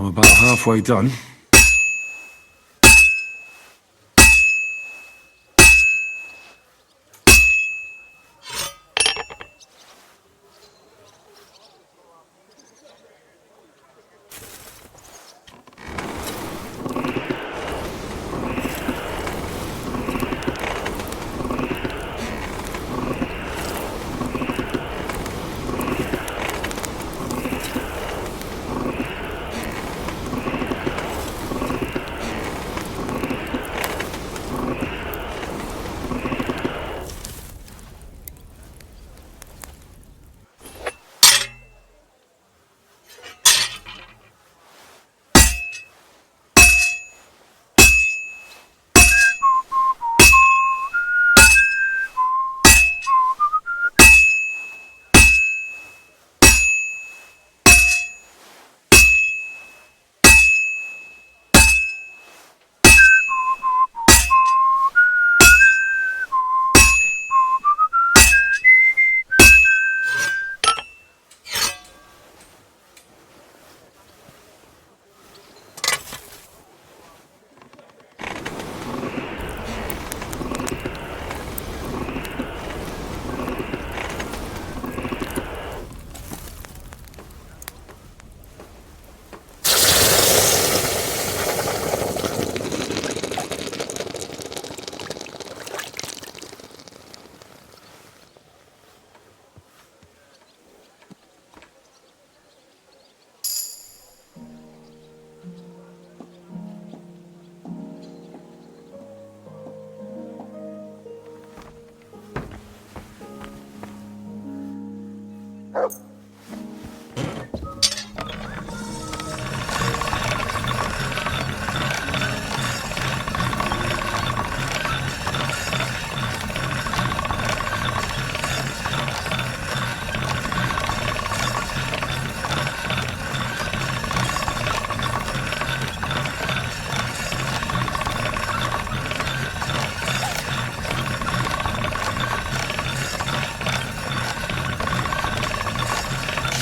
I'm about halfway done.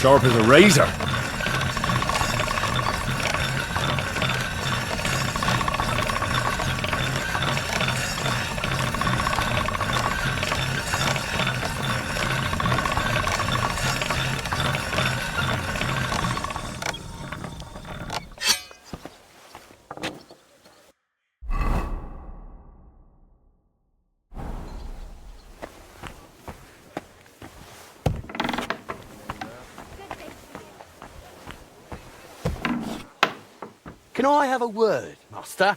Sharp as a razor. Can I have a word, Master?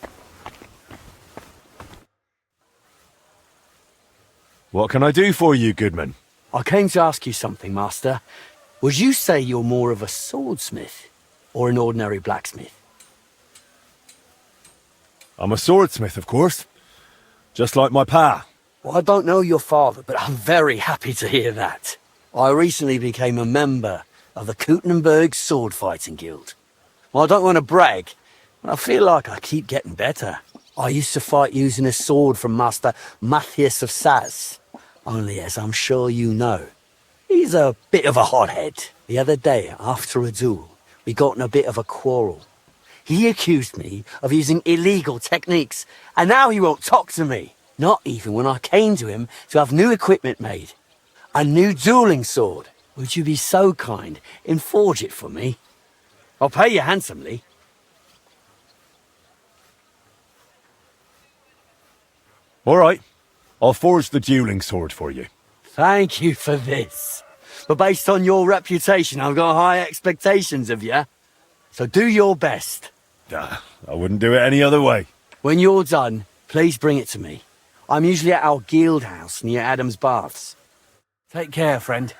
What can I do for you, Goodman? I came to ask you something, Master. Would you say you're more of a swordsmith or an ordinary blacksmith? I'm a swordsmith, of course. Just like my pa. Well, I don't know your father, but I'm very happy to hear that. I recently became a member of the Kuttenberg Sword Fighting Guild. Well, I don't want to brag, but I feel like I keep getting better. I used to fight using a sword from Master Matthias of Saz. Only, as I'm sure you know, he's a bit of a hothead. The other day, after a duel, we got in a bit of a quarrel. He accused me of using illegal techniques, and now he won't talk to me. Not even when I came to him to have new equipment made. A new dueling sword. Would you be so kind and forge it for me? I'll pay you handsomely. All right. I'll forge the dueling sword for you. Thank you for this. But based on your reputation, I've got high expectations of you. So do your best. I wouldn't do it any other way. When you're done, please bring it to me. I'm usually at our guild house near Adam's Baths. Take care, friend.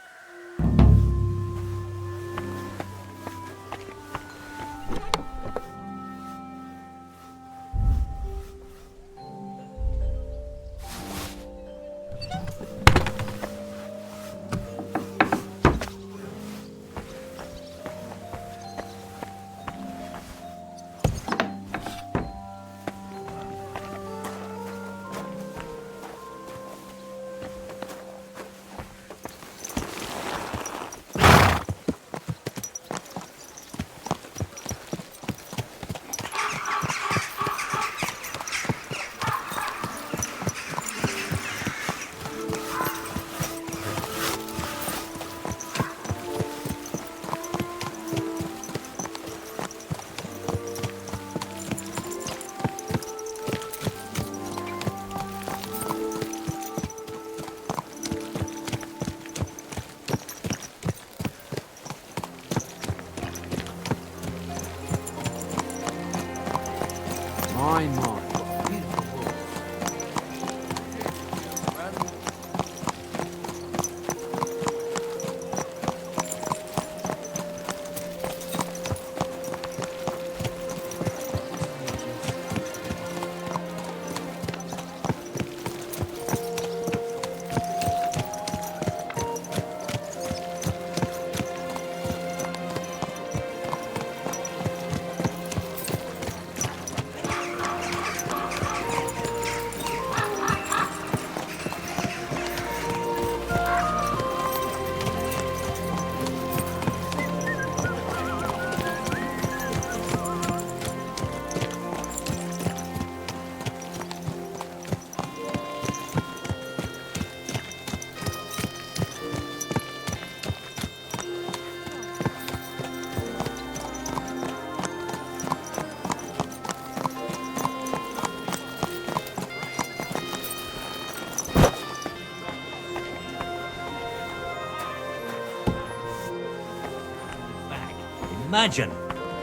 Imagine.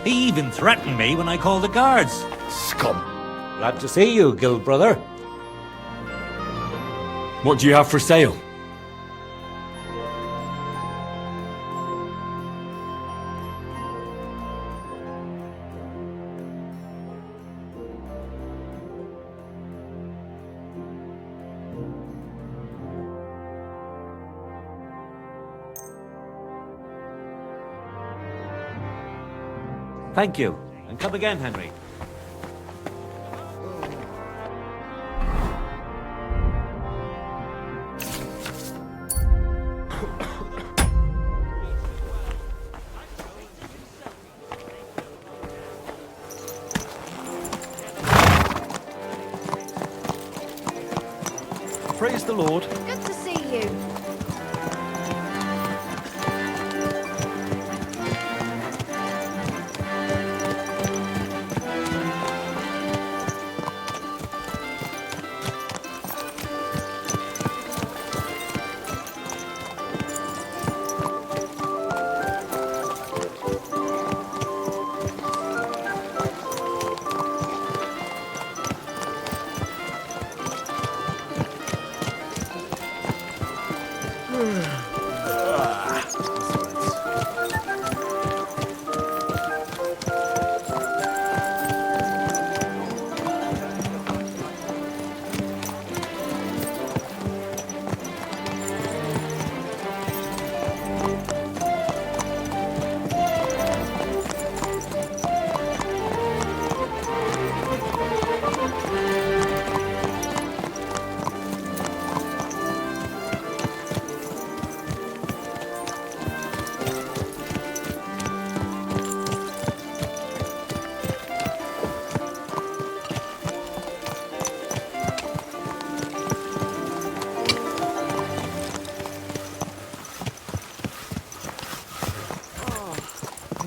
He even threatened me when I called the guards. Scum. Glad to see you, guild brother. What do you have for sale? Thank you. And come again, Henry. Praise the Lord. Good to see you.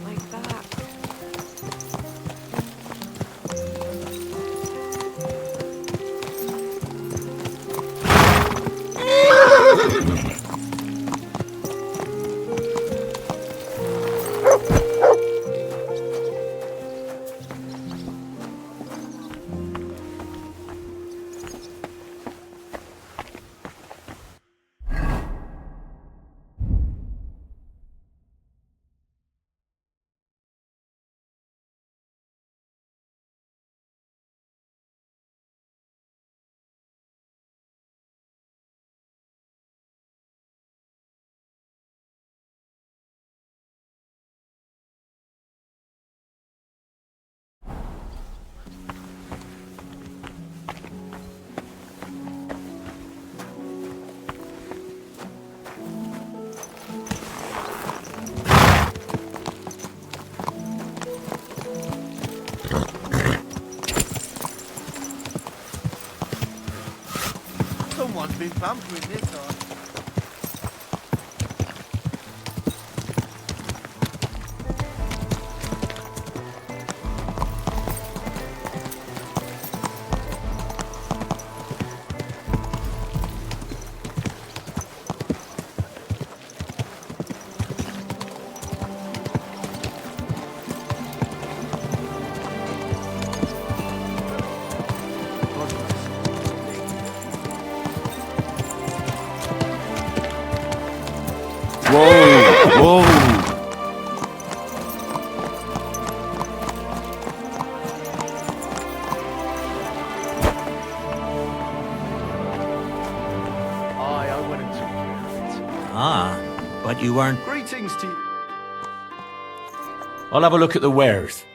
Like that. Someone's been pampering this one. Whoa! Whoa! I went and took care of it. Ah, but you weren't... Greetings to you. I'll have a look at the wares.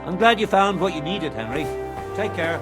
I'm glad you found what you needed, Henry. Take care.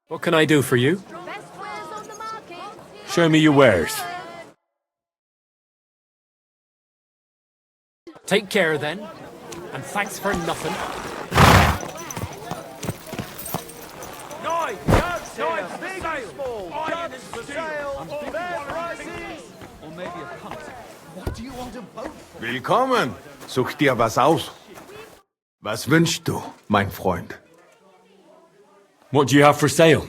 What can I do for you? Show me your wares. Take care then, and thanks for nothing. Willkommen! Such dir was aus. Was wünschst du, mein Freund? What do you have for sale?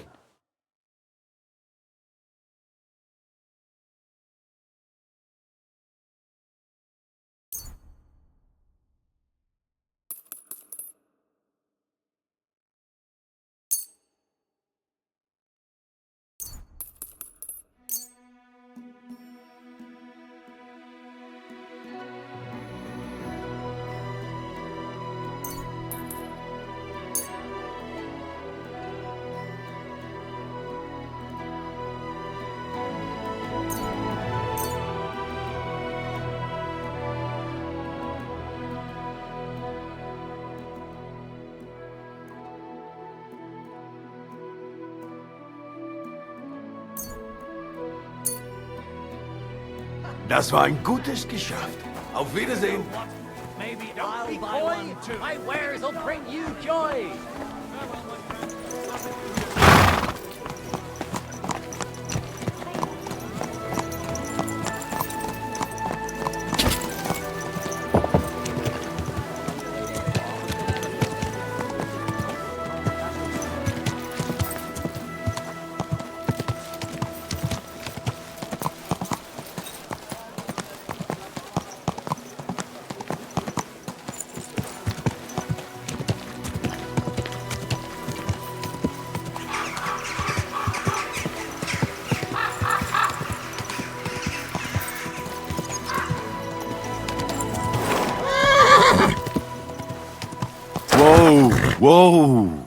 Das war ein gutes Geschäft. Auf Wiedersehen. Maybe I'll buy one too. My wares will bring you joy. Whoa, whoa.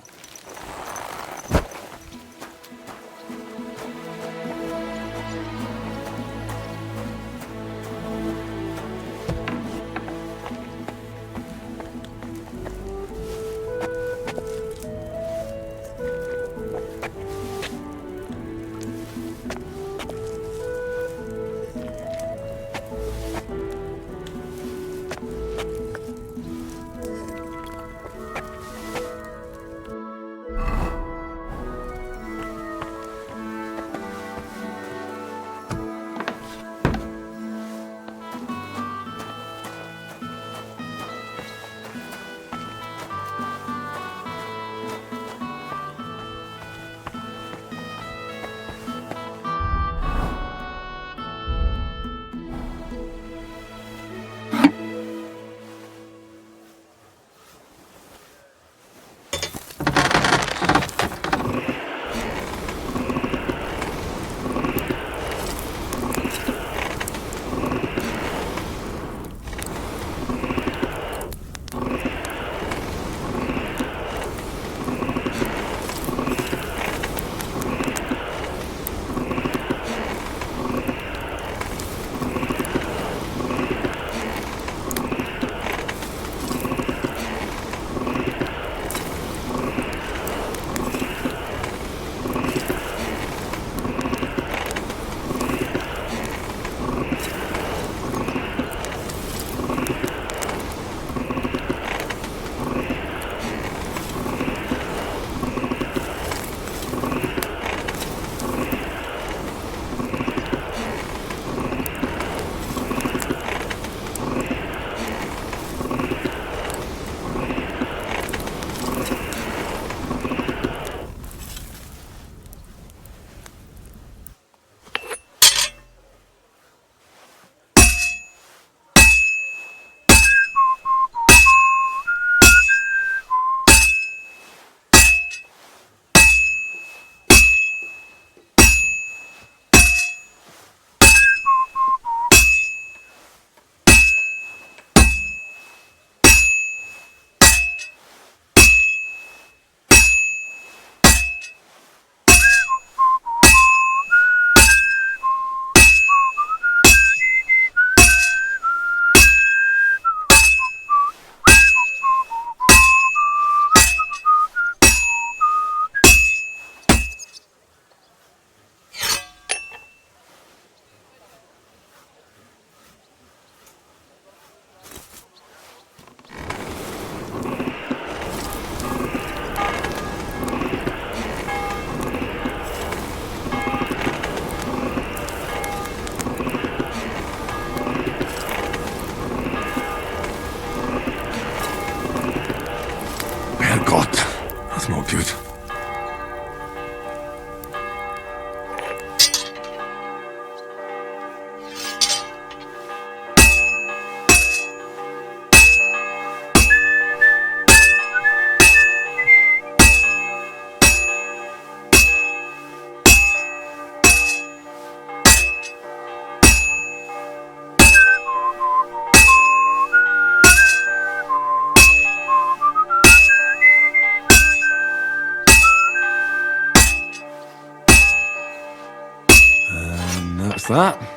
What's that?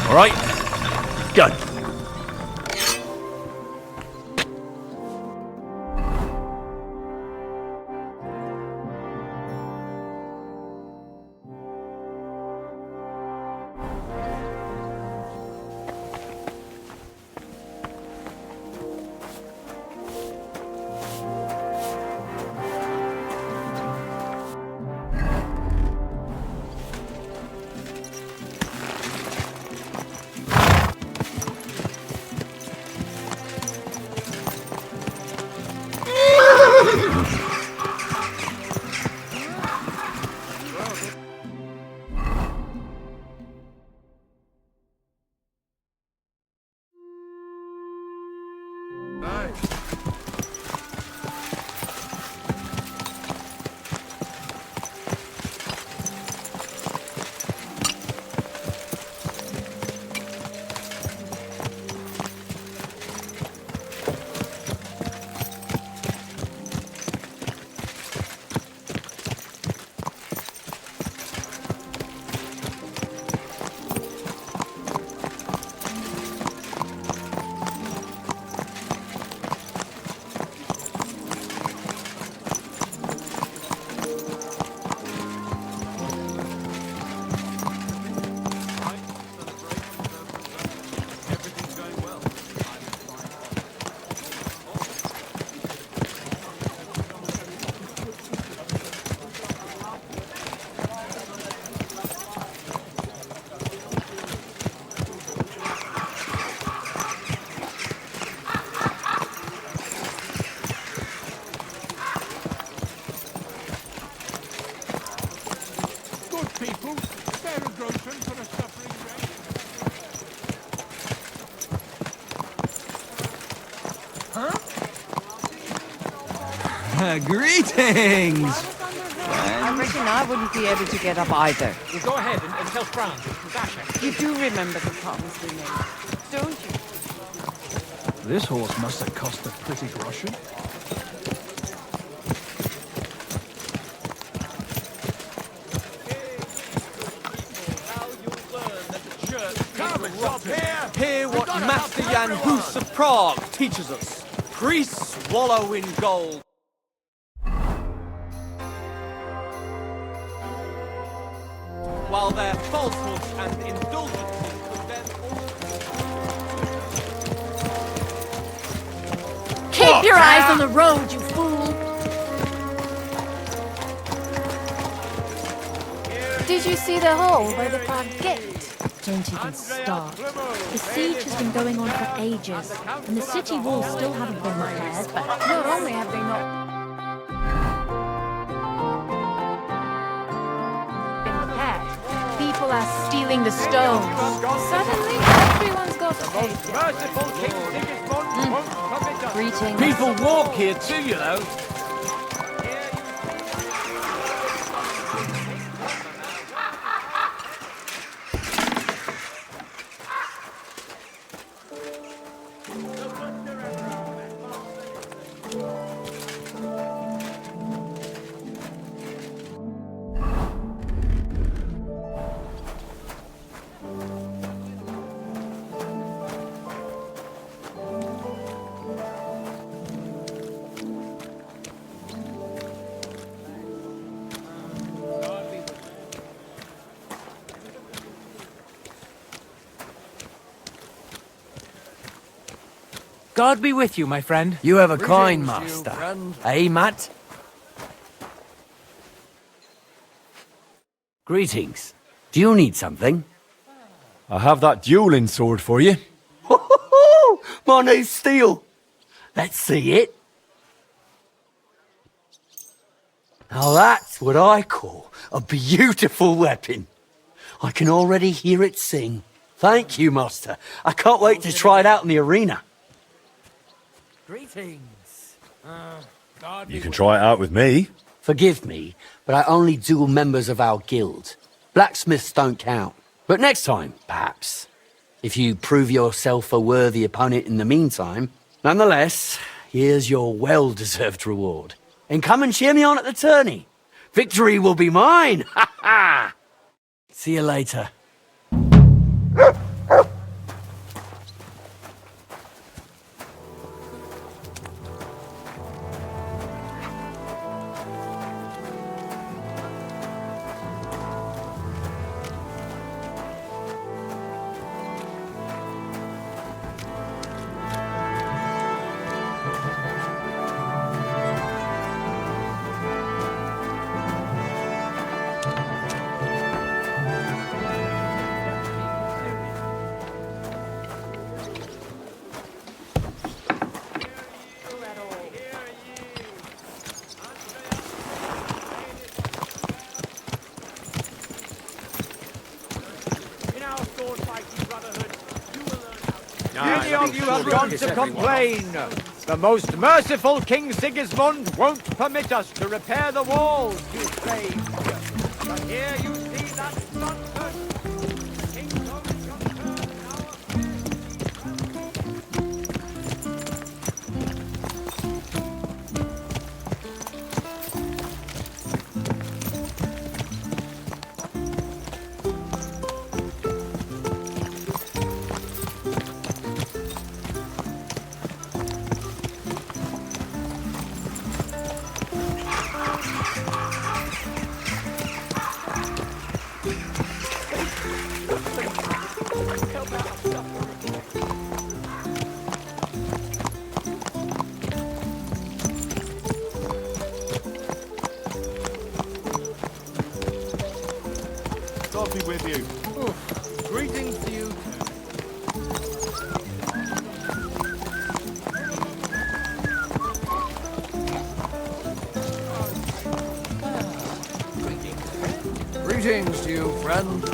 All right, go. Greetings! I reckon I wouldn't be able to get up either. Well, go ahead and tell Franz and Dasha. You do remember the promise we made, don't you? This horse must have cost a pretty groschen. Hear what Master Jan Hus of Prague teaches us. Priests wallow in gold. While their falsehoods and indulgences condemn all... Keep your eyes on the road, you fool! Did you see the hole by the park gate? Don't even start. The siege has been going on for ages, and the city walls still haven't been repaired, but not only have they not been repaired, people are stealing the stones. Suddenly, everyone's got a taste. Greetings. People walk here too, you know. God be with you, my friend. You have a kind Greetings, you master. friend. Eh, Matt? Greetings. Do you need something? I have that dueling sword for you. My new steel. Let's see it. Now that's what I call a beautiful weapon. I can already hear it sing. Thank you, master. I can't wait to try it out in the arena. Greetings. You can try it out with me. Forgive me, but I only duel members of our guild. Blacksmiths don't count. But next time, perhaps. If you prove yourself a worthy opponent in the meantime. Nonetheless, here's your well-deserved reward. And come and cheer me on at the tourney. Victory will be mine! Ha ha! See you later. Many of you have gone to complain. The most merciful King Sigismund won't permit us to repair the walls you saved. But here you see that Stratford. King's only concern God be with you. Greetings to you. Greetings to you, friend.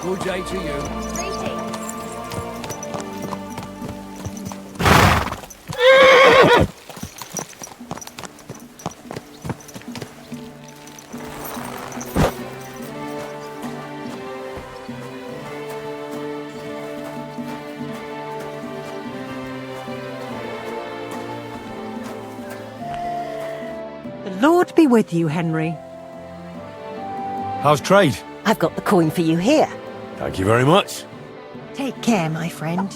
Good day to you. Greetings. The Lord be with you, Henry. How's trade? I've got the coin for you here. Thank you very much. Take care, my friend.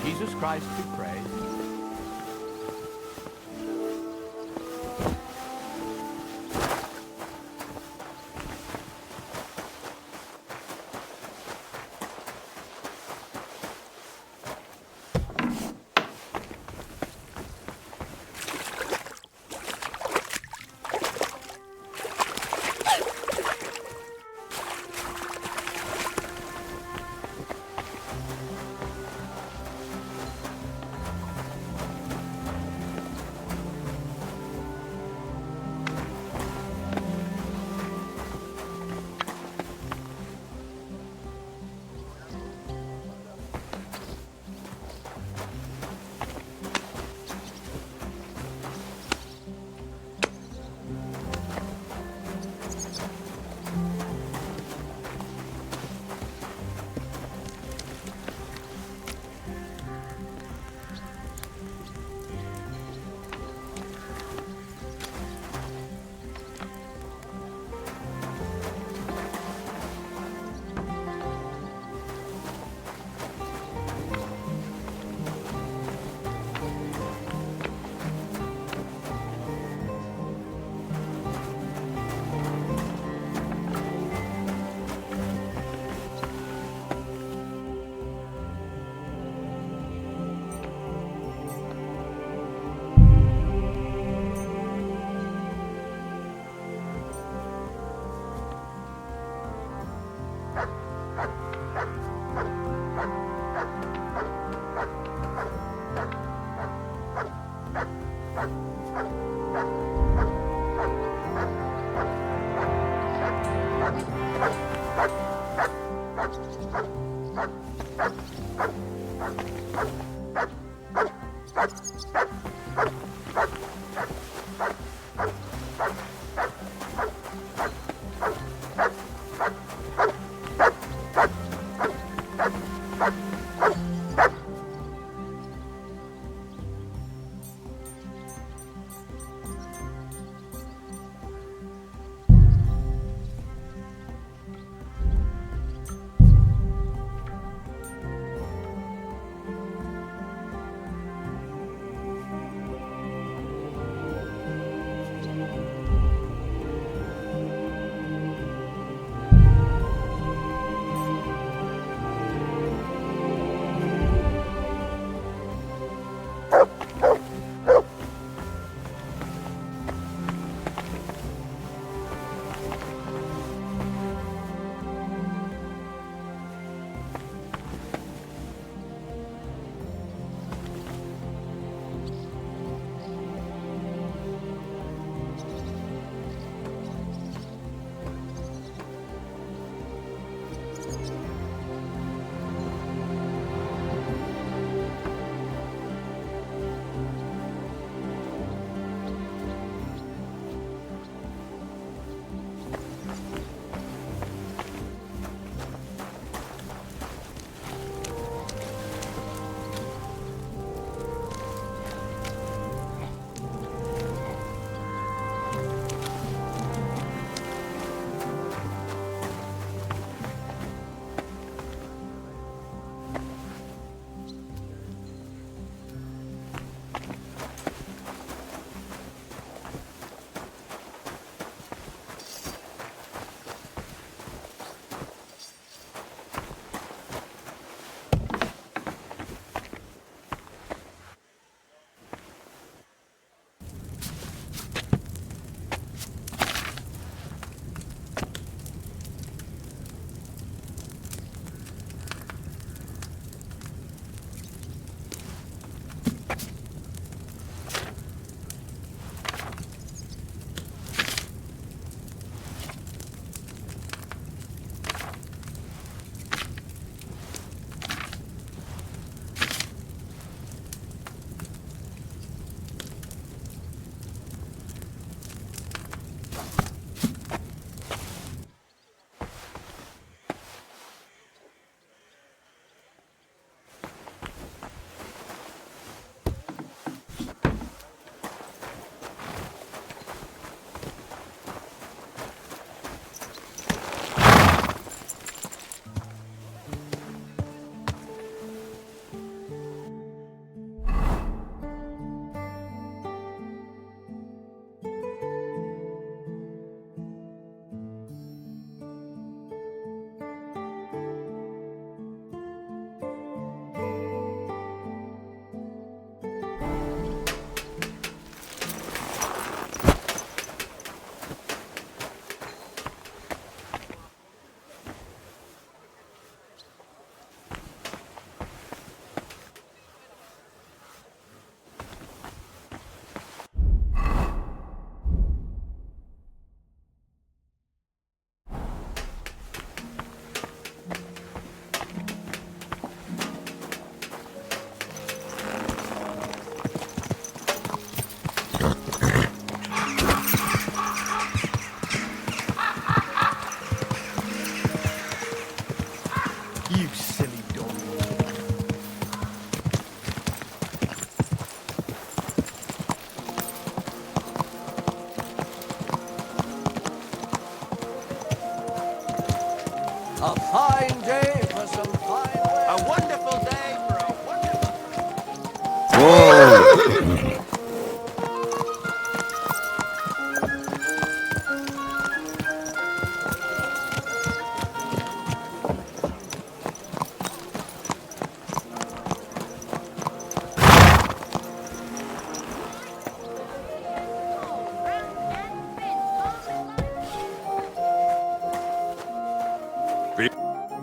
Jesus Christ be praised. What? A fine day for some fine weather. A wonderful day for a wonderful... Whoa!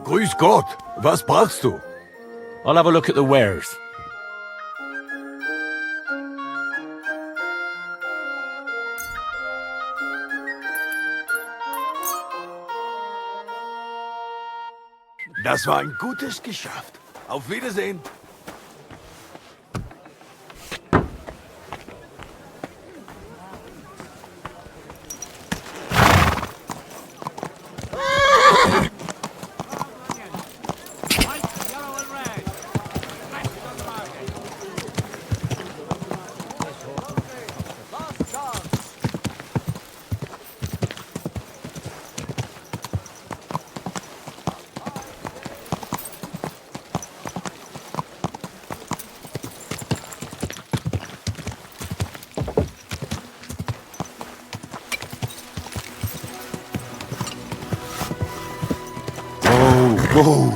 Grüß Gott. Was brauchst du? I'll have a look at the wares. Das war ein gutes Geschäft. Auf Wiedersehen. Whoa!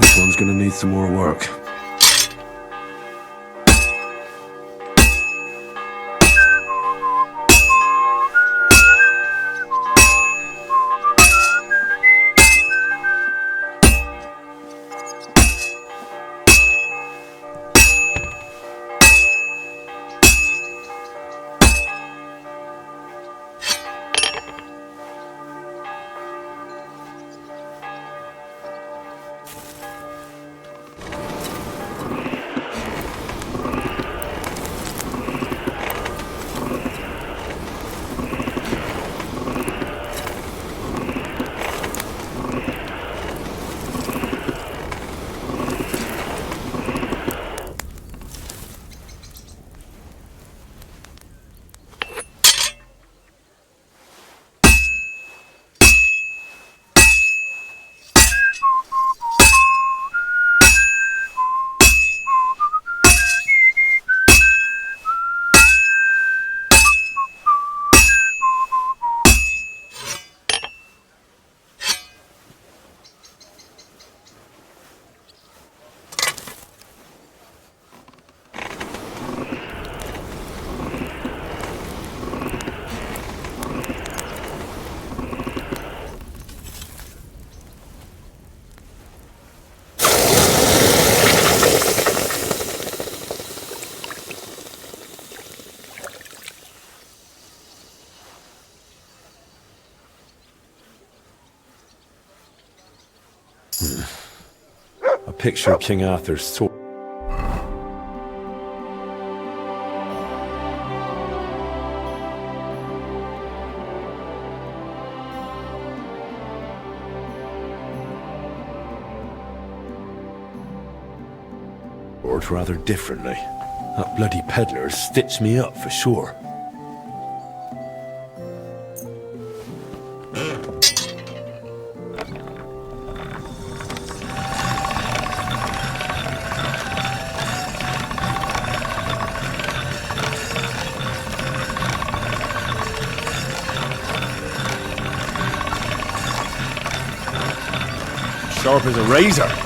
This one's gonna need some more work. picture of King Arthur's sword. Rather differently. That bloody peddler stitched me up for sure. Sharp as a razor.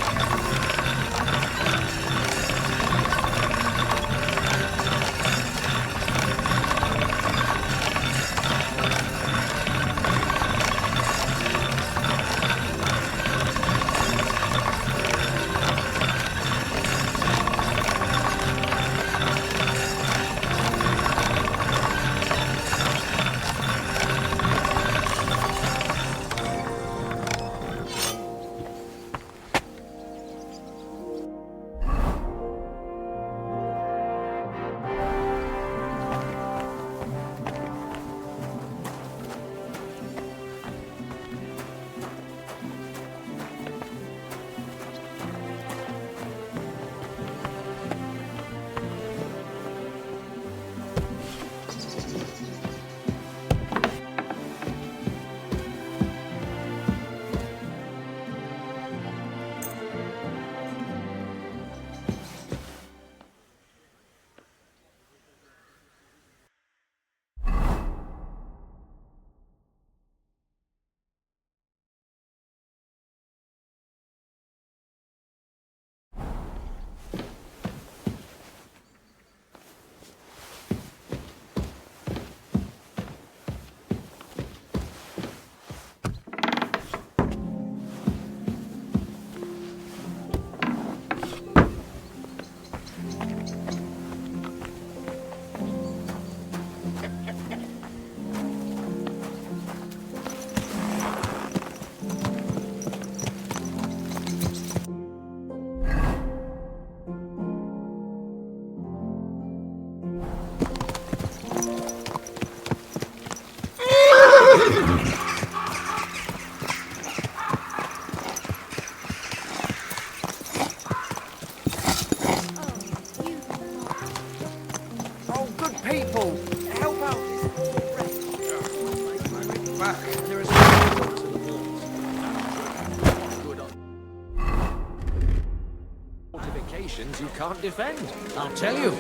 You can't defend. I'll tell you.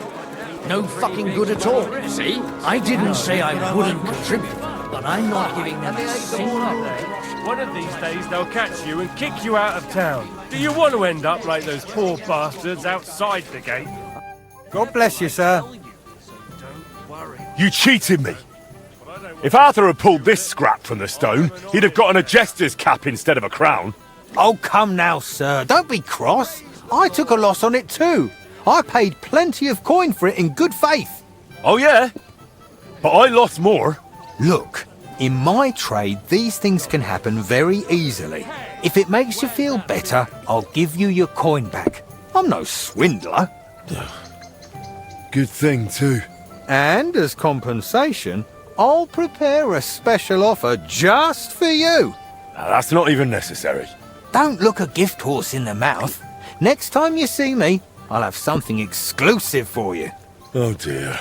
No fucking good at all. See? I didn't say I wouldn't contribute, but I'm not giving them a single One of these days they'll catch you and kick you out of town. Do you want to end up like those poor bastards outside the gate? God bless you, sir. You cheated me. If Arthur had pulled this scrap from the stone, he'd have gotten a jester's cap instead of a crown. Oh, come now, sir. Don't be cross. I took a loss on it too. I paid plenty of coin for it in good faith. Oh, yeah? But I lost more. Look, in my trade, these things can happen very easily. If it makes you feel better, I'll give you your coin back. I'm no swindler. Good thing, too. And as compensation, I'll prepare a special offer just for you. Now, that's not even necessary. Don't look a gift horse in the mouth. Next time you see me, I'll have something exclusive for you. Oh, dear.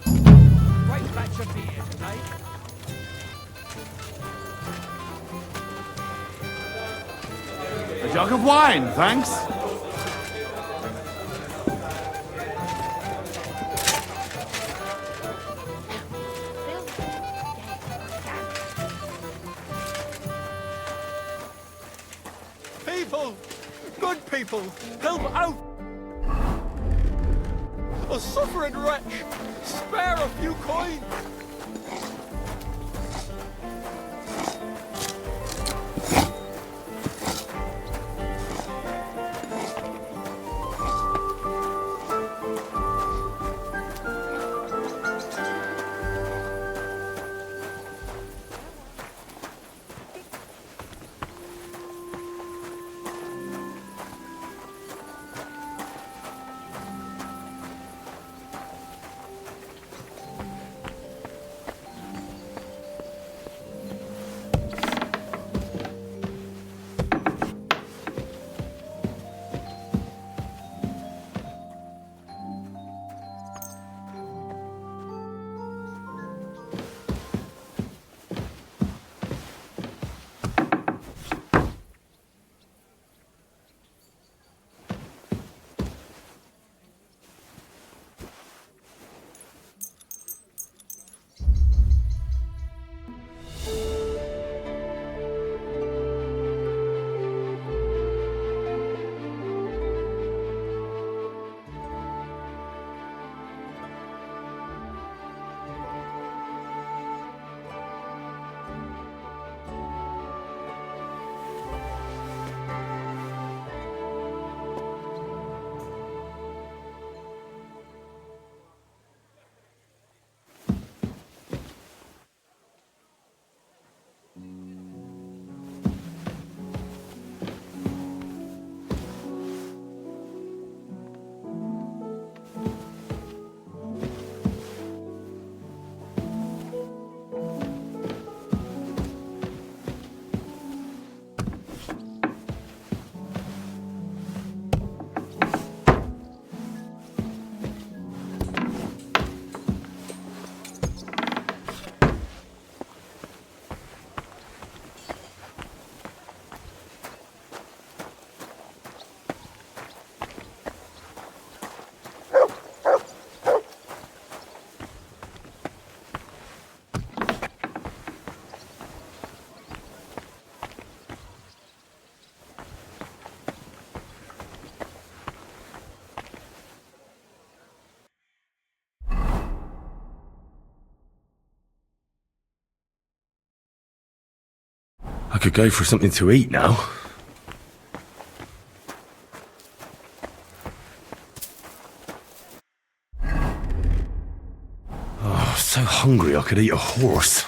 Great batch of beer today. A jug of wine, thanks. People! Good people! Help out! A suffering wretch! Spare a few coins! could go for something to eat now. Oh, so hungry I could eat a horse.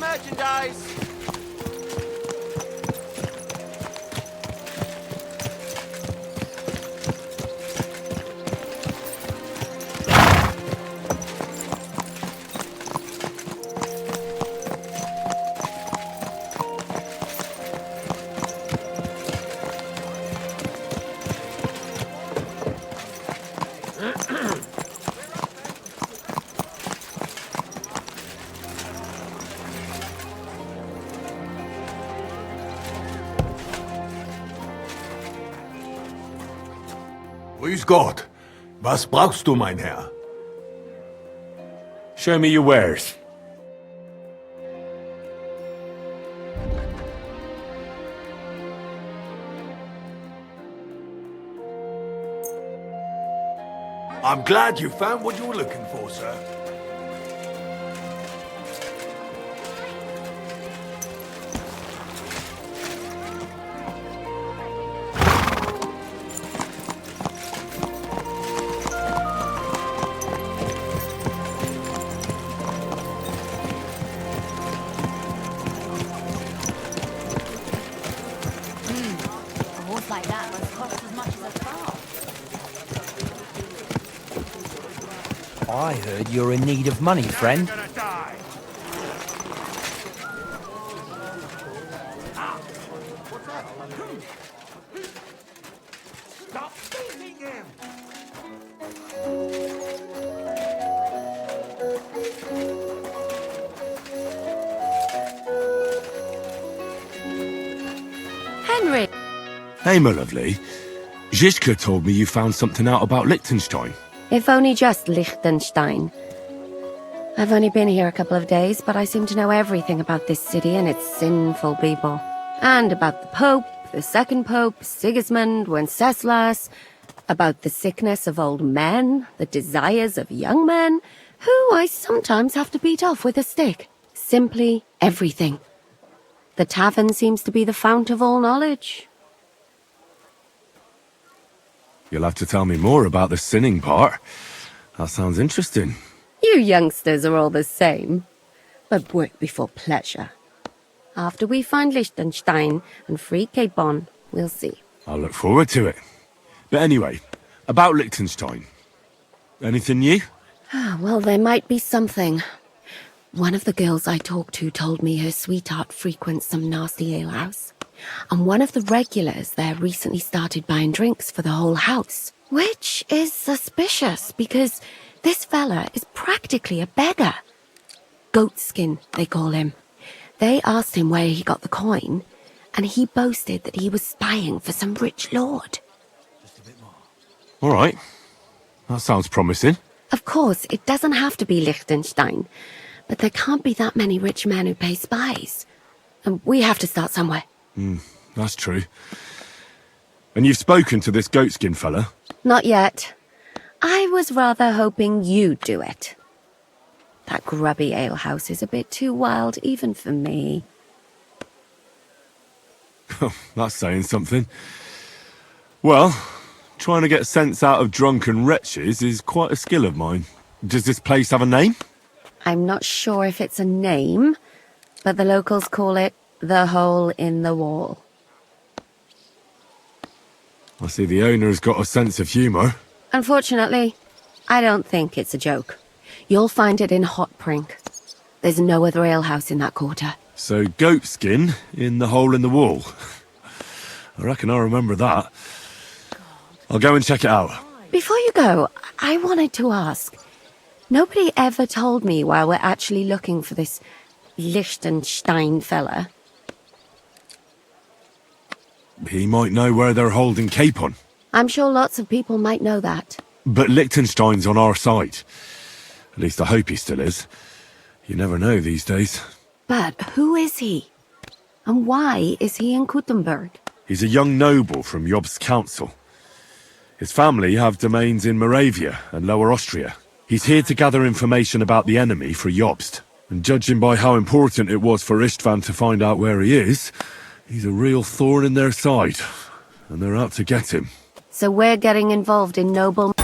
merchandise! Grüß Gott. Was brauchst du, mein Herr? Show me your wares. I'm glad you found what you were looking for, sir. A horse like that must cost as much as a car. I heard you're in need of money, friend. Hey, my lovely. Zizka told me you found something out about Liechtenstein. If only just Liechtenstein. I've only been here a couple of days, but I seem to know everything about this city and its sinful people. And about the Pope, the second Pope, Sigismund, Wenceslas, about the sickness of old men, the desires of young men, who I sometimes have to beat off with a stick. Simply everything. The tavern seems to be the fount of all knowledge. You'll have to tell me more about the sinning part. That sounds interesting. You youngsters are all the same. But work before pleasure. After we find Liechtenstein and free Cape Bon, we'll see. I'll look forward to it. But anyway, about Liechtenstein. Anything new? Well, there might be something. One of the girls I talked to told me her sweetheart frequents some nasty alehouse. And one of the regulars there recently started buying drinks for the whole house. Which is suspicious, because this fella is practically a beggar. Goatskin, they call him. They asked him where he got the coin, and he boasted that he was spying for some rich lord. All right. That sounds promising. Of course, it doesn't have to be Liechtenstein, but there can't be that many rich men who pay spies. And we have to start somewhere. That's true. And you've spoken to this goatskin fella? Not yet. I was rather hoping you'd do it. That grubby alehouse is a bit too wild even for me. That's saying something. Well, trying to get sense out of drunken wretches is quite a skill of mine. Does this place have a name? I'm not sure if it's a name, but the locals call it the Hole in the Wall. I see the owner's got a sense of humour. Unfortunately, I don't think it's a joke. You'll find it in Hot Prink. There's no other alehouse in that quarter. So goatskin in the hole in the wall. I reckon I remember that. I'll go and check it out. Before you go, I wanted to ask. Nobody ever told me why we're actually looking for this Liechtenstein fella. He might know where they're holding Capon. I'm sure lots of people might know that. But Liechtenstein's on our side. At least I hope he still is. You never know these days. But who is he? And why is he in Kuttenberg? He's a young noble from Jobst's council. His family have domains in Moravia and Lower Austria. He's here to gather information about the enemy for Jobst. And judging by how important it was for Istvan to find out where he is, he's a real thorn in their side. And they're out to get him. So we're getting involved in noble...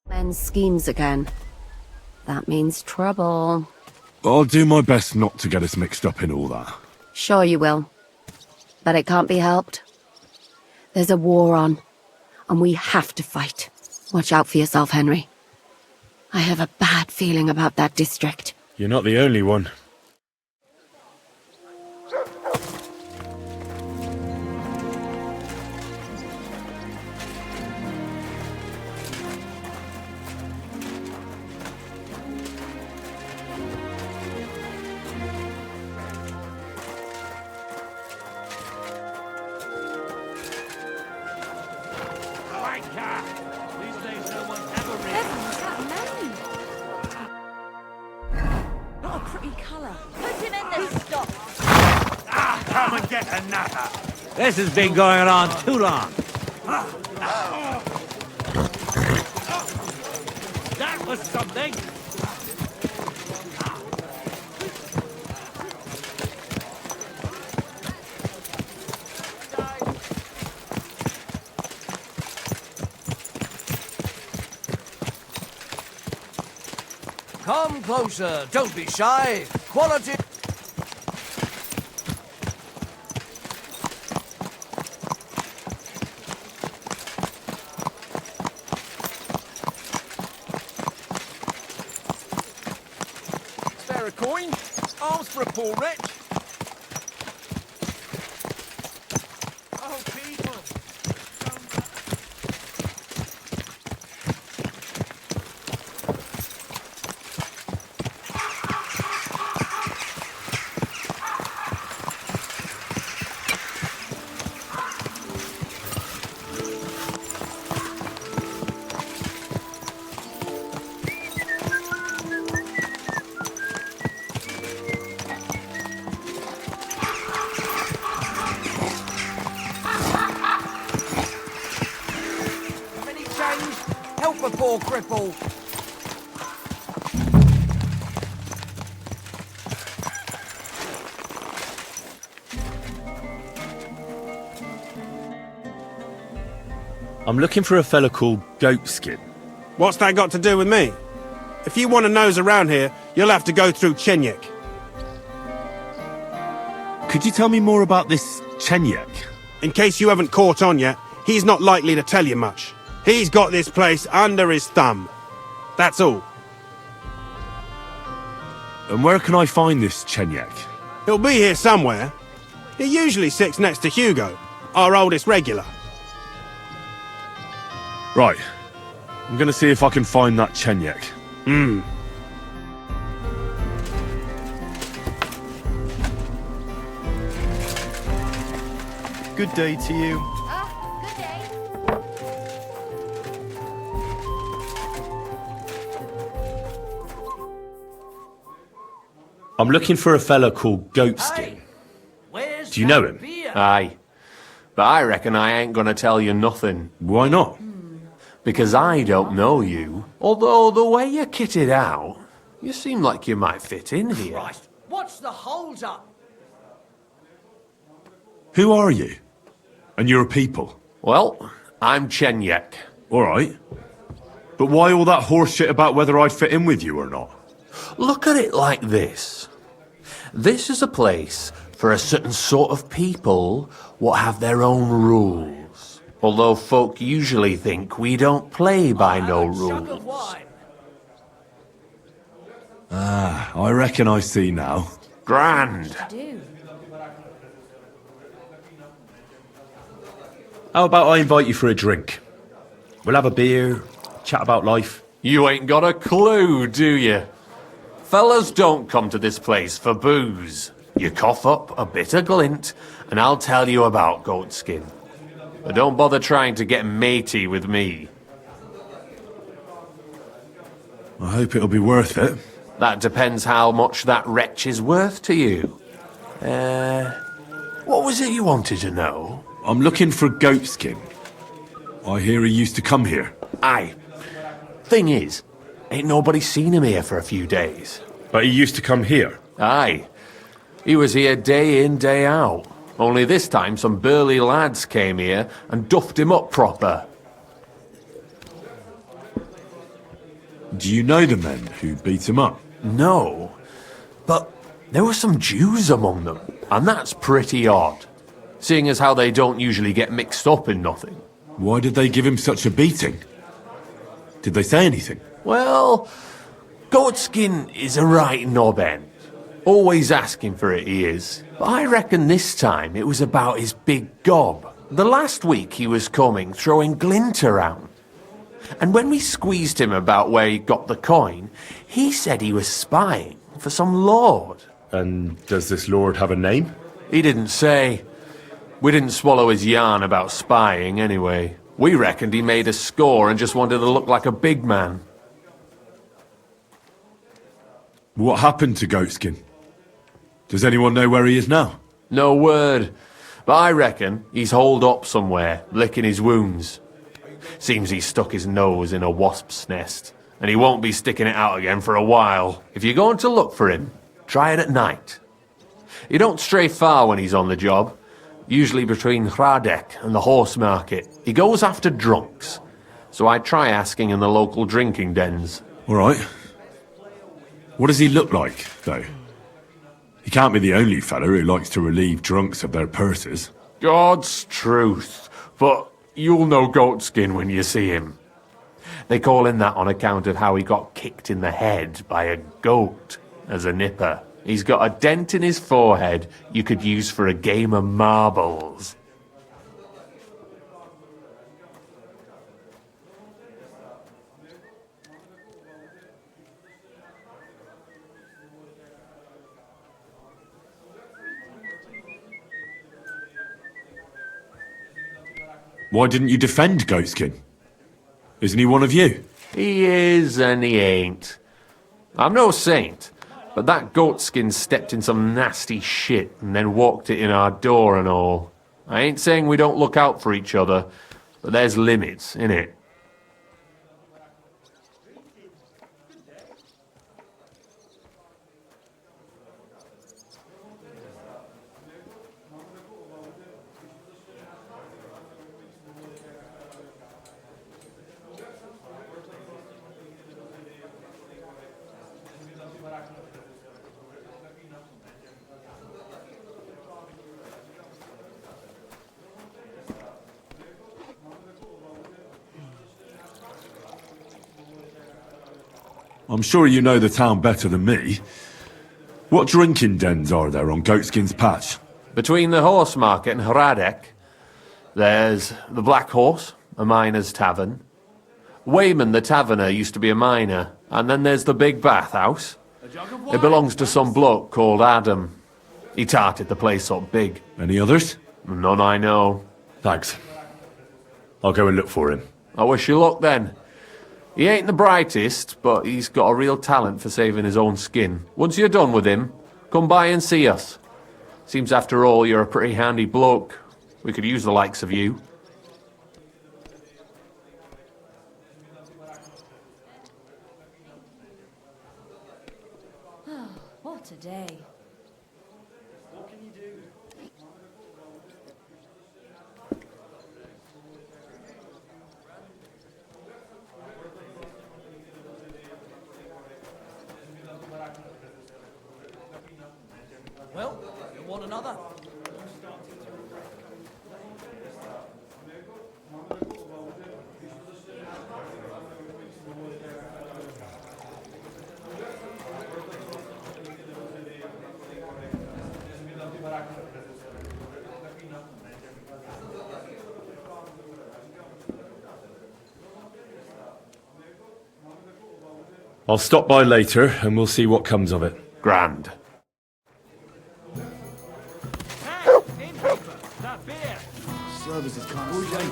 Men's schemes again. That means trouble. I'll do my best not to get us mixed up in all that. Sure you will. But it can't be helped. There's a war on, and we have to fight. Watch out for yourself, Henry. I have a bad feeling about that district. You're not the only one. What a pretty colour. Put him in the stock. Come and get another. This has been going on too long. That was something. Come closer, don't be shy. Quality. Spare a coin? Alms for a poor wretch. Oh, people. Help a poor cripple. I'm looking for a fella called Goatskin. What's that got to do with me? If you want a nose around here, you'll have to go through Chenyek. Could you tell me more about this Chenyek? In case you haven't caught on yet, he's not likely to tell you much. He's got this place under his thumb. That's all. And where can I find this Chenyek? He'll be here somewhere. He usually sits next to Hugo, our oldest regular. Right. I'm gonna see if I can find that Chenyek. Good day to you. Good day. I'm looking for a fella called Goatskin. Do you know him? Aye. But I reckon I ain't gonna tell you nothing. Why not? Because I don't know you. Although the way you're kitted out, you seem like you might fit in here. Christ. What's the hold up? Who are you? And you're a people? Well, I'm Chenyek. Alright. But why all that horse shit about whether I'd fit in with you or not? Look at it like this. This is a place for a certain sort of people what have their own rules. Although folk usually think we don't play by no rules. Ah, I reckon I see now. Grand. How about I invite you for a drink? We'll have a beer, chat about life. You ain't got a clue, do you? Fellas don't come to this place for booze. You cough up a bit of glint, and I'll tell you about Goatskin. But don't bother trying to get matey with me. I hope it'll be worth it. That depends how much that wretch is worth to you. What was it you wanted to know? I'm looking for Goatskin. I hear he used to come here. Aye. Thing is, ain't nobody seen him here for a few days. But he used to come here? Aye. He was here day in, day out. Only this time some burly lads came here and duffed him up proper. Do you know the men who beat him up? No, but there were some Jews among them, and that's pretty odd, seeing as how they don't usually get mixed up in nothing. Why did they give him such a beating? Did they say anything? Well, Goatskin is a right knob end. Always asking for it, he is. But I reckon this time it was about his big gob. The last week he was coming, throwing glint around. And when we squeezed him about where he got the coin, he said he was spying for some lord. And does this lord have a name? He didn't say. We didn't swallow his yarn about spying anyway. We reckoned he made a score and just wanted to look like a big man. What happened to Goatskin? Does anyone know where he is now? No word, but I reckon he's holed up somewhere, licking his wounds. Seems he stuck his nose in a wasp's nest, and he won't be sticking it out again for a while. If you're going to look for him, try it at night. You don't stray far when he's on the job, usually between Hradek and the horse market. He goes after drunks, so I try asking in the local drinking dens. All right. What does he look like, though? He can't be the only fellow who likes to relieve drunks of their purses. God's truth, but you'll know Goatskin when you see him. They call him that on account of how he got kicked in the head by a goat as a nipper. He's got a dent in his forehead you could use for a game of marbles. Why didn't you defend Goatskin? Isn't he one of you? He is and he ain't. I'm no saint, but that Goatskin stepped in some nasty shit and then walked it in our door and all. I ain't saying we don't look out for each other, but there's limits, innit? I'm sure you know the town better than me. What drinking dens are there on Goatskin's Patch? Between the horse market and Hradek, there's the Black Horse, a miner's tavern. Wayman the taverner used to be a miner, and then there's the Big Bathhouse. It belongs to some bloke called Adam. He tarted the place up big. Any others? None I know. Thanks. I'll go and look for him. I wish you luck then. He ain't the brightest, but he's got a real talent for saving his own skin. Once you're done with him, come by and see us. Seems after all you're a pretty handy bloke. We could use the likes of you. What a day. What can you do? Well, you want another? I'll stop by later and we'll see what comes of it. Grand. Services can't stay.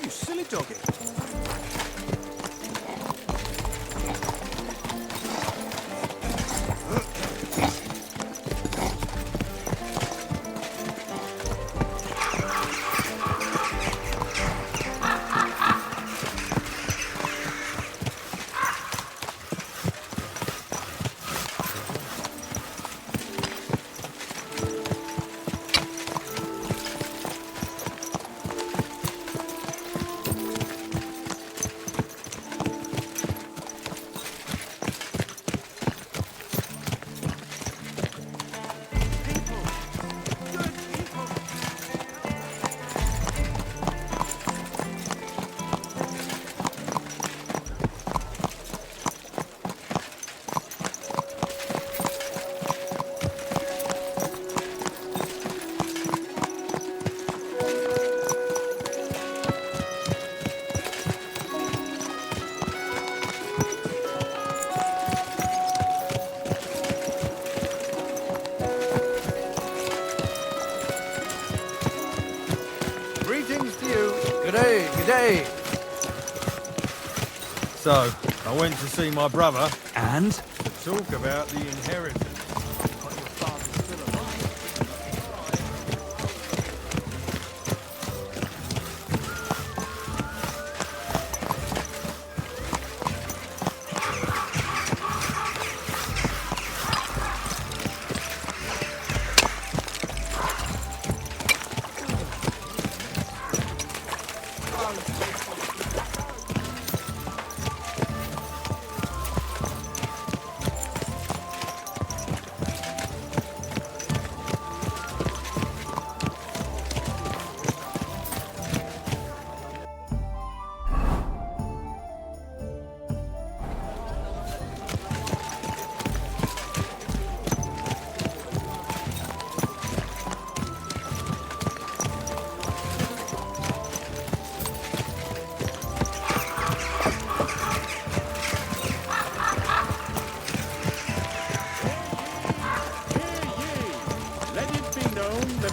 You silly doggy. So, I went to see my brother. And? To talk about the inheritance.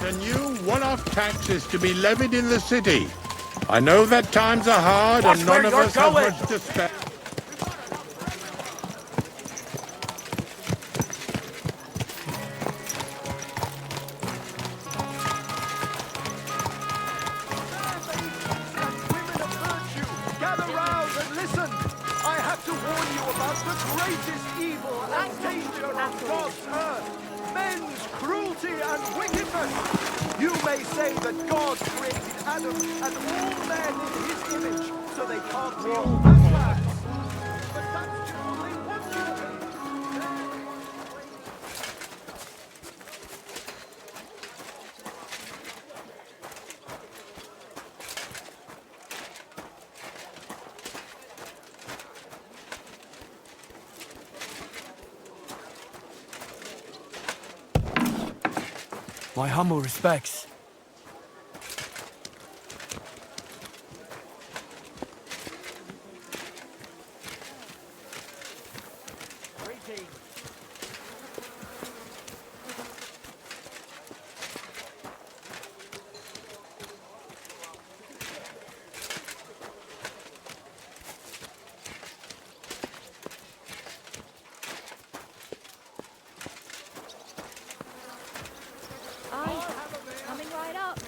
A new one-off tax is to be levied in the city. I know that times are hard Watch and none where of you're us have going. much to spare. Gather round and listen. I have to warn you about the greatest evil and danger on God's earth. Men's cruelty and wickedness. You may say that God created Adam and all men in his image, so they can't be all vampires. But that's just what they want you to be. My humble respects. Coming right up.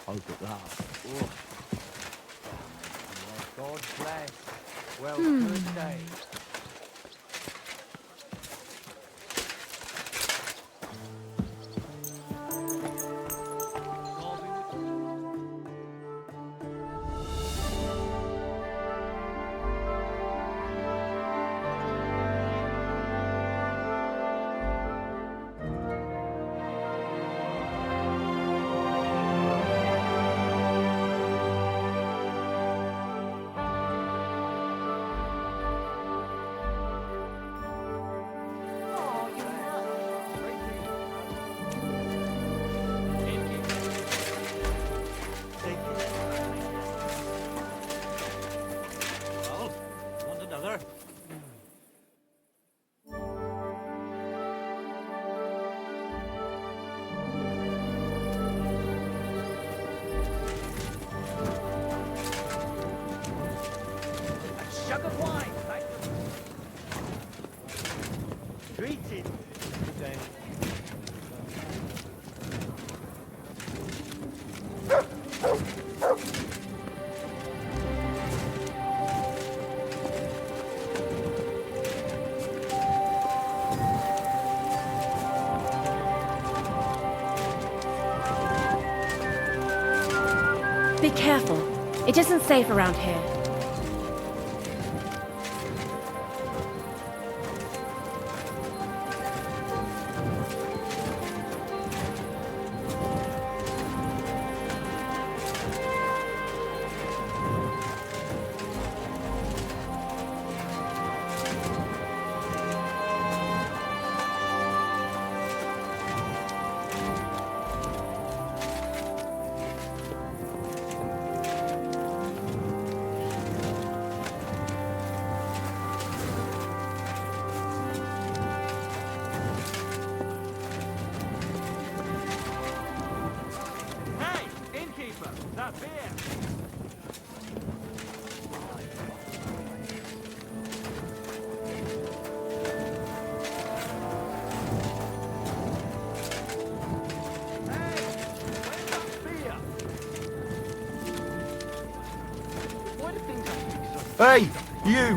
Hope at last. God bless. Well, Hmm. good day. Want another? Jug of wine, thank you. Greetings. Good day. Be careful. It isn't safe around here. Hey, you!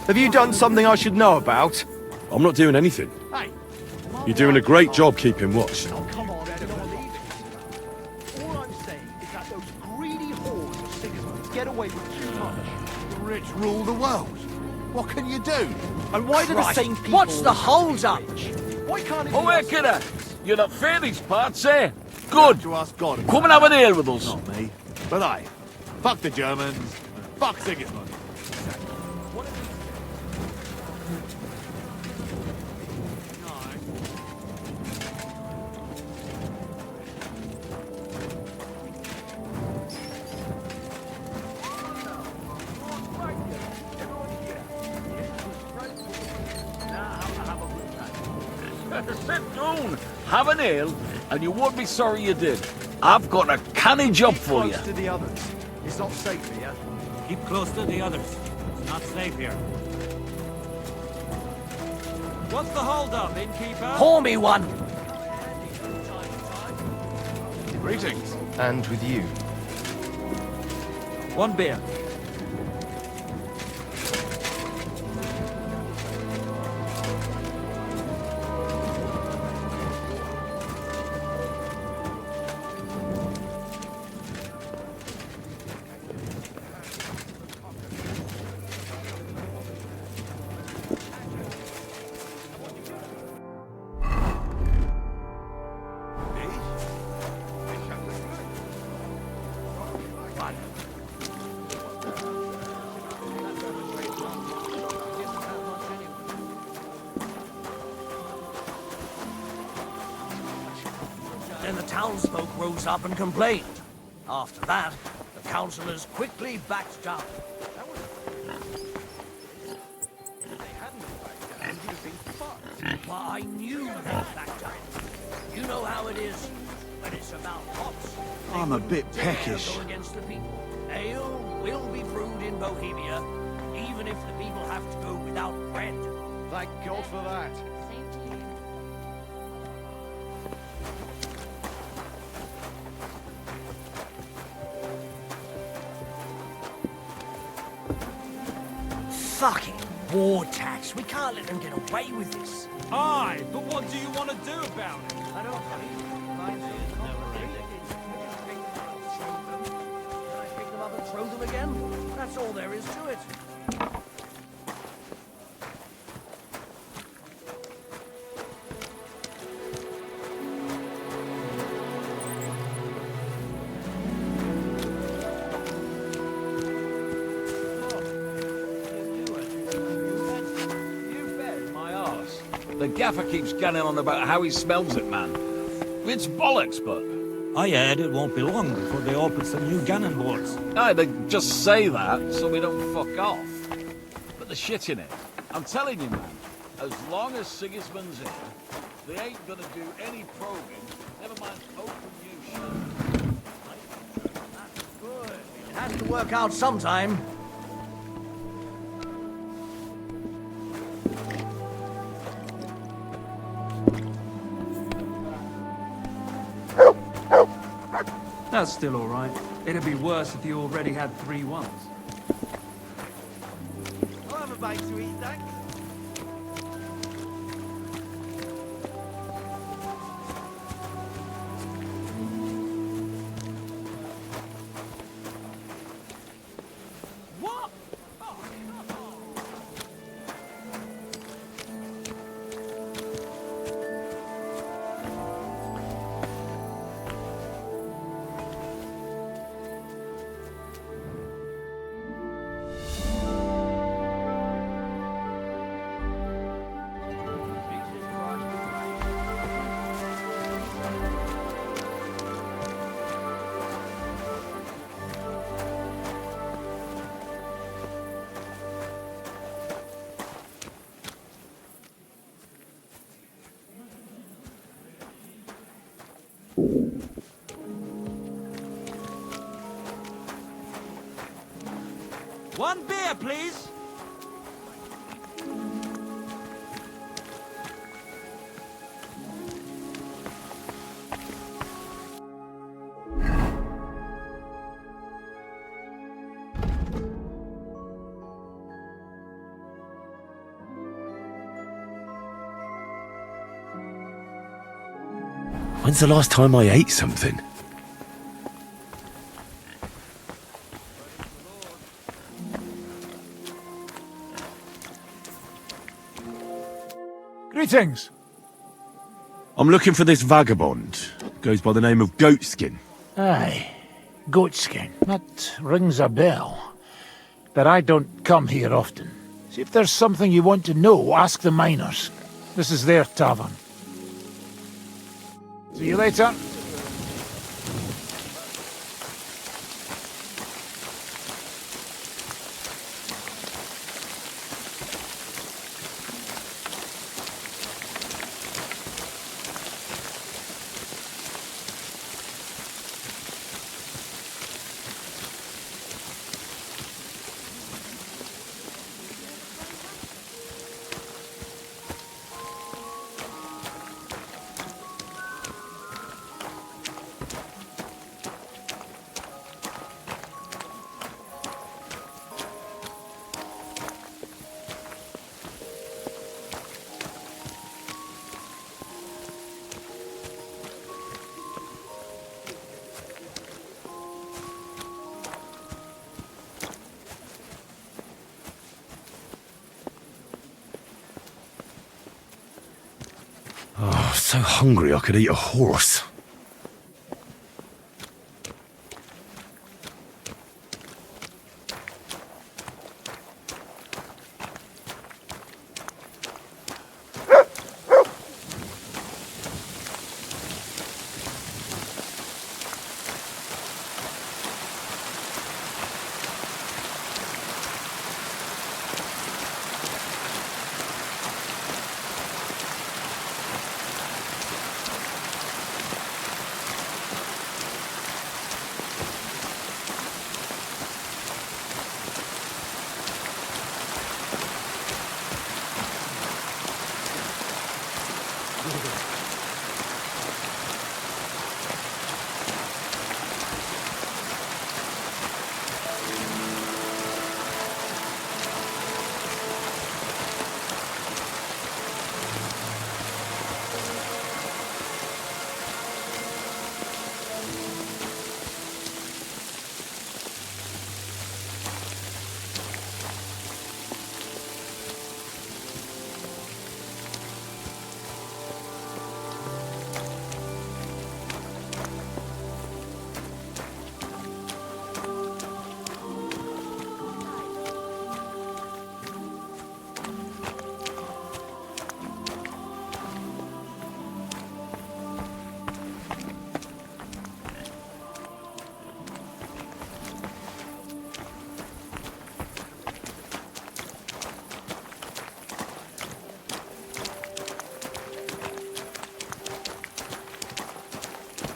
Have you done something I should know about? I'm not doing anything. You're doing a great job keeping watch. All I'm saying is that those greedy hordes of Sigismund get away with too much. The rich rule the world. What can you do? And why do the Christ, same people... what's the hold-up? Why can't it Oh, be hey, us? kidder. You're not fair these parts, eh? Good. To ask God. Come and have an ale with us. Not me. But I. Fuck the Germans. Fuck Sigismund. Sit down, have an ale, and you won't be sorry you did. I've got a canny job for you. Close to the others. It's not safe here. Keep close to the others. It's not safe here. What's the hold-up, innkeeper? Pour me one. Greetings. And with you. One beer. Then the townsfolk rose up and complained. After that, the councillors quickly backed down. Well, I knew they'd back down. You know how it is when it's about hops. I'm a bit Dare peckish. go against the people. Ale will be brewed in Bohemia, even if the people have to go without bread. Thank God for that. Fucking war tax. We can't let them get away with this. Aye, but what do you want to do about it? I don't pick them up and throw them again? That's all there is to it. The gaffer keeps getting on about how he smells it, man. It's bollocks, but... I heard it won't be long before they open some new cannon boards. Aye, they just say that so we don't fuck off. But the shit in it. I'm telling you, man, as long as Sigismund's here, they ain't gonna do any probing, never mind open new shit. That's good. It has to work out sometime. That's still all right. It'd be worse if you already had 3 ones. I'll have a bite to eat, thanks. What? One beer, please. When's the last time I ate something? Greetings. I'm looking for this vagabond. Goes by the name of Goatskin. Aye, Goatskin. That rings a bell. But I don't come here often. See if there's something you want to know, ask the miners. This is their tavern. See you later. Oh, so hungry I could eat a horse.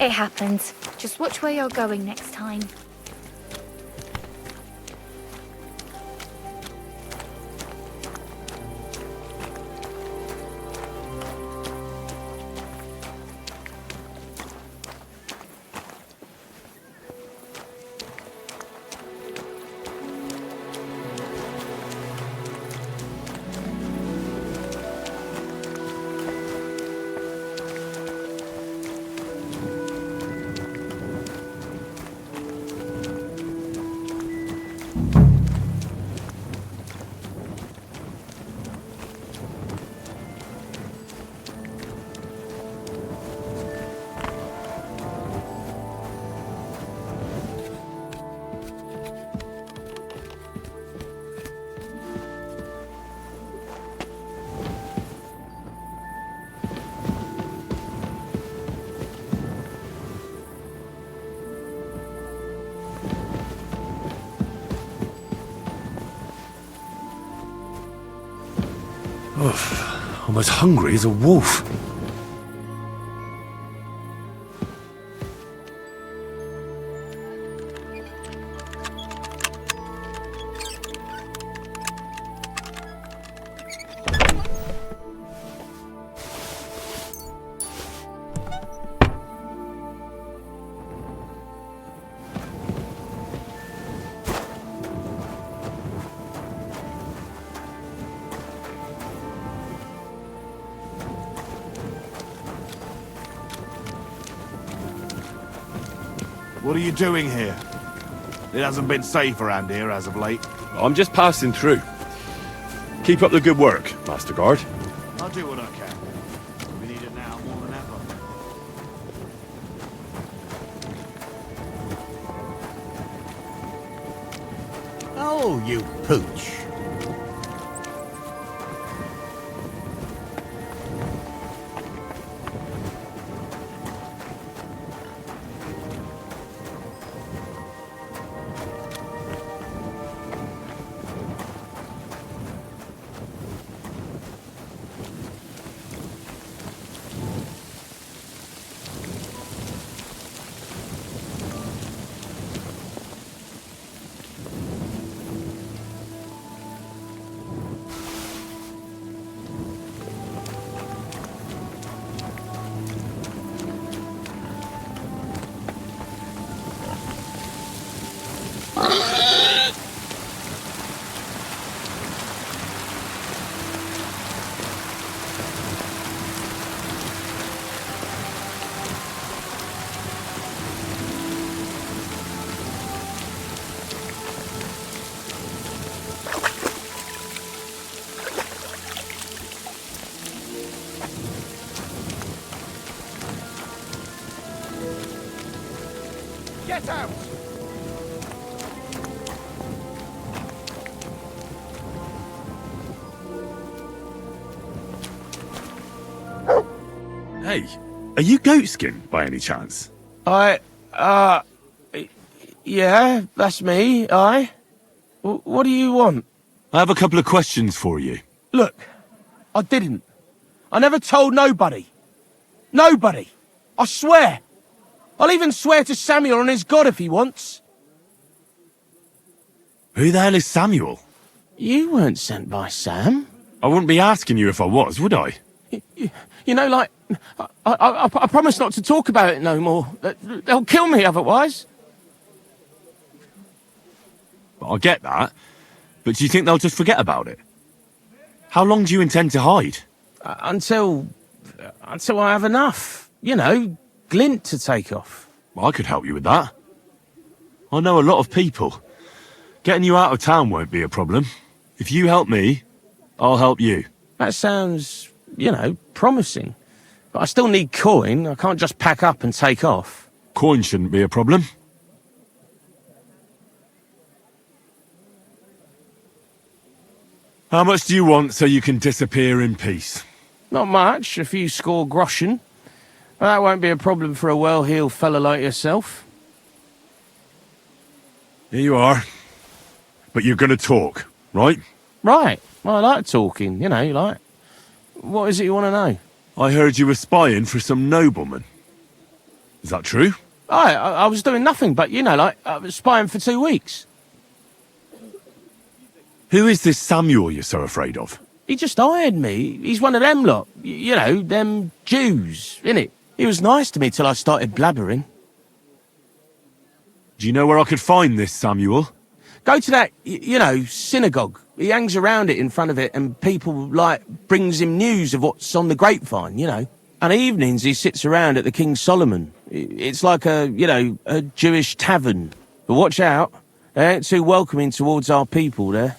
It happens. Just watch where you're going next time. I'm as hungry as a wolf. What are you doing here? It hasn't been safe around here as of late. I'm just passing through. Keep up the good work, Master Guard. I'll do what I can. We need it now more than ever. Oh, you pooch. Get out! Hey, are you Goatskin by any chance? Yeah, that's me, What do you want? I have a couple of questions for you. Look, I didn't. I never told nobody. Nobody. I swear. I'll even swear to Samuel on his God if he wants. Who the hell is Samuel? You weren't sent by Sam. I wouldn't be asking you if I was, would I? You know, like, I promise not to talk about it no more. They'll kill me otherwise. I get that, but do you think they'll just forget about it? How long do you intend to hide? Until I have enough. You know, glint to take off. I could help you with that. I know a lot of people. Getting you out of town won't be a problem. If you help me, I'll help you. That sounds, you know, promising. But I still need coin. I can't just pack up and take off. Coin shouldn't be a problem. How much do you want so you can disappear in peace? Not much, a few score groschen. Well, that won't be a problem for a well-heeled fella like yourself. Here you are. But you're gonna talk, right? Right. Well, I like talking, you know, like... What is it you want to know? I heard you were spying for some nobleman. Is that true? I was doing nothing but, you know, like, I was spying for 2 weeks. Who is this Samuel you're so afraid of? He just hired me. He's one of them lot. You know, them Jews, innit? He was nice to me till I started blabbering. Do you know where I could find this Samuel? Go to that, you know, synagogue. He hangs around it in front of it and people, like, brings him news of what's on the grapevine, you know. And evenings he sits around at the King Solomon. It's like a, you know, a Jewish tavern. But watch out. They ain't too welcoming towards our people there.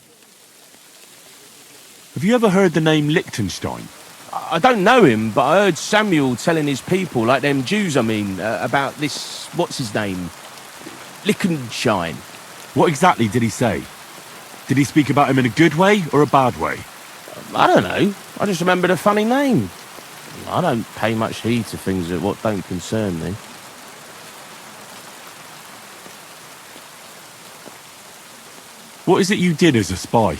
Have you ever heard the name Liechtenstein? I don't know him, but I heard Samuel telling his people, like them Jews, about this, what's his name? Liechtenstein. What exactly did he say? Did he speak about him in a good way or a bad way? I don't know. I just remembered a funny name. I don't pay much heed to things that what don't concern me. What is it you did as a spy?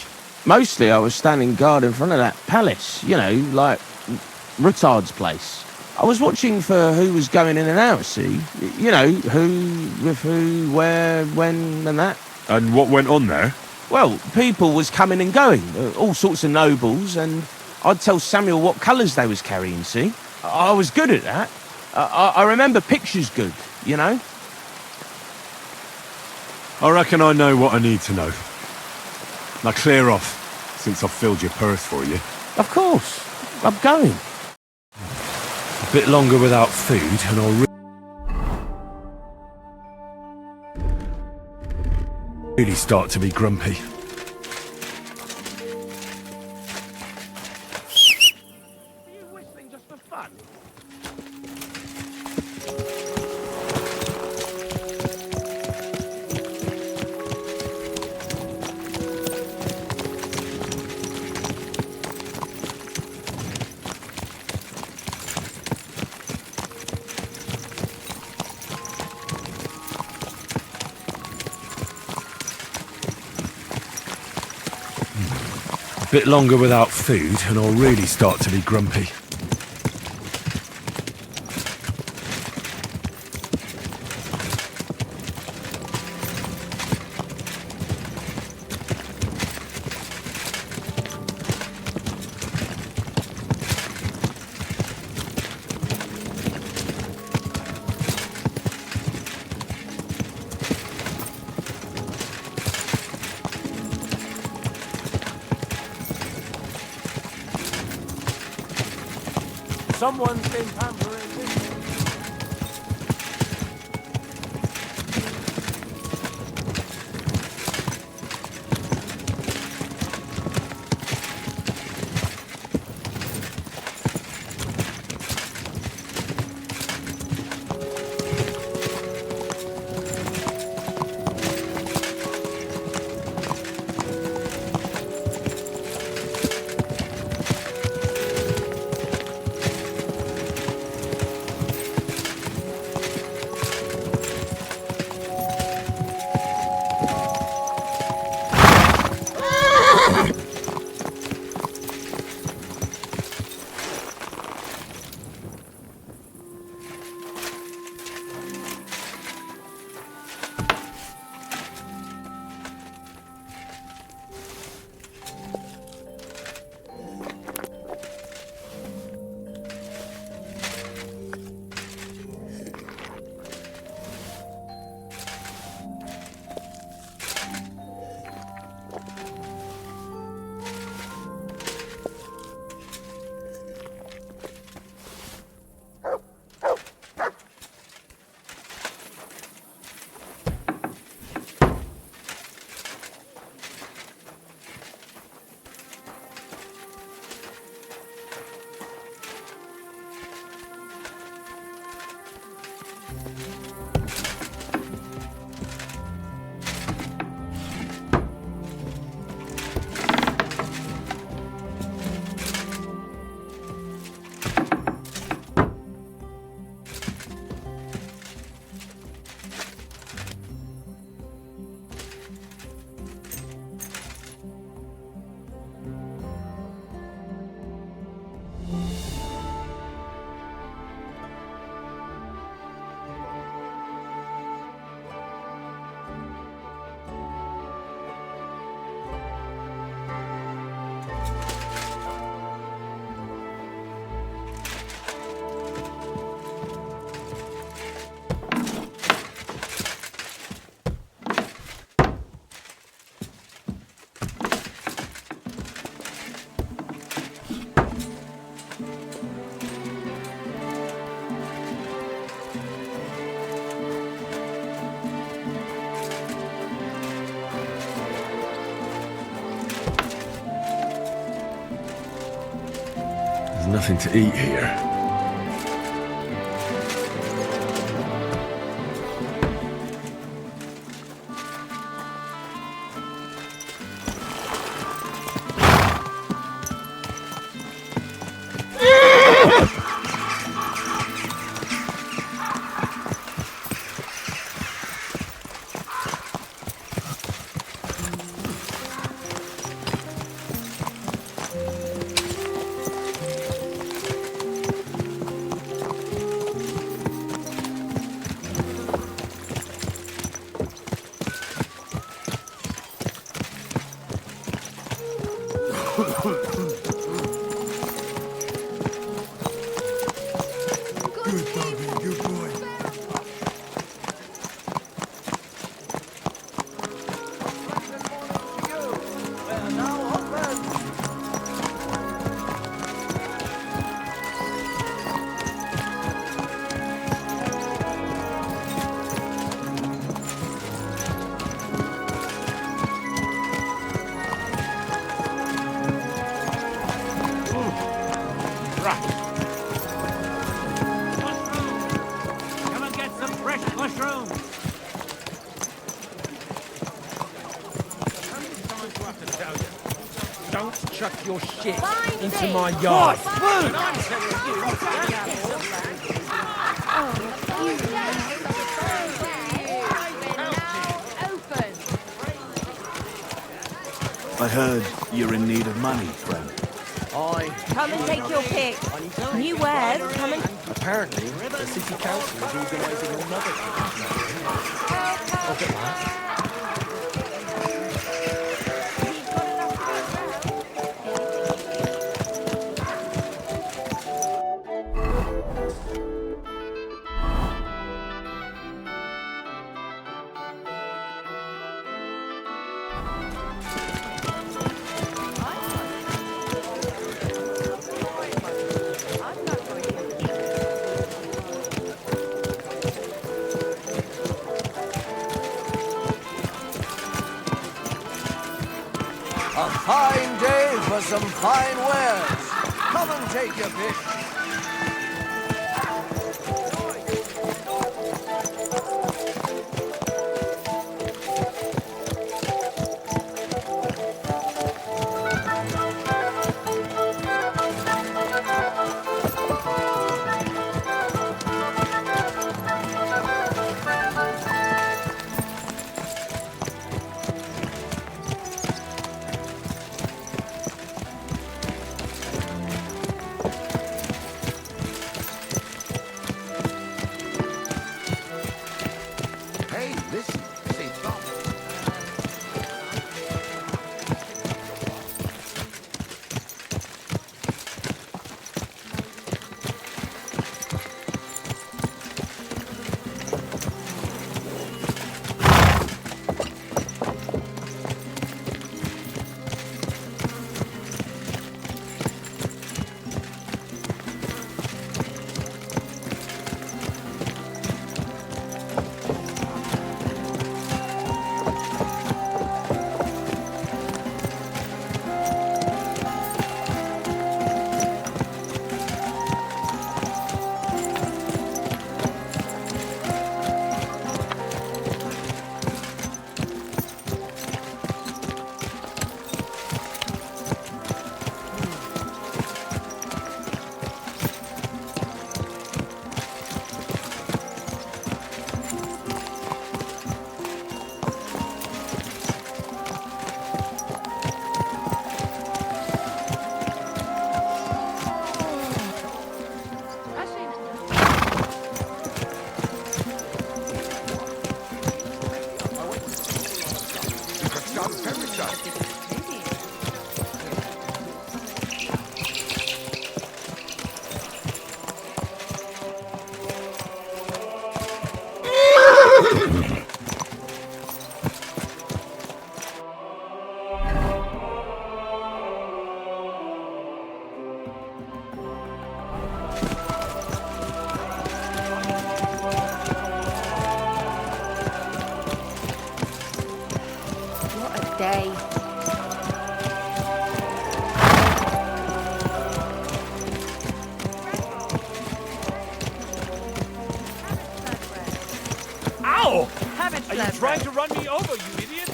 Mostly I was standing guard in front of that palace, you know, like Rutard's place. I was watching for who was going in and out, see? You know, who, with who, where, when, and that. And what went on there? Well, people was coming and going, all sorts of nobles, and I'd tell Samuel what colours they was carrying, see? I was good at that. I remember pictures good, you know? I reckon I know what I need to know. Now clear off, since I've filled your purse for you. Of course. I'm going. A bit longer without food, and I'll... Really start to be grumpy. A bit longer without food and I'll really start to be grumpy. Someone's been pampering this. There's nothing to eat here. Chuck your shit into my yard. I heard you're in need of money, friend. Come and take your pick. New wares, come and... Apparently, the city council is organising another Look at that. A fine day for some fine wares. Come and take your pick. Hey, listen. Say Tom. Day. Ow! Have it, Are you trying to run me over, you idiot?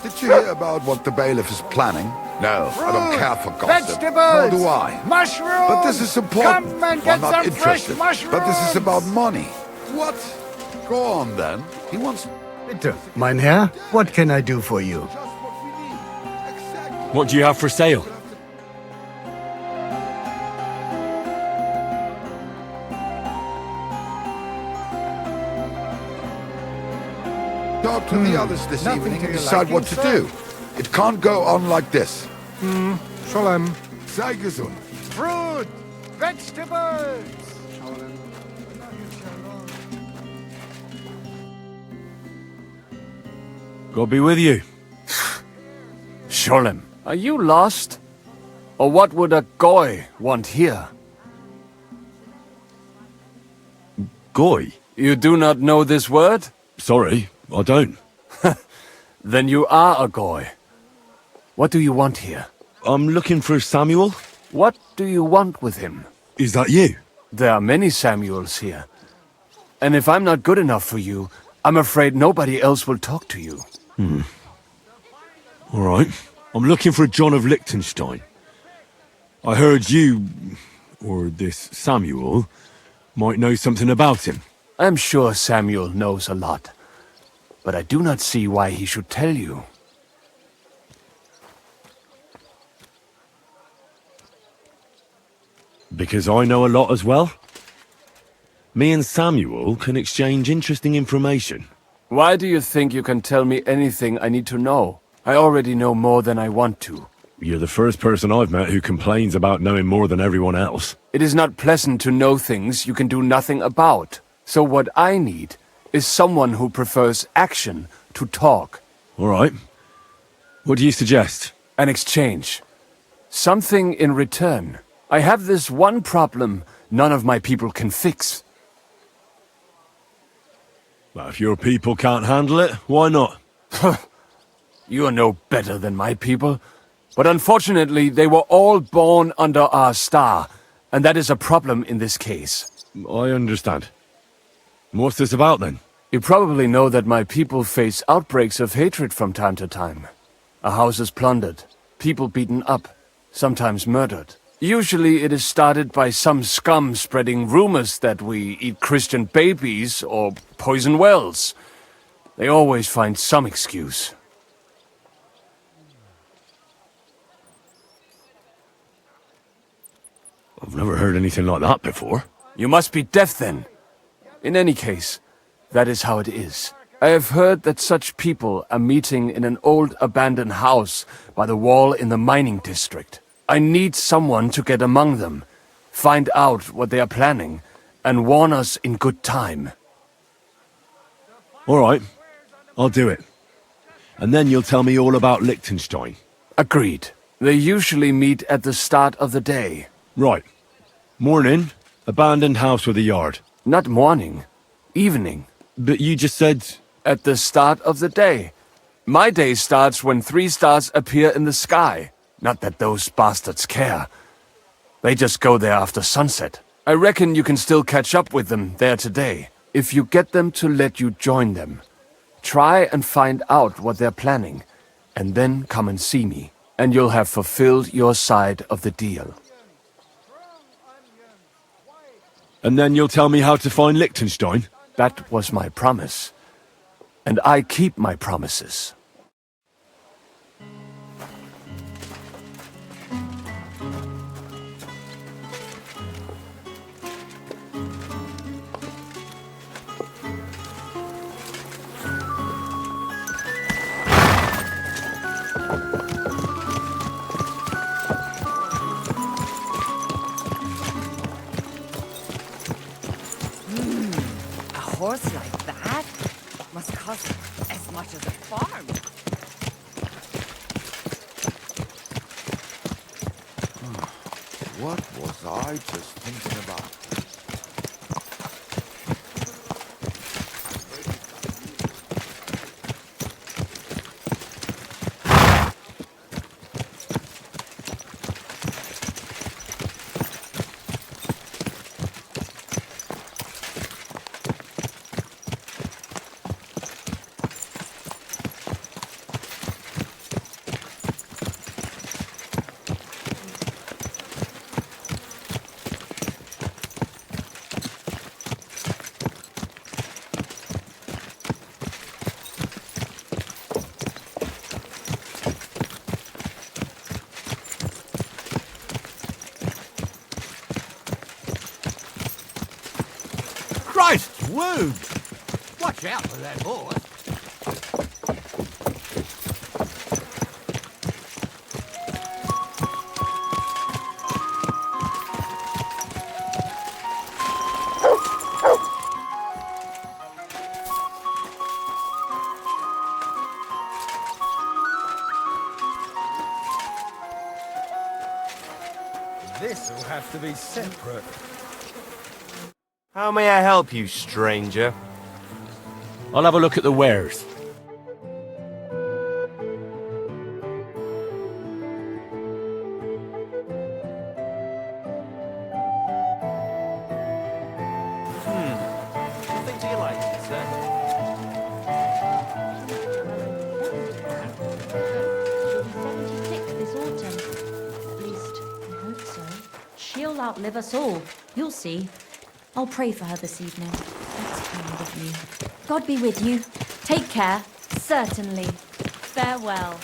Did you hear about what the bailiff is planning? No, I don't care for gossip. Vegetables! Nor do I. Mushrooms! But this is important. Come and get I'm not some fresh interested. mushrooms! But this is about money. What? Go on then. He wants... Bitte, mein Herr, what can I do for you? What do you have for sale? Talk to the others this evening and decide what to do. It can't go on like this. Shalom. Sei gesund. Fruit! Vegetables! God be with you. Sholem, are you lost? Or what would a goy want here? Goy? You do not know this word? Sorry, I don't. Then you are a goy. What do you want here? I'm looking for Samuel. What do you want with him? Is that you? There are many Samuels here. And if I'm not good enough for you, I'm afraid nobody else will talk to you. All right. I'm looking for John of Liechtenstein. I heard you, or this Samuel, might know something about him. I'm sure Samuel knows a lot. But I do not see why he should tell you. Because I know a lot as well? Me and Samuel can exchange interesting information. Why do you think you can tell me anything I need to know? I already know more than I want to. You're the first person I've met who complains about knowing more than everyone else. It is not pleasant to know things you can do nothing about. So what I need is someone who prefers action to talk. All right. What do you suggest? An exchange. Something in return. I have this one problem none of my people can fix. Well, if your people can't handle it, why not? You are no better than my people. But unfortunately, they were all born under our star, and that is a problem in this case. I understand. What's this about, then? You probably know that my people face outbreaks of hatred from time to time. A house is plundered, people beaten up, sometimes murdered. Usually it is started by some scum spreading rumors that we eat Christian babies or poison wells. They always find some excuse. I've never heard anything like that before. You must be deaf then. In any case, that is how it is. I have heard that such people are meeting in an old abandoned house by the wall in the mining district. I need someone to get among them, find out what they are planning, and warn us in good time. All right, I'll do it. And then you'll tell me all about Liechtenstein. Agreed. They usually meet at the start of the day. Right. Morning, abandoned house with a yard. Not morning, evening. But you just said... At the start of the day. My day starts when 3 stars appear in the sky. Not that those bastards care. They just go there after sunset. I reckon you can still catch up with them there today, if you get them to let you join them. Try and find out what they're planning, and then come and see me, and you'll have fulfilled your side of the deal. And then you'll tell me how to find Liechtenstein? That was my promise. And I keep my promises. A horse like that must cost as much as a farm. What was I just thinking about? Christ's wound! Watch out for that horse. This'll have to be separate. How may I help you, stranger? I'll have a look at the wares. What things do you like, sir? She'll be 76 this autumn. At least, I hope so. She'll outlive us all. You'll see. I'll pray for her this evening. That's kind of you. God be with you. Take care. Certainly. Farewell.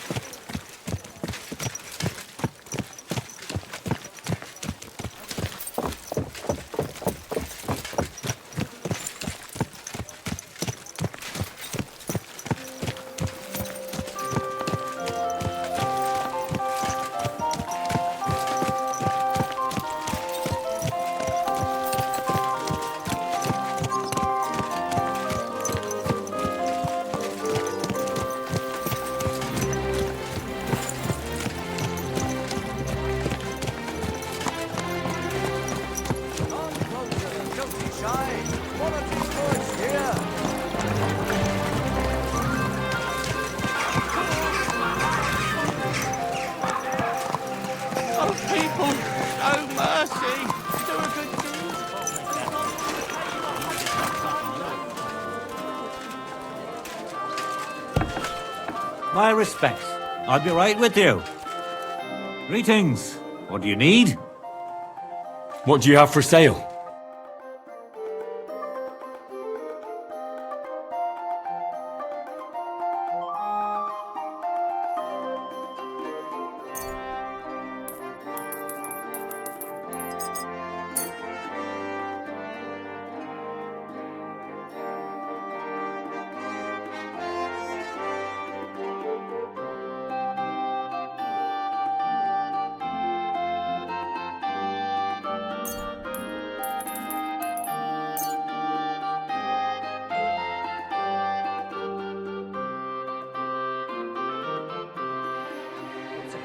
My respects. I'll be right with you. Greetings. What do you need? What do you have for sale?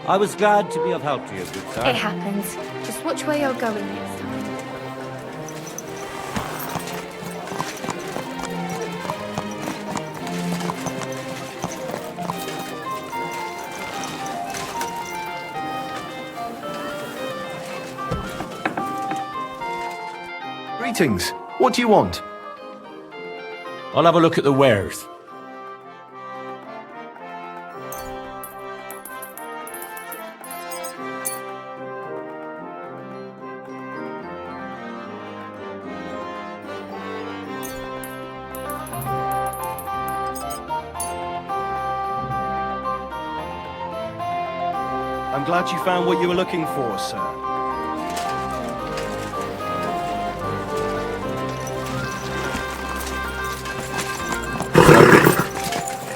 I was glad to be of help to you, good sir. It happens. Just watch where you're going next time. Greetings. What do you want? I'll have a look at the wares. I'm glad you found what you were looking for, sir.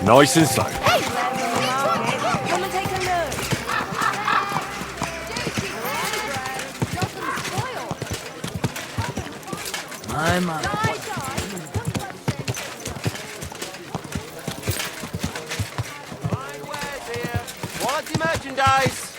Nice and slow. Come and take a look. My. Quality merchandise!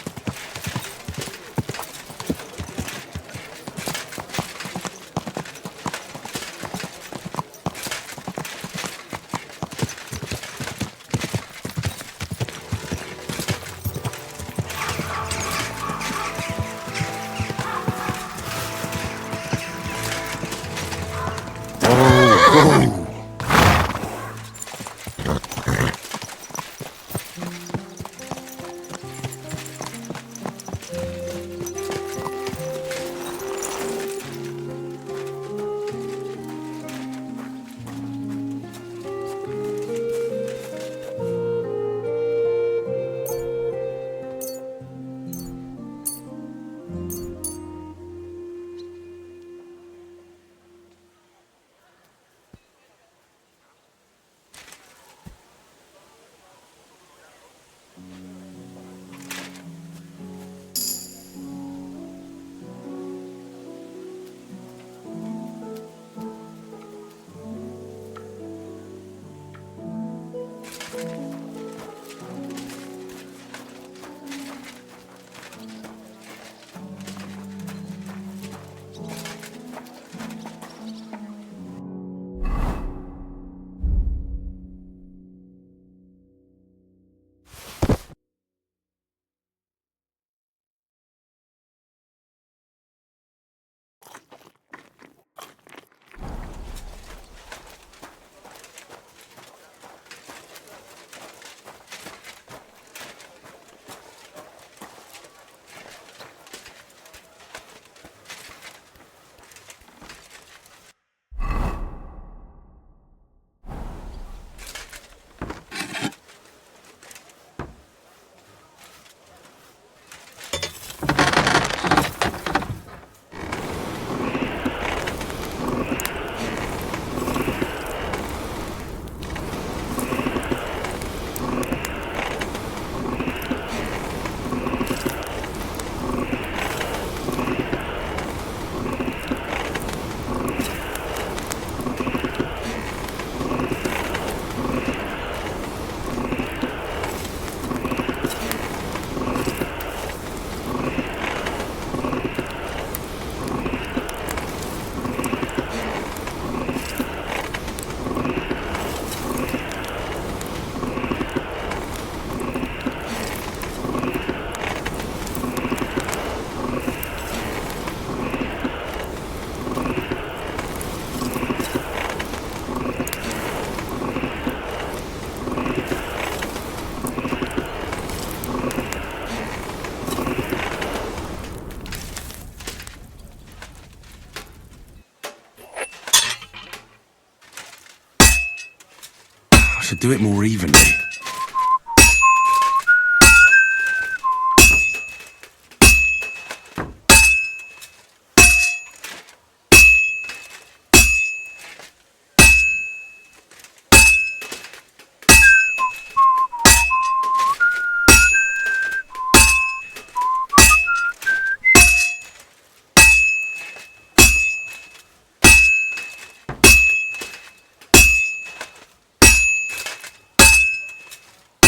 should do it more evenly.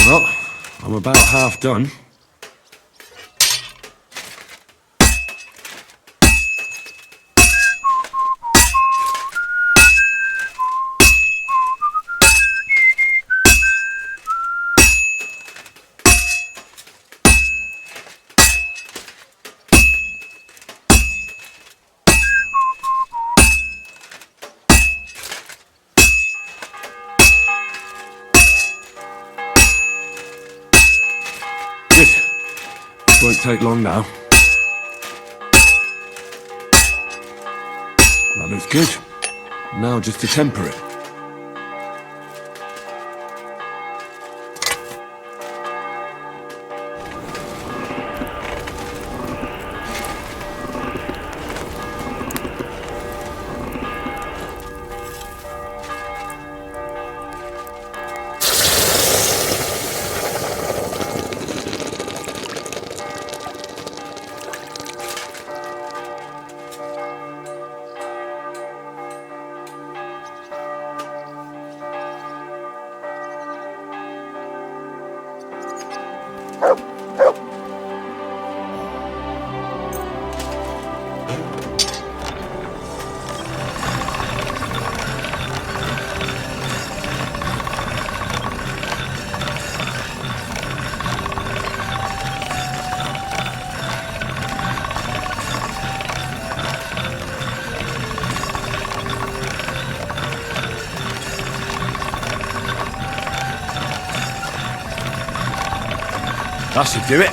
Well, I'm about half done. Good. This won't take long now. That looks good. Now just to temper it. That should do it.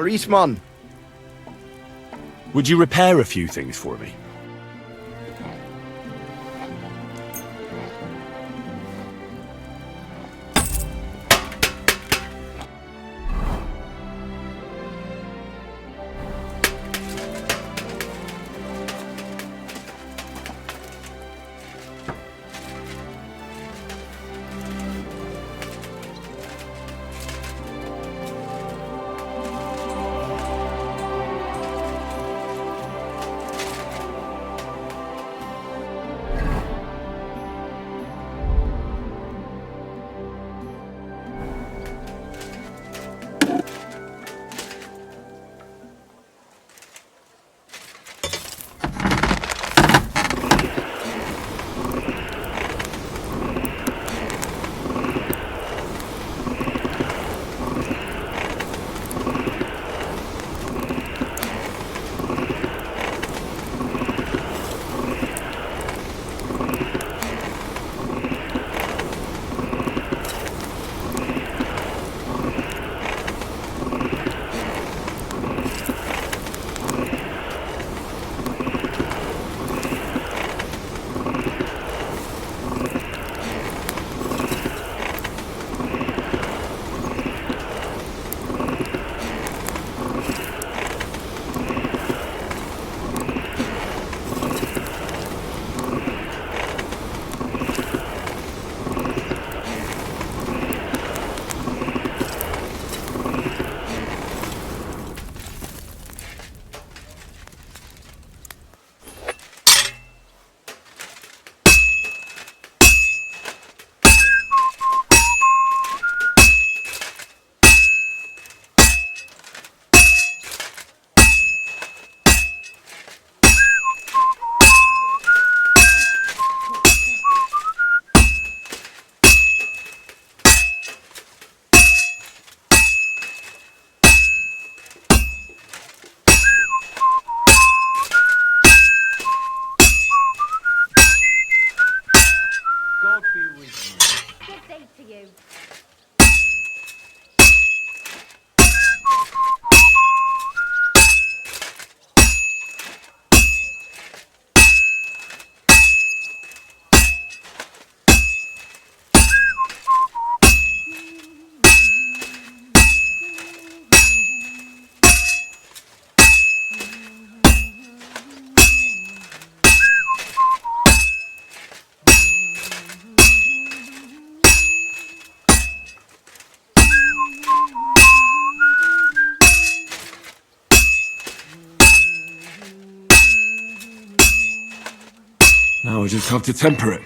Eastman. Would you repair a few things for me? you. Now we just have to temper it.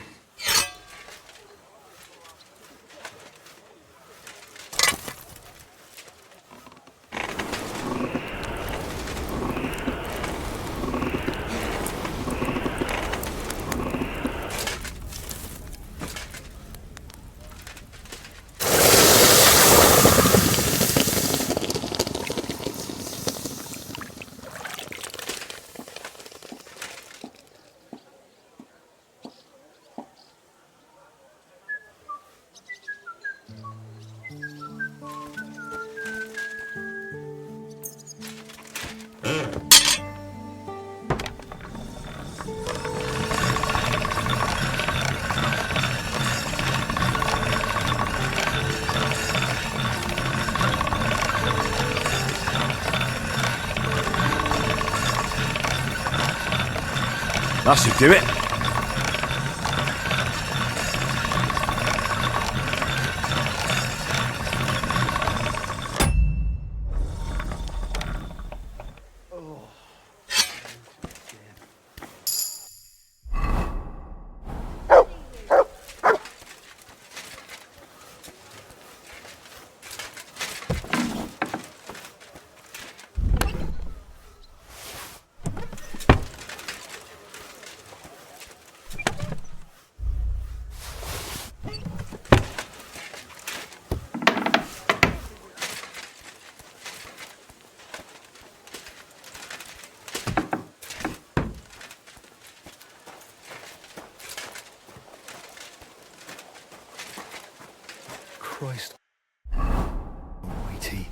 That should do it. Christ almighty.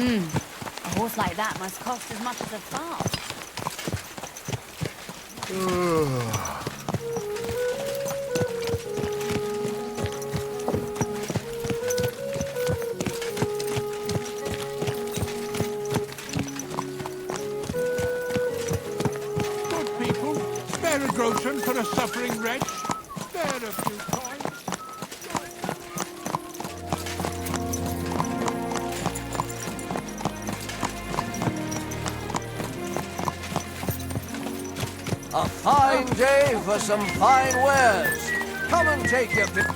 A horse like that must cost as much as a farm. Good people, spare a groschen for a suffering wretch. Spare a few coins. A fine day for some fine wares. Come and take your pick.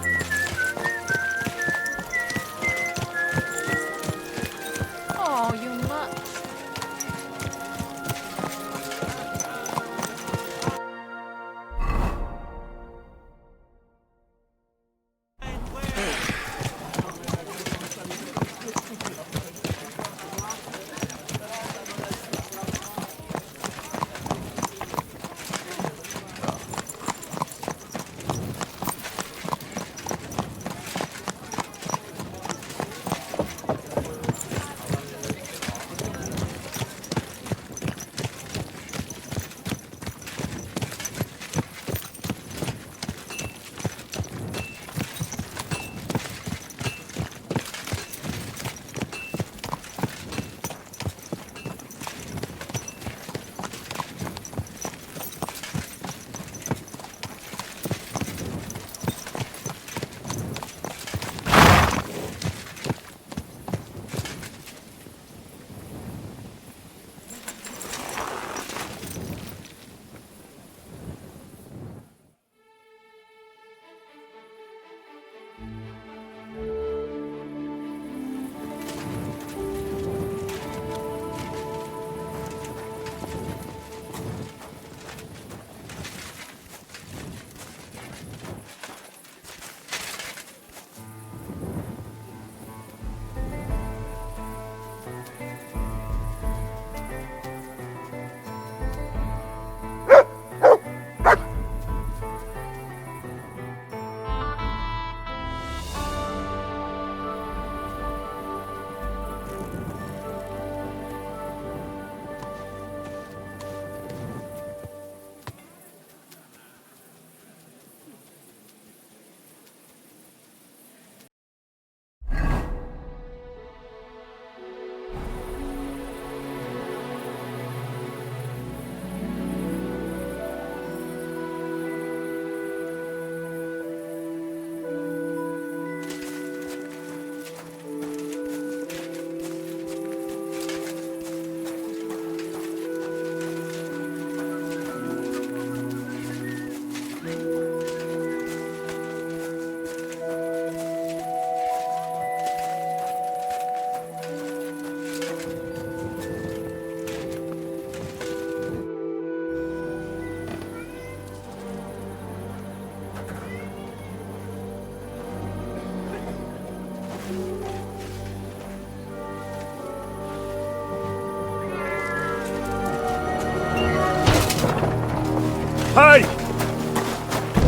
Hey!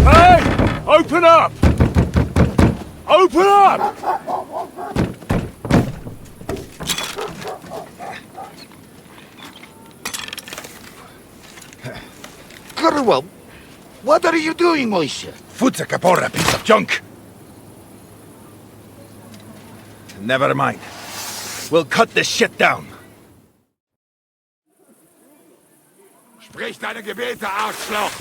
Hey! Open up! Open up! Curwell, what are you doing, Moishe? Foot's a caporra, piece of junk. Never mind. We'll cut this shit down. Sprich deine Gebete, Arschloch!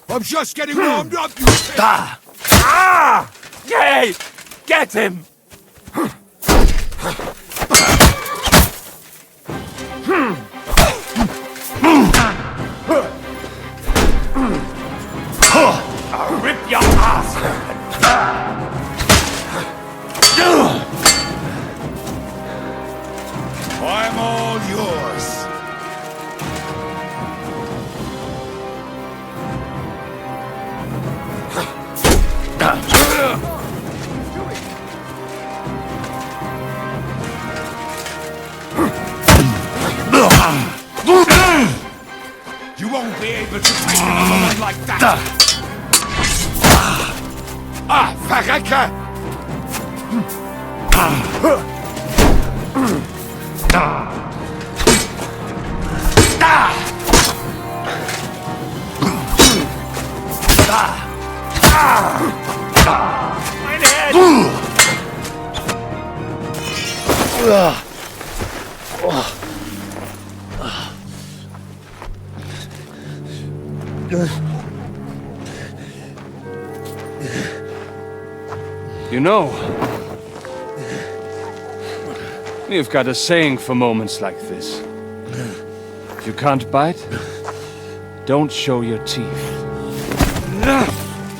I'm just getting warmed up, you Ah! Yay! Get him! I'll rip your ass! I'm all yours. You won't be able to take another one like that! Ah, verrecke! Mein Head! You know, you've got a saying for moments like this. If you can't bite, don't show your teeth.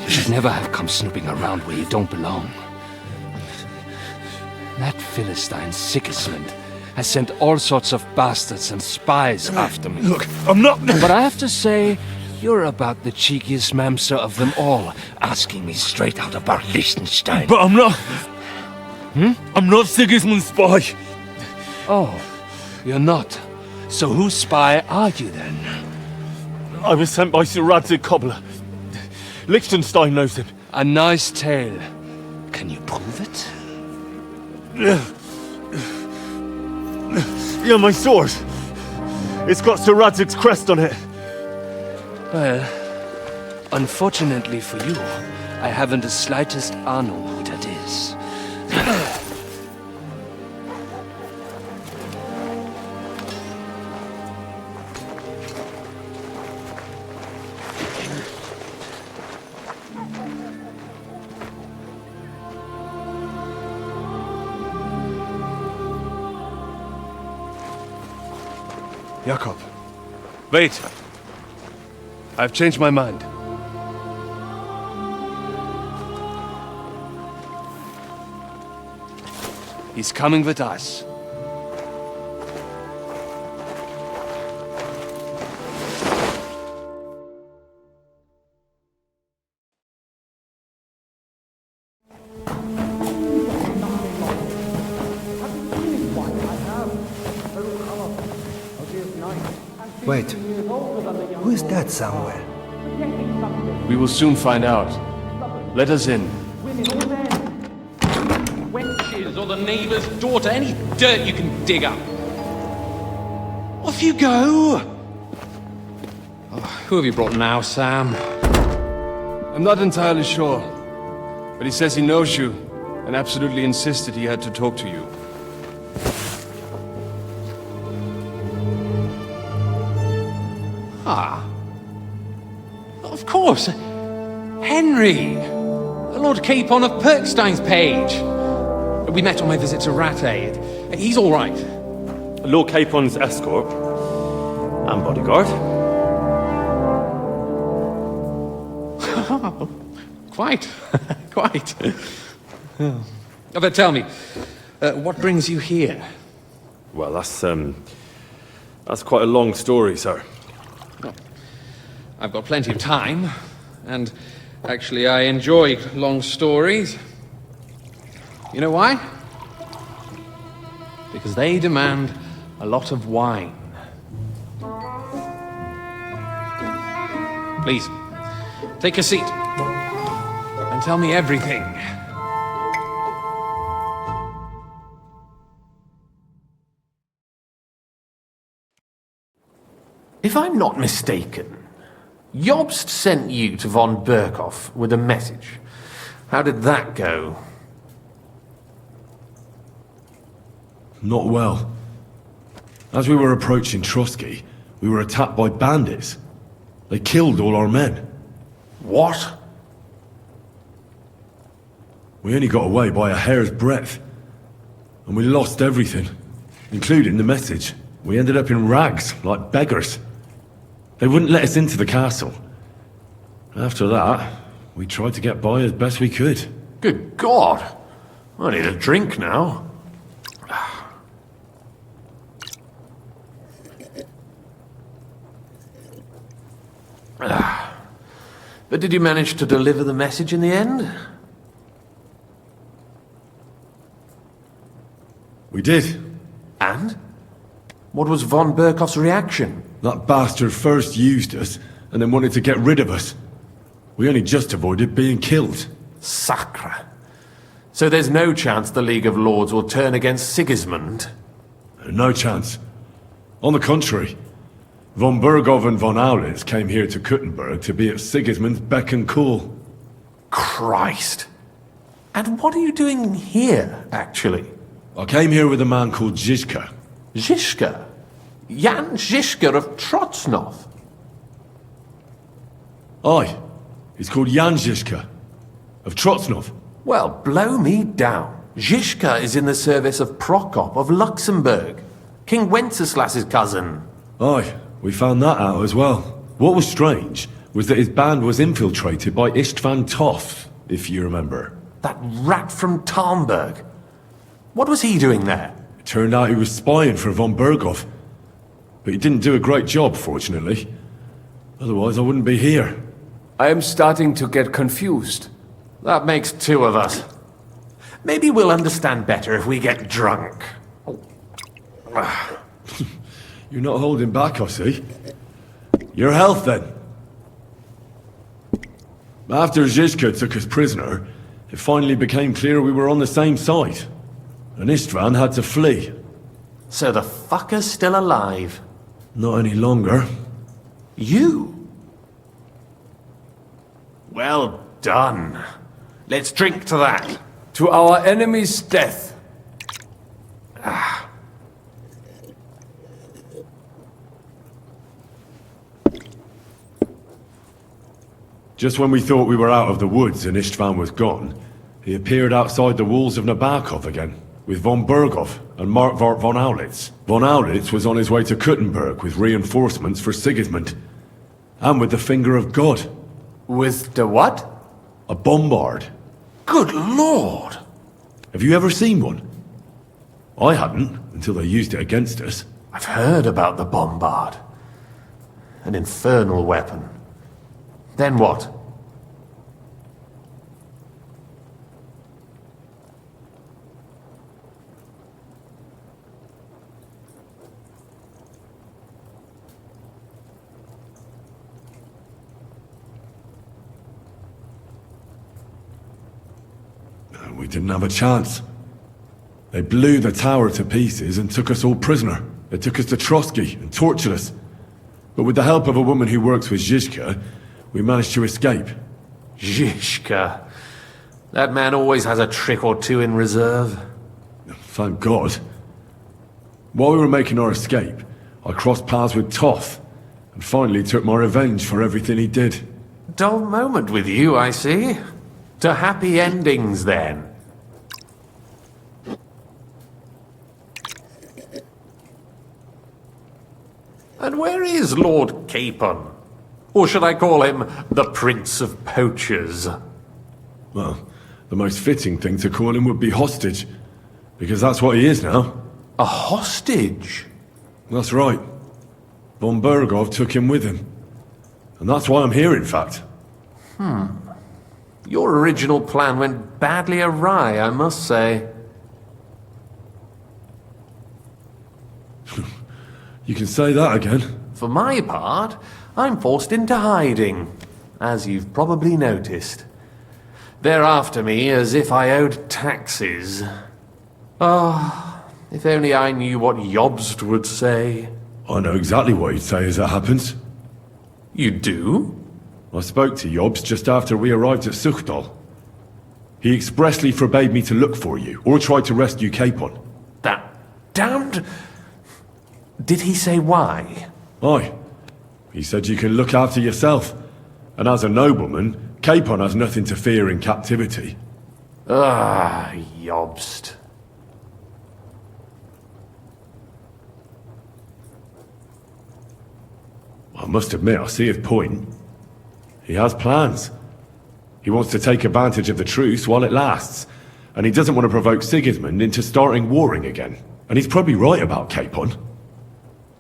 You should never have come snooping around where you don't belong. That Philistine Sigismund has sent all sorts of bastards and spies after me. Look, I'm not... But I have to say, you're about the cheekiest mamser of them all, asking me straight out about Liechtenstein. But I'm not... I'm not Sigismund's spy. Oh, you're not. So whose spy are you then? I was sent by Sir Radzig Cobbler. Liechtenstein knows him. A nice tale. Can you prove it? Yeah, my sword. It's got Sir Radzig's crest on it. Well, unfortunately for you, I haven't the slightest ahnung who that is. Jakob, wait. I've changed my mind. He's coming with us. Wait. Who is that somewhere? We will soon find out. Let us in. Wenches or the neighbour's daughter, any dirt you can dig up. Off you go! Oh, who have you brought now, Sam? I'm not entirely sure, but he says he knows you and absolutely insisted he had to talk to you. Ah. Of course. Henry. Lord Capon of Perkstein's page. We met on my visit to Rattay. He's all right. Lord Capon's escort and bodyguard. Quite. Quite. But tell me, what brings you here? Well, that's quite a long story, sir. Well, I've got plenty of time, and actually I enjoy long stories. You know why? Because they demand a lot of wine. Please, take a seat. And tell me everything. If I'm not mistaken, Jobst sent you to von Berkhoff with a message. How did that go? Not well. As we were approaching Trotsky, we were attacked by bandits. They killed all our men. What? We only got away by a hair's breadth. And we lost everything, including the message. We ended up in rags, like beggars. They wouldn't let us into the castle. After that, we tried to get by as best we could. Good God! I need a drink now. But did you manage to deliver the message in the end? We did. And? What was von Berkhoff's reaction? That bastard first used us, and then wanted to get rid of us. We only just avoided being killed. Sacre. So there's no chance the League of Lords will turn against Sigismund? No chance. On the contrary, von Berghoff and von Aulitz came here to Kuttenberg to be at Sigismund's beck and call. Christ. And what are you doing here, actually? I came here with a man called Zizka. Zizka? Jan Zizka of Trotznov? Aye. He's called Jan Zizka. Of Trotznov. Well, blow me down. Zizka is in the service of Prokop of Luxembourg, King Wenceslas's cousin. Aye, we found that out as well. What was strange was that his band was infiltrated by Istvan Toth, if you remember. That rat from Tarnberg. What was he doing there? It turned out he was spying for von Berghoff. But he didn't do a great job, fortunately. Otherwise, I wouldn't be here. I am starting to get confused. That makes two of us. Maybe we'll understand better if we get drunk. You're not holding back, I see. Your health, then. After Zizka took us prisoner, it finally became clear we were on the same side. And Istvan had to flee. So the fucker's still alive? Not any longer. You? Well done. Let's drink to that. To our enemy's death. Just when we thought we were out of the woods and Istvan was gone, he appeared outside the walls of Nabokov again, with von Berghoff and Markvart von Aulitz. Von Aulitz was on his way to Kuttenberg with reinforcements for Sigismund. And with the finger of God. With the what? A bombard. Good Lord! Have you ever seen one? I hadn't, until they used it against us. I've heard about the bombard. An infernal weapon. Then what? We didn't have a chance. They blew the tower to pieces and took us all prisoner. They took us to Trotsky and tortured us. But with the help of a woman who works with Zizka, we managed to escape. Zizka. That man always has a trick or two in reserve. Thank God. While we were making our escape, I crossed paths with Toth, and finally took my revenge for everything he did. Dull moment with you, I see. To happy endings, then. And where is Lord Capon? Or should I call him the Prince of Poachers? Well, the most fitting thing to call him would be hostage, because that's what he is now. A hostage? That's right. Von Berghoff took him with him. And that's why I'm here, in fact. Your original plan went badly awry, I must say. You can say that again. For my part, I'm forced into hiding, as you've probably noticed. They're after me as if I owed taxes. Ah, if only I knew what Jobst would say. I know exactly what he'd say as that happens. You do? I spoke to Jobst just after we arrived at Suchdal. He expressly forbade me to look for you, or try to rescue Capon. That damned... Did he say why? Aye. He said you can look after yourself. And as a nobleman, Capon has nothing to fear in captivity. Ah, Jobst. I must admit, I see his point. He has plans. He wants to take advantage of the truce while it lasts. And he doesn't want to provoke Sigismund into starting warring again. And he's probably right about Capon.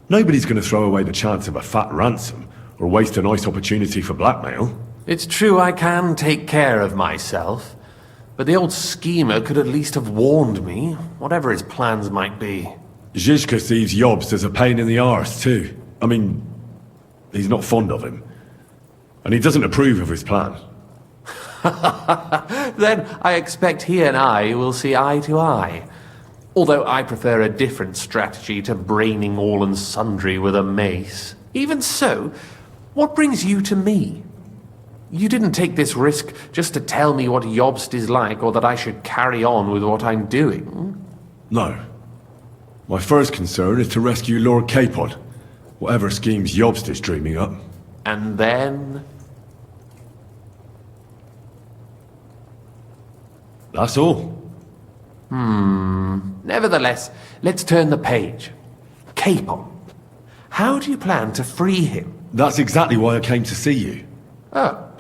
Nobody's going to throw away the chance of a fat ransom, or waste a nice opportunity for blackmail. It's true I can take care of myself, but the old schemer could at least have warned me, whatever his plans might be. Zizka sees Jobst as a pain in the arse, too. I mean, he's not fond of him. And he doesn't approve of his plan. Then I expect he and I will see eye to eye. Although I prefer a different strategy to braining all and sundry with a mace. Even so, what brings you to me? You didn't take this risk just to tell me what Jobst is like, or that I should carry on with what I'm doing. No. My first concern is to rescue Lord Capon, whatever schemes Jobst is dreaming up. And then... That's all. Nevertheless, let's turn the page. Capon. How do you plan to free him? That's exactly why I came to see you. Oh.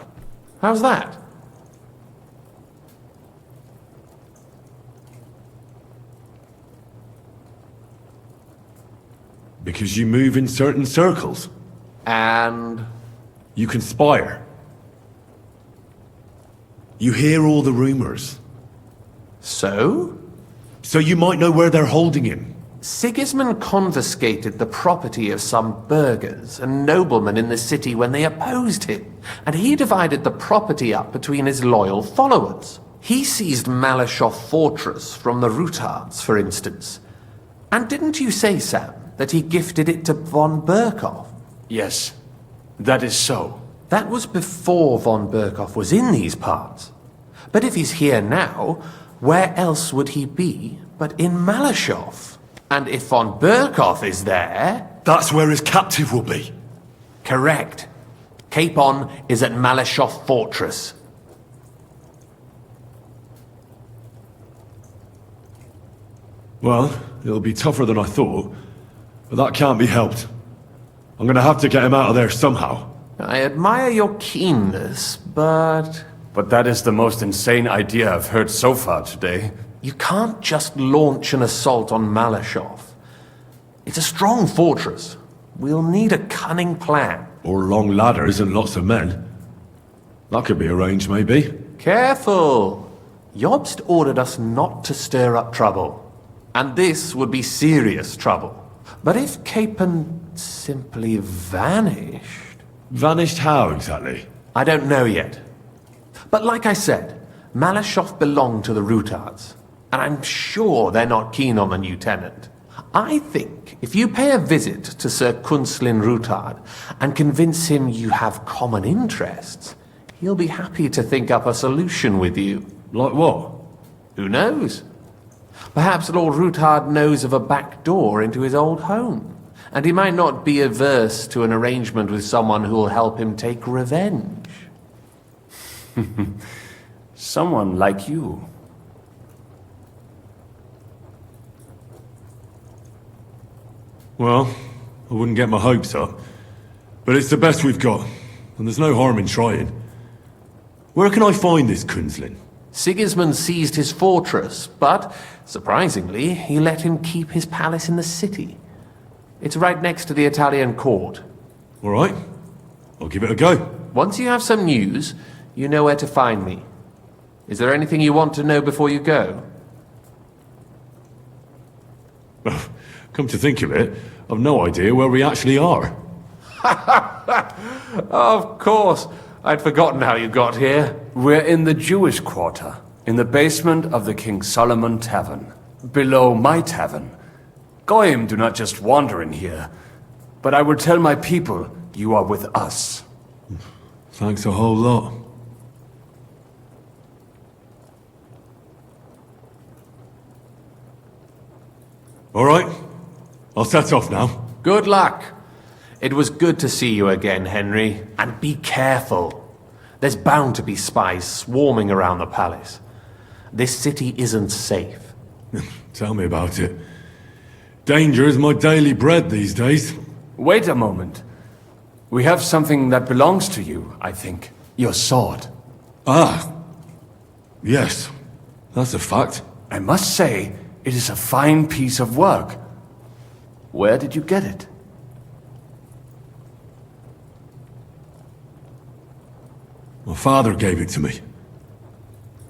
How's that? Because you move in certain circles. And? You conspire. You hear all the rumors. So? So you might know where they're holding him. Sigismund confiscated the property of some burghers and noblemen in the city when they opposed him, and he divided the property up between his loyal followers. He seized Malashov Fortress from the Rutards, for instance. And didn't you say, Sam, that he gifted it to von Berkhoff? Yes, that is so. That was before von Berkhoff was in these parts. But if he's here now, where else would he be but in Malashov? And if von Berkhoff is there... That's where his captive will be. Correct. Capon is at Malashov Fortress. Well, it'll be tougher than I thought, but that can't be helped. I'm gonna have to get him out of there somehow. I admire your keenness, but... But that is the most insane idea I've heard so far today. You can't just launch an assault on Malashov. It's a strong fortress. We'll need a cunning plan. Or long ladders and lots of men. That could be arranged, maybe. Careful! Jobst ordered us not to stir up trouble. And this would be serious trouble. But if Capon simply vanished... Vanished how, exactly? I don't know yet. But like I said, Malashov belonged to the Rutards. And I'm sure they're not keen on the new tenant. I think if you pay a visit to Sir Kunslin Rutard and convince him you have common interests, he'll be happy to think up a solution with you. Like what? Who knows? Perhaps Lord Rutard knows of a back door into his old home, and he might not be averse to an arrangement with someone who will help him take revenge. Someone like you. Well, I wouldn't get my hopes up. But it's the best we've got, and there's no harm in trying. Where can I find this Kunslin? Sigismund seized his fortress, but, surprisingly, he let him keep his palace in the city. It's right next to the Italian court. All right. I'll give it a go. Once you have some news, you know where to find me. Is there anything you want to know before you go? Come to think of it, I've no idea where we actually are. Of course. I'd forgotten how you got here. We're in the Jewish quarter, in the basement of the King Solomon Tavern, below my tavern. Goyim do not just wander in here, but I will tell my people you are with us. Thanks a whole lot. All right, I'll set off now. Good luck. It was good to see you again, Henry. And be careful. There's bound to be spies swarming around the palace. This city isn't safe. Tell me about it. Danger is my daily bread these days. Wait a moment. We have something that belongs to you, I think. Your sword. Ah. Yes. That's a fact. I must say, it is a fine piece of work. Where did you get it? My father gave it to me.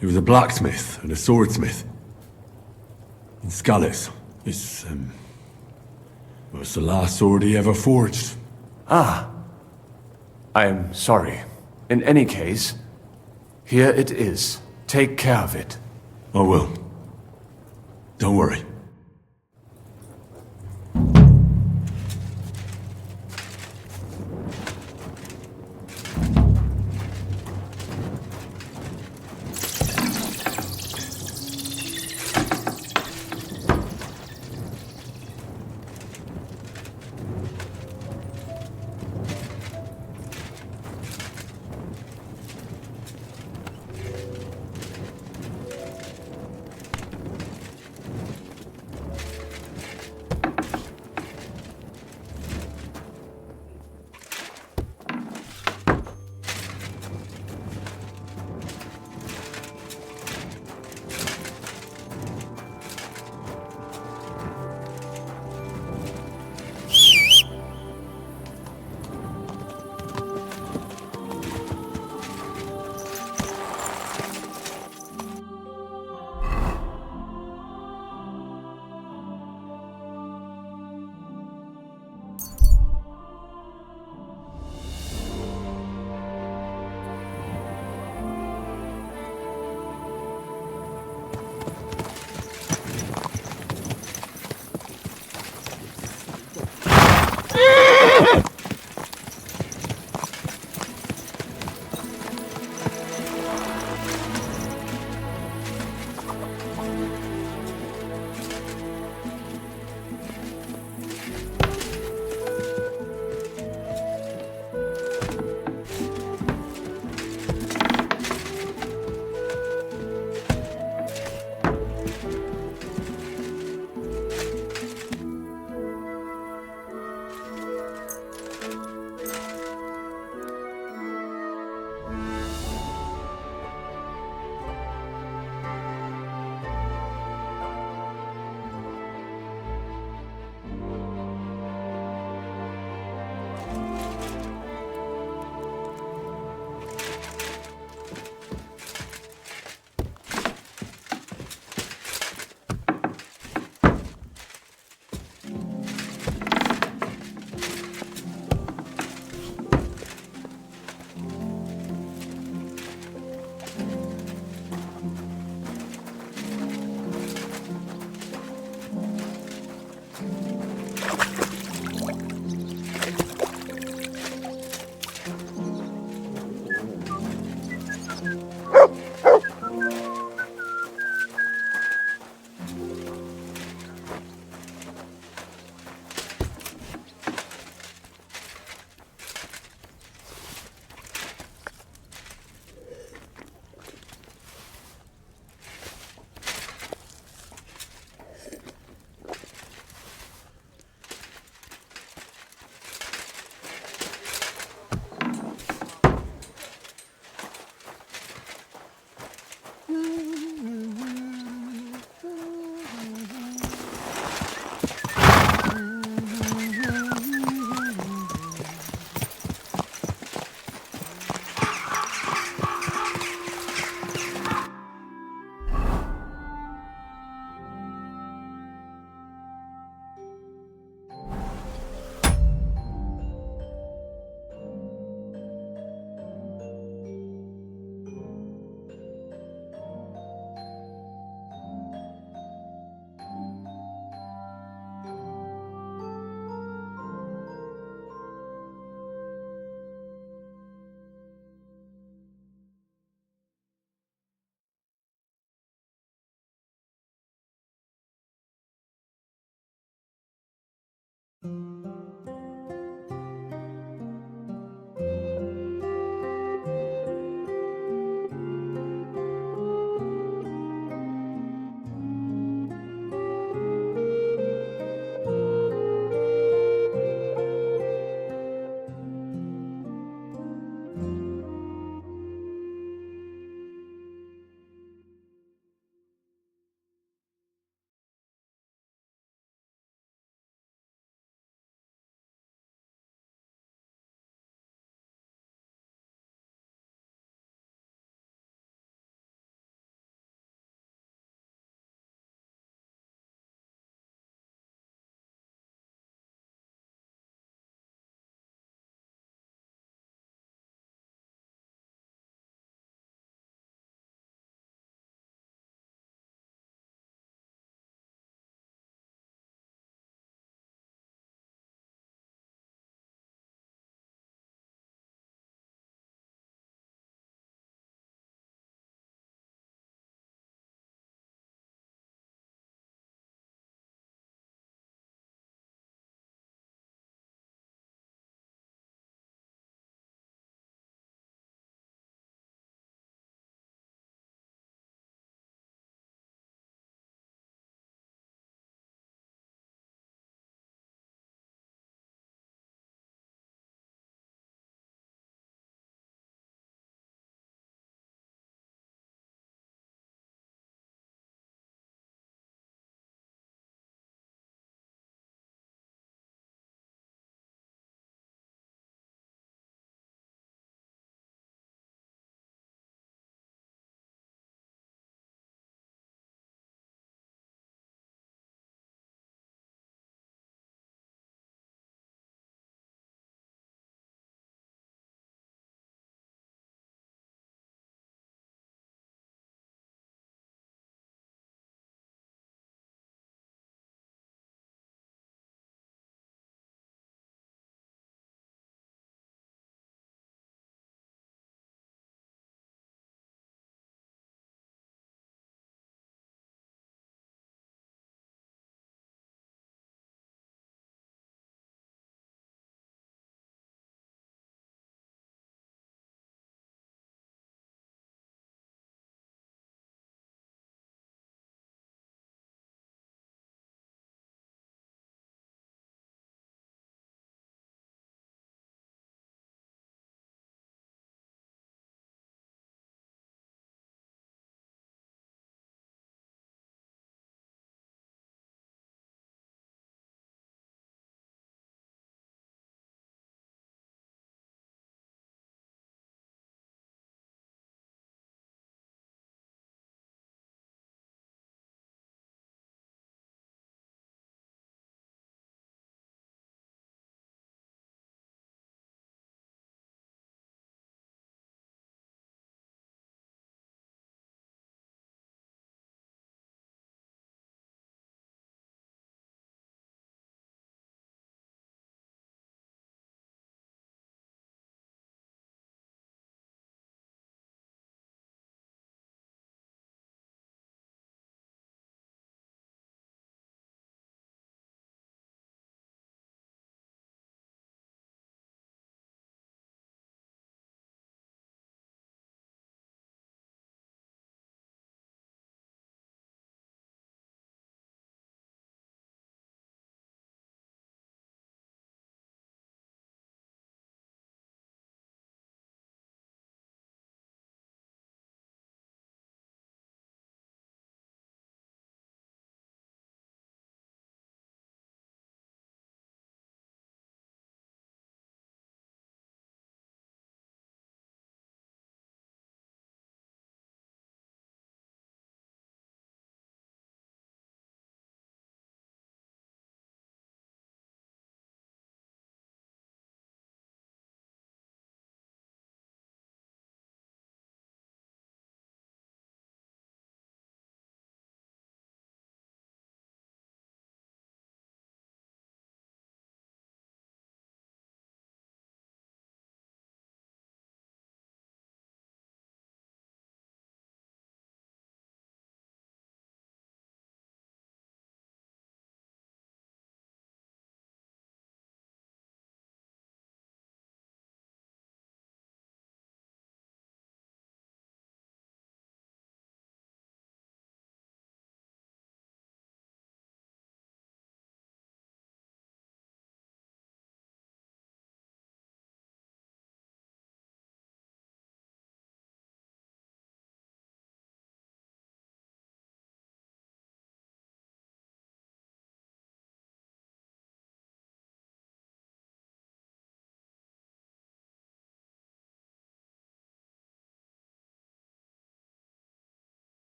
He was a blacksmith and a swordsmith. In Scallis. It's the last sword he ever forged. Ah. I am sorry. In any case, here it is. Take care of it. I will. Don't worry.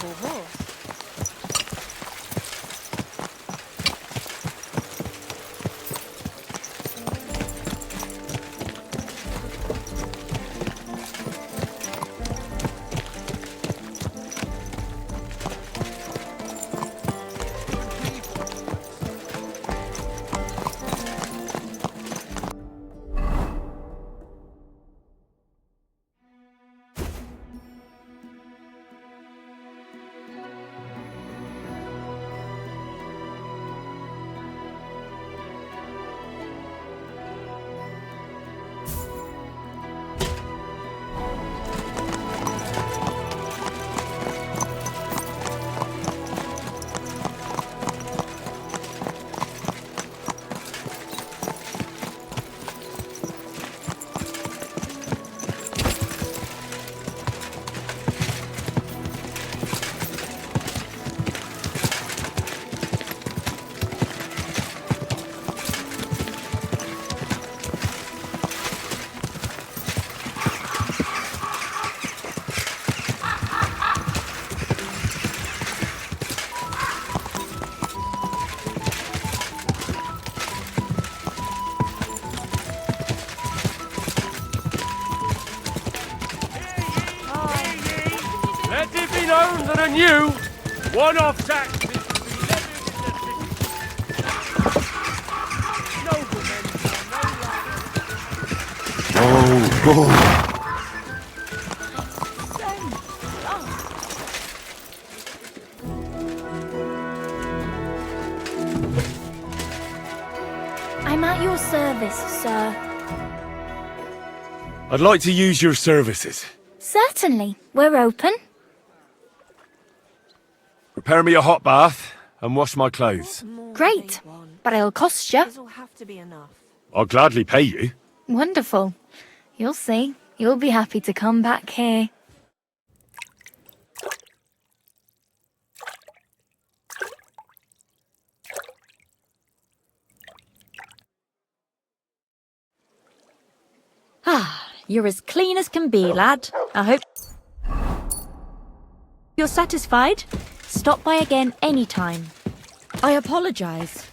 poor horse. Let it be known that a new one-off tax is to be levied in the city. Noblemen are no longer... Oh, God. I'm at your service, sir. I'd like to use your services. Certainly. We're open. Prepare me a hot bath and wash my clothes. Great. But it'll cost you. I'll gladly pay you. Wonderful. You'll see. You'll be happy to come back here. You're as clean as can be, lad. I hope you're satisfied. Stop by again any time. I apologise.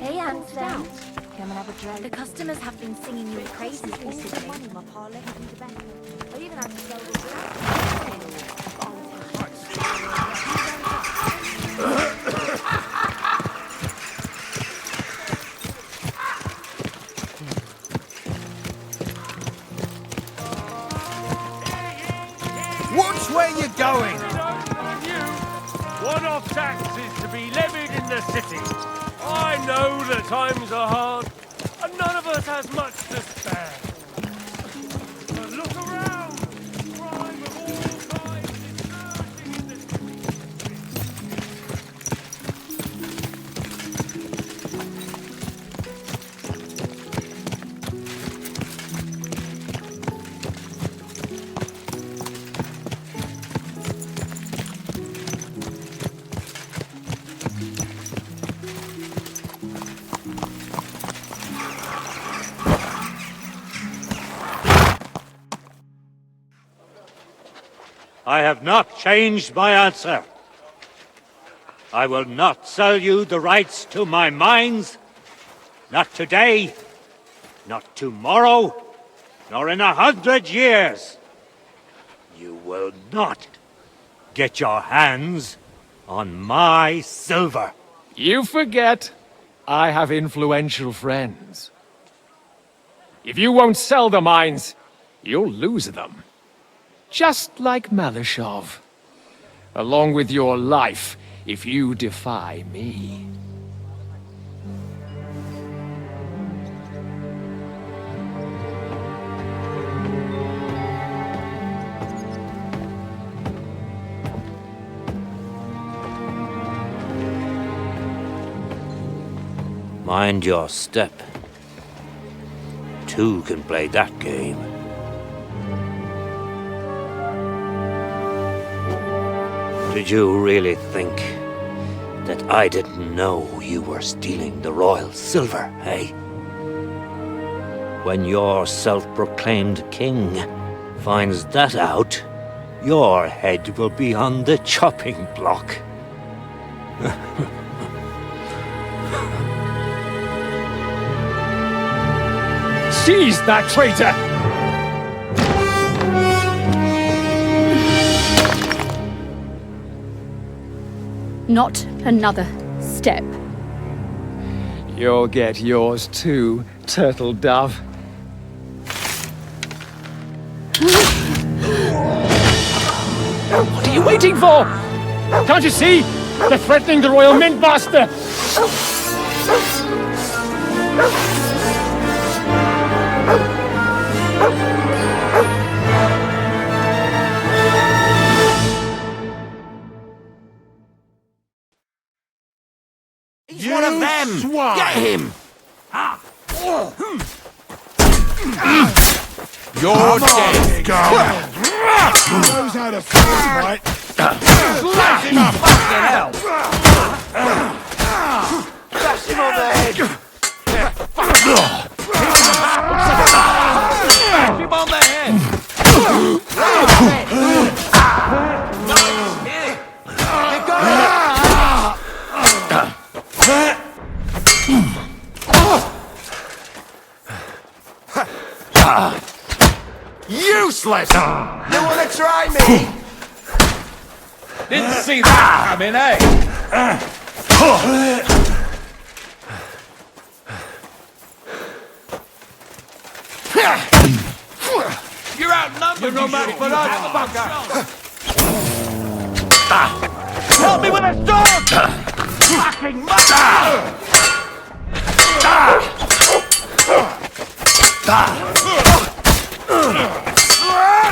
Hey, Amsterdam. Come and have a drink. The customers have been singing your praises recently. I even had to sell the Watch where you're going! One-off tax is to be levied in the city. I know the times are hard, and none of us has much to spare. But look around! Crime of all kinds is surging in the I have not changed my answer. I will not sell you the rights to my mines. Not today, not tomorrow, nor in 100 years. You will not get your hands on my silver. You forget I have influential friends. If you won't sell the mines, you'll lose them. Just like Malashov. Along with your life, if you defy me. Mind your step. Two can play that game. Did you really think that I didn't know you were stealing the royal silver, eh? When your self-proclaimed king finds that out, your head will be on the chopping block. Seize that traitor! Not another step. You'll get yours too, turtle dove. What are you waiting for? Can't you see? They're threatening the Royal Mint Master! He's one of them! Swine. Get him! You're dead. He knows how to fight. Slash him up! Fucking hell! Slash him on the head! Slash him on the head! Nice hit! You got it! Useless! You wanna try me? Didn't see that coming, eh? You're outnumbered. You're no match for us, fucker. Help me with a sword! Fucking mother!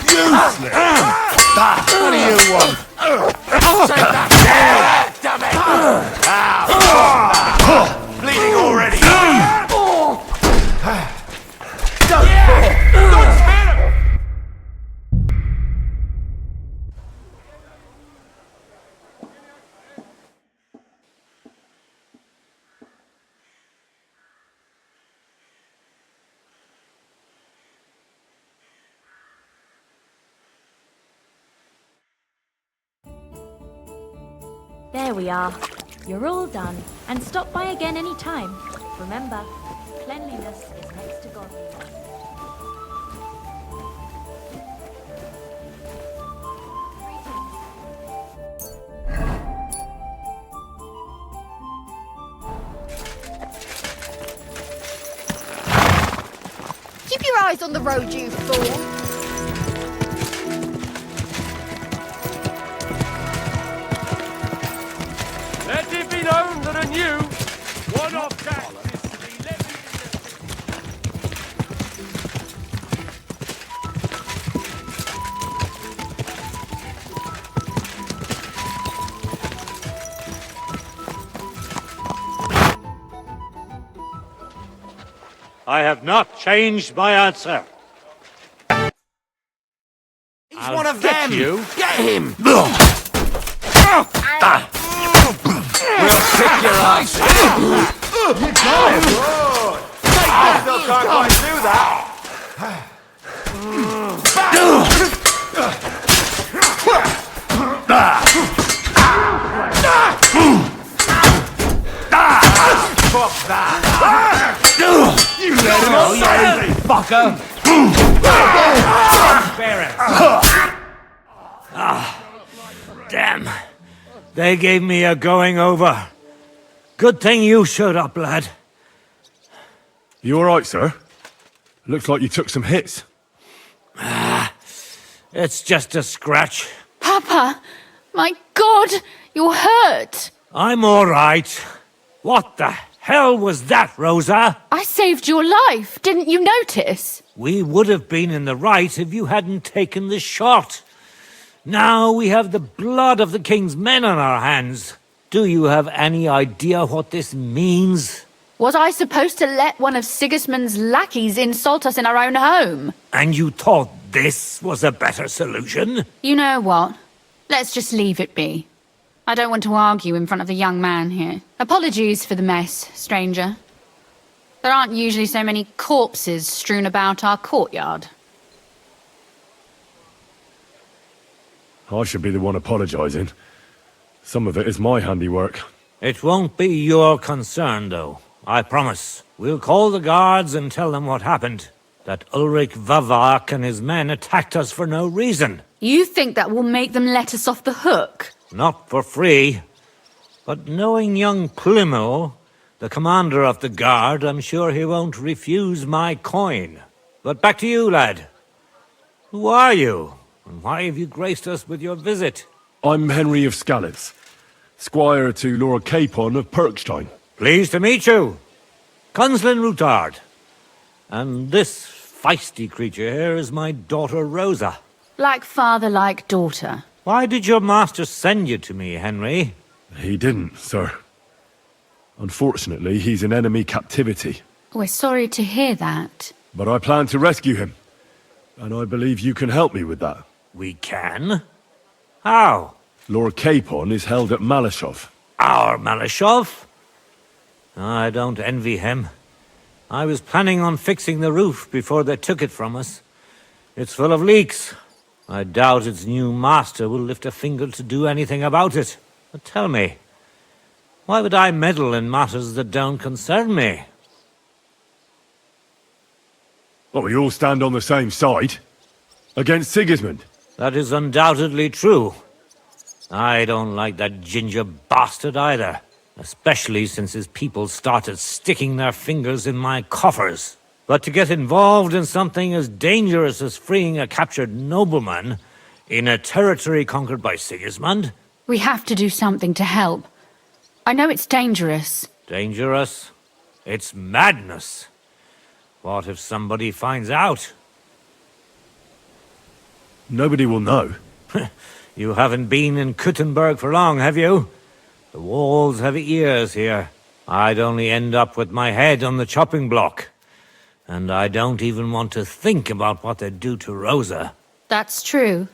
Useless! What do you want? Take that! Damn it! Bleeding already! Don't spare him! There we are. You're all done. And stop by again any time. Remember, cleanliness is next to godliness. Keep your eyes on the road, you fool. Let it be known that a new one-off tax is to be levied I have not changed my answer. He's one of them! Get him! We'll kick your ass! You got him! I still can't quite do that! Fuck that! You let him alone, fucker! Damn. They gave me a going over. Good thing you showed up, lad. You alright, sir? Looks like you took some hits. It's just a scratch. Papa! My God! You're hurt! I'm all right. What the hell was that, Rosa? I saved your life. Didn't you notice? We would have been in the right if you hadn't taken the shot. Now we have the blood of the king's men on our hands. Do you have any idea what this means? Was I supposed to let one of Sigismund's lackeys insult us in our own home? And you thought this was a better solution? You know what? Let's just leave it be. I don't want to argue in front of the young man here. Apologies for the mess, stranger. There aren't usually so many corpses strewn about our courtyard. I should be the one apologising. Some of it is my handiwork. It won't be your concern, though. I promise. We'll call the guards and tell them what happened. That Ulrich Vavak and his men attacked us for no reason. You think that will make them let us off the hook? Not for free. But knowing young Plimo, the commander of the guard, I'm sure he won't refuse my coin. But back to you, lad. Who are you? And why have you graced us with your visit? I'm Henry of Scalitz, squire to Lord Capon of Perkstein. Pleased to meet you. Conslin Routard. And this feisty creature here is my daughter Rosa. Like father, like daughter. Why did your master send you to me, Henry? He didn't, sir. Unfortunately, he's in enemy captivity. We're sorry to hear that. But I plan to rescue him. And I believe you can help me with that. We can? How? Lord Capon is held at Malashov. Our Malashov? I don't envy him. I was planning on fixing the roof before they took it from us. It's full of leaks. I doubt its new master will lift a finger to do anything about it. But tell me, why would I meddle in matters that don't concern me? Well, we all stand on the same side. Against Sigismund. That is undoubtedly true. I don't like that ginger bastard either. Especially since his people started sticking their fingers in my coffers. But to get involved in something as dangerous as freeing a captured nobleman in a territory conquered by Sigismund? We have to do something to help. I know it's dangerous. Dangerous? It's madness. What if somebody finds out? Nobody will know. You haven't been in Kuttenberg for long, have you? The walls have ears here. I'd only end up with my head on the chopping block. And I don't even want to think about what they'd do to Rosa. That's true.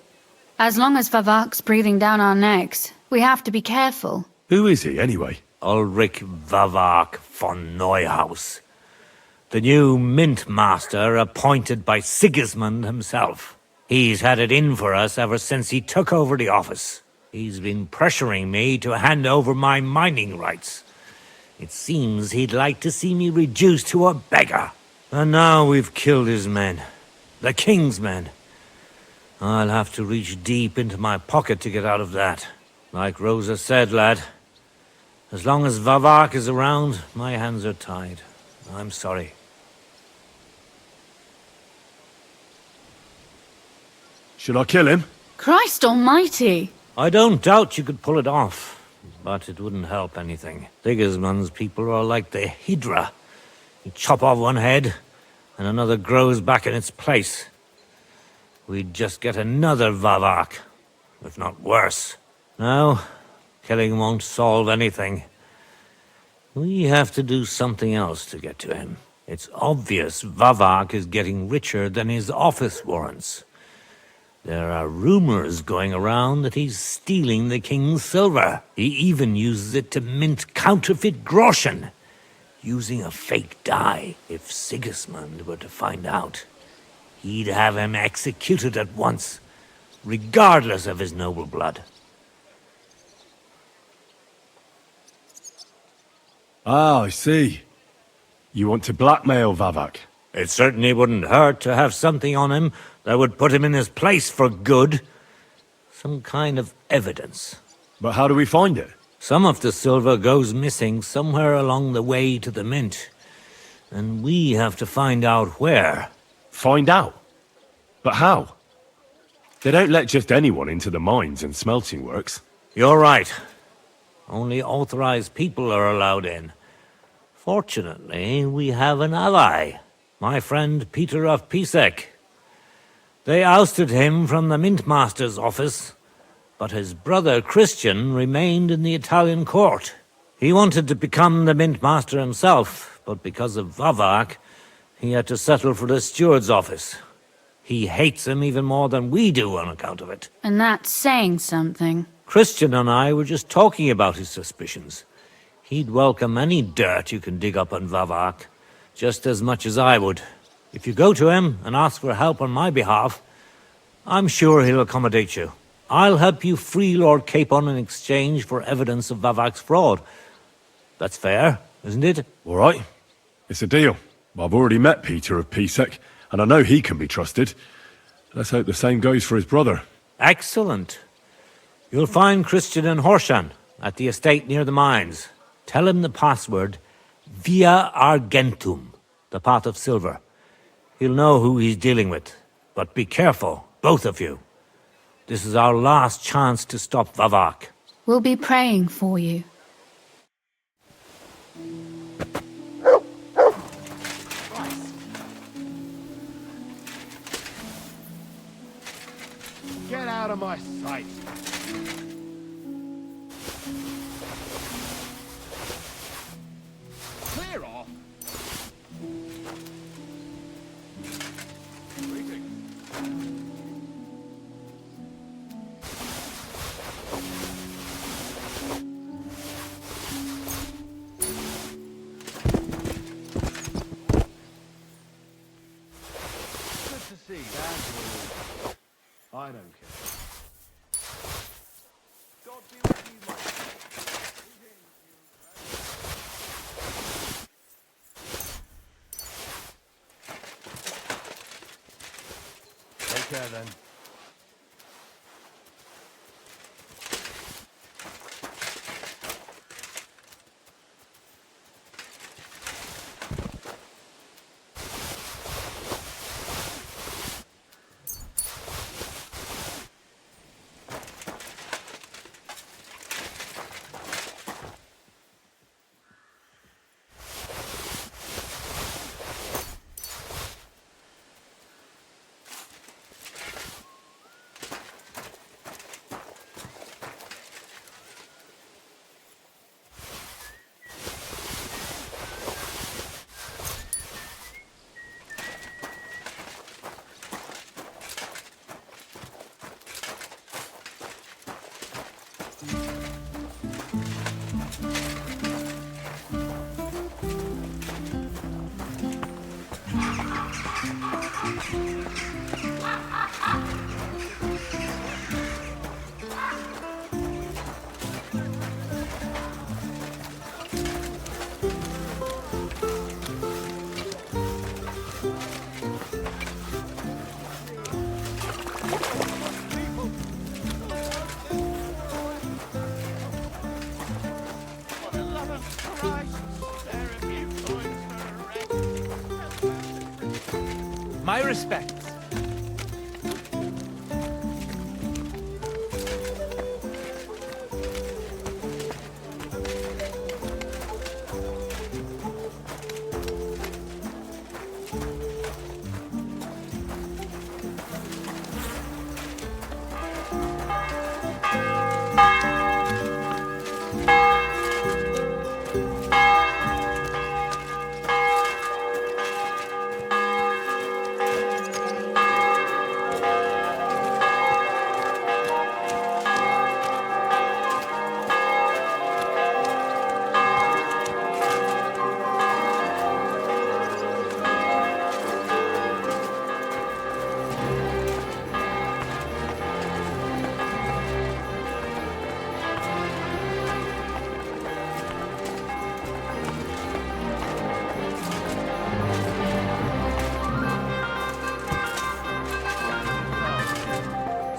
As long as Vavak's breathing down our necks, we have to be careful. Who is he, anyway? Ulrich Vavak von Neuhaus. The new mint master appointed by Sigismund himself. He's had it in for us ever since he took over the office. He's been pressuring me to hand over my mining rights. It seems he'd like to see me reduced to a beggar. And now we've killed his men. The king's men. I'll have to reach deep into my pocket to get out of that. Like Rosa said, lad, as long as Vavak is around, my hands are tied. I'm sorry. Should I kill him? Christ almighty! I don't doubt you could pull it off, but it wouldn't help anything. Sigismund's people are like the Hydra. You chop off one head, and another grows back in its place. We'd just get another Vavak, if not worse. No, killing won't solve anything. We have to do something else to get to him. It's obvious Vavak is getting richer than his office warrants. There are rumors going around that he's stealing the king's silver. He even uses it to mint counterfeit groschen, using a fake die. If Sigismund were to find out, he'd have him executed at once, regardless of his noble blood. Ah, I see. You want to blackmail Vavak? It certainly wouldn't hurt to have something on him that would put him in his place for good. Some kind of evidence. But how do we find it? Some of the silver goes missing somewhere along the way to the mint. And we have to find out where. Find out? But how? They don't let just anyone into the mines and smelting works. You're right. Only authorized people are allowed in. Fortunately, we have an ally. My friend Peter of Pisek. They ousted him from the Mintmaster's office, but his brother Christian remained in the Italian court. He wanted to become the Mintmaster himself, but because of Vavak, he had to settle for the steward's office. He hates him even more than we do on account of it. And that's saying something. Christian and I were just talking about his suspicions. He'd welcome any dirt you can dig up on Vavak, just as much as I would. If you go to him and ask for help on my behalf, I'm sure he'll accommodate you. I'll help you free Lord Capon in exchange for evidence of Vavak's fraud. That's fair, isn't it? All right. It's a deal. I've already met Peter of Pisek, and I know he can be trusted. Let's hope the same goes for his brother. Excellent. You'll find Christian and Horshan at the estate near the mines. Tell him the password, Via Argentum, the pot of silver. He'll know who he's dealing with. But be careful, both of you. This is our last chance to stop Vavak. We'll be praying for you. Get out of my sight! Clear off! Good to see that. I don't care. God be with you, my Take care then. My respects.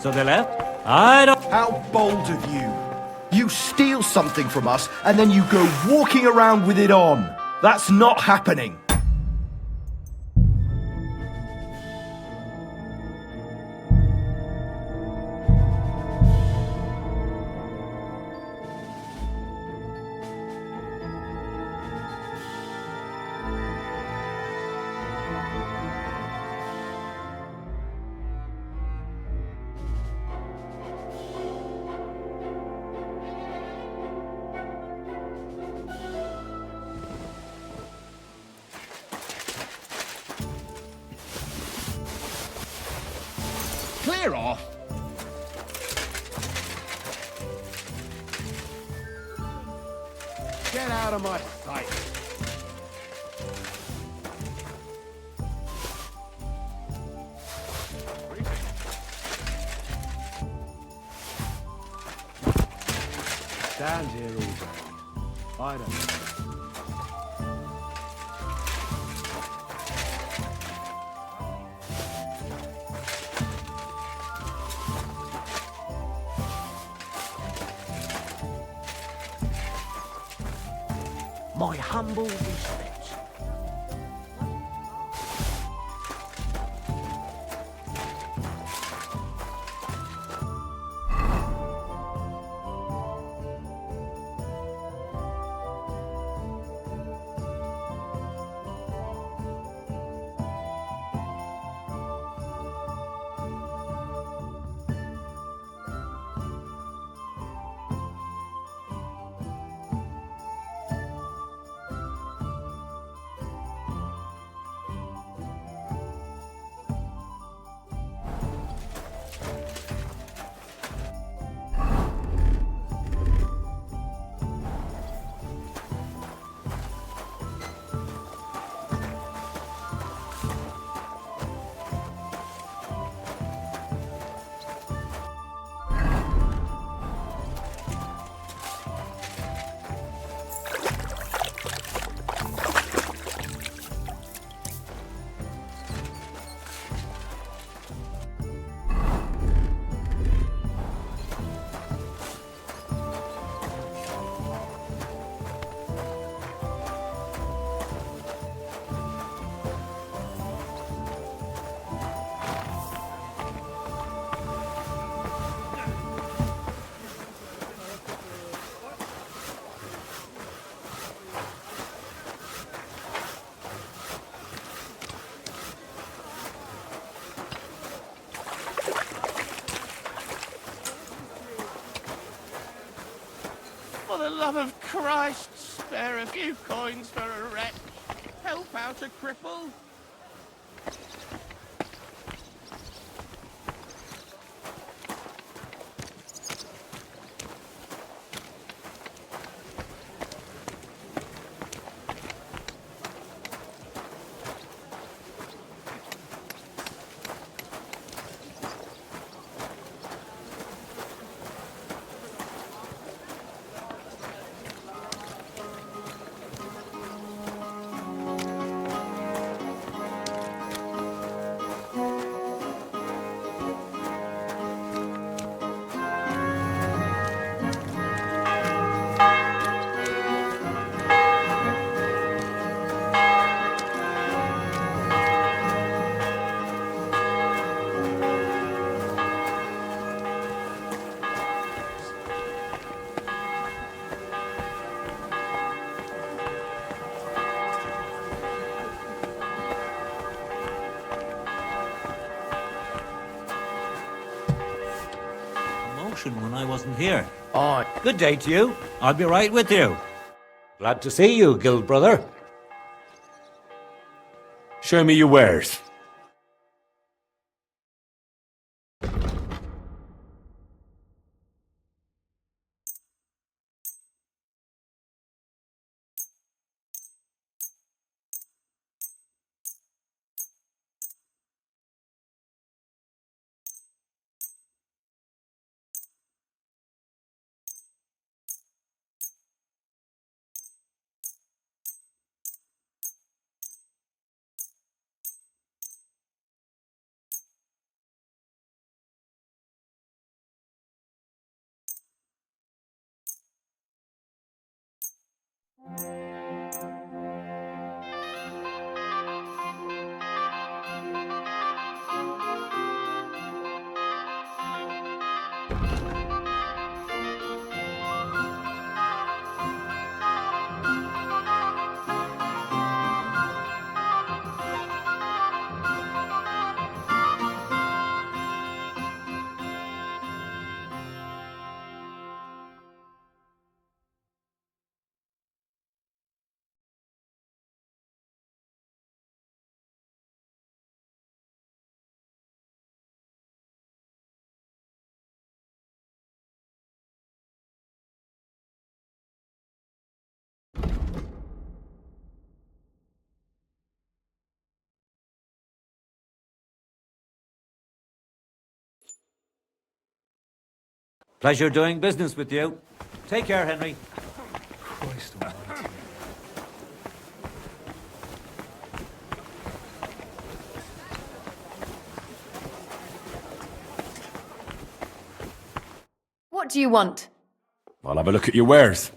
So they left? I don't... How bold of you! You steal something from us, and then you go walking around with it on! That's not happening! Clear off! out of my sight. Stand here all day. I don't know. My humble respects. For the love of Christ, spare a few coins for a wretch. Help out a cripple. When I wasn't here. Oh, good day to you. I'll be right with you. Glad to see you, guild brother. Show me your wares. Pleasure doing business with you. Take care, Henry. Christ almighty. What do you want? I'll have a look at your wares.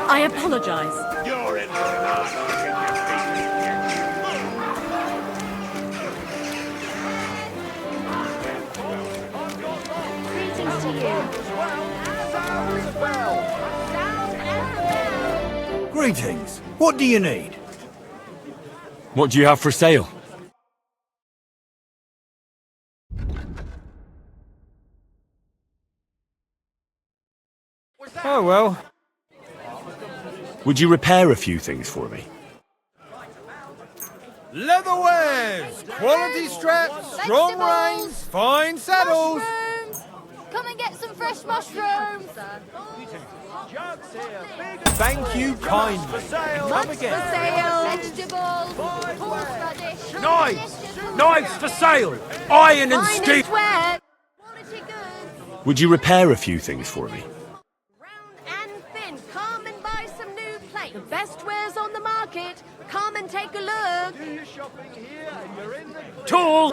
I apologize. You're in for Greetings to you. Greetings. What do you need? What do you have for sale? Oh, well. Would you repair a few things for me? Leather wares, quality straps, strong reins, fine saddles. Come and get some fresh mushrooms. Thank you kindly. Come again. Vegetables, horseradish. Knives! Knives for sale! Iron and steel! Swear. Would you repair a few things for me? And Finn, come and buy some new plate. The best wares on the market. Come and take a look. Do your shopping here and you're in the Tool!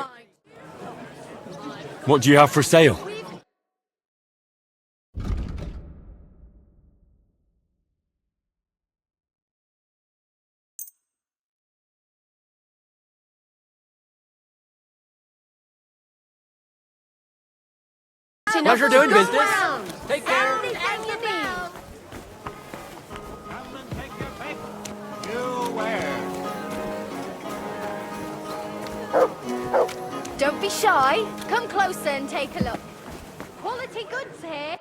What do you have for sale? Pleasure doing business. Take care. Don't be shy. Come closer and take a look. Quality goods here.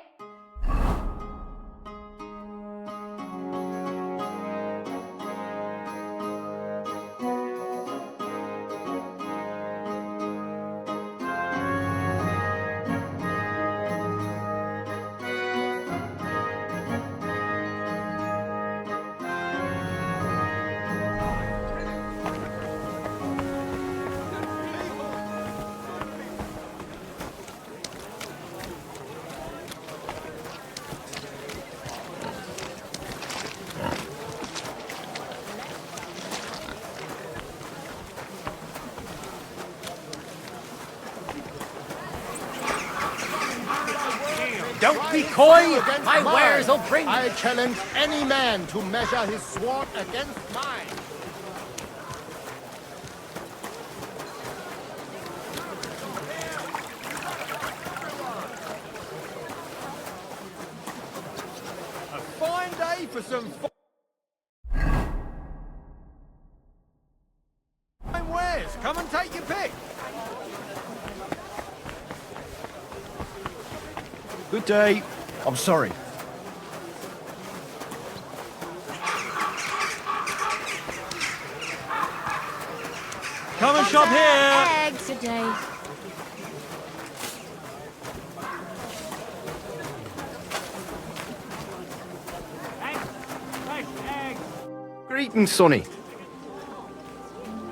Don't be coy! My wares will bring... I challenge any man to measure his sword against mine. A fine day for some fine wares. Come and take your pick. Good day. I'm sorry. Come and shop here. Eggs. Good day. Greetings, Sonny.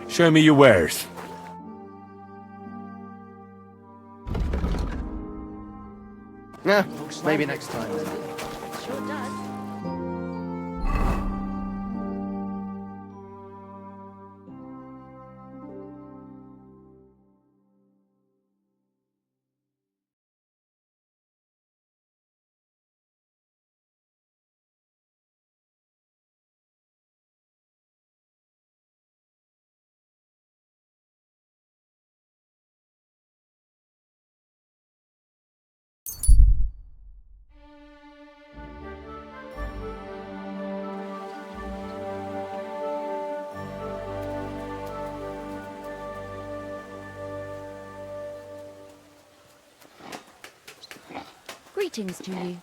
Show me your wares. Yeah, maybe next time then. Sure does. Greetings to you.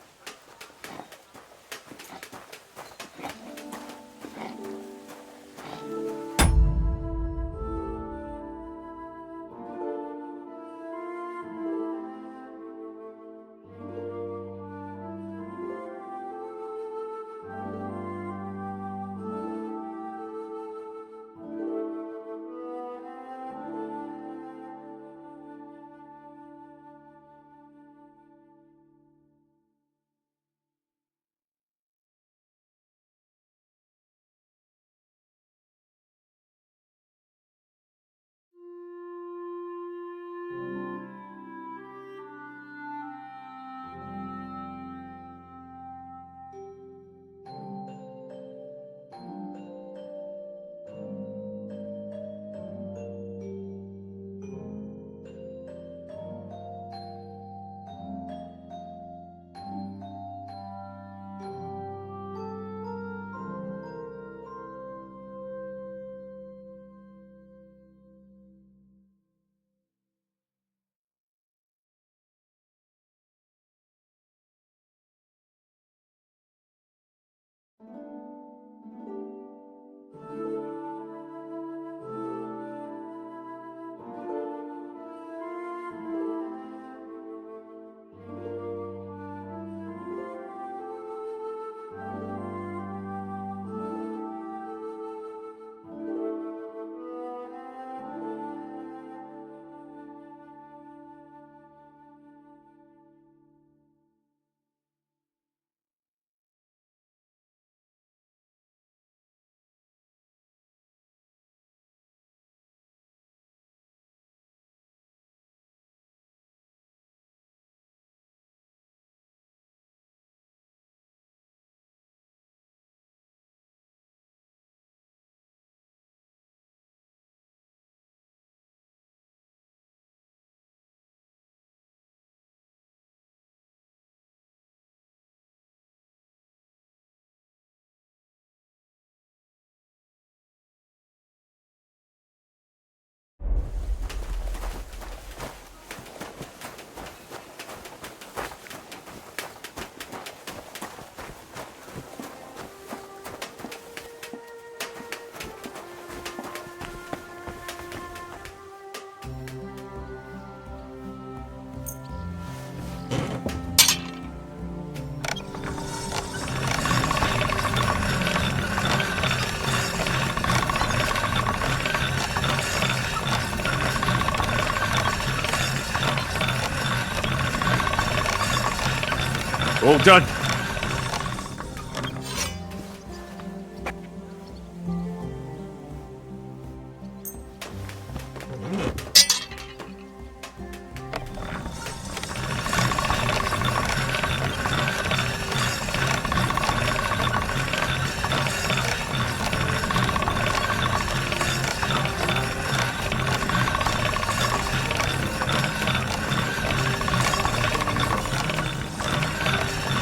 All done.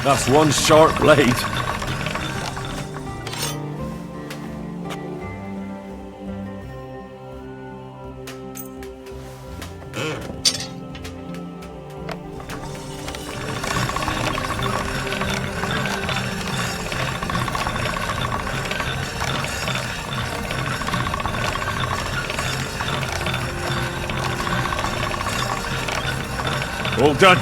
That's one sharp blade. All done.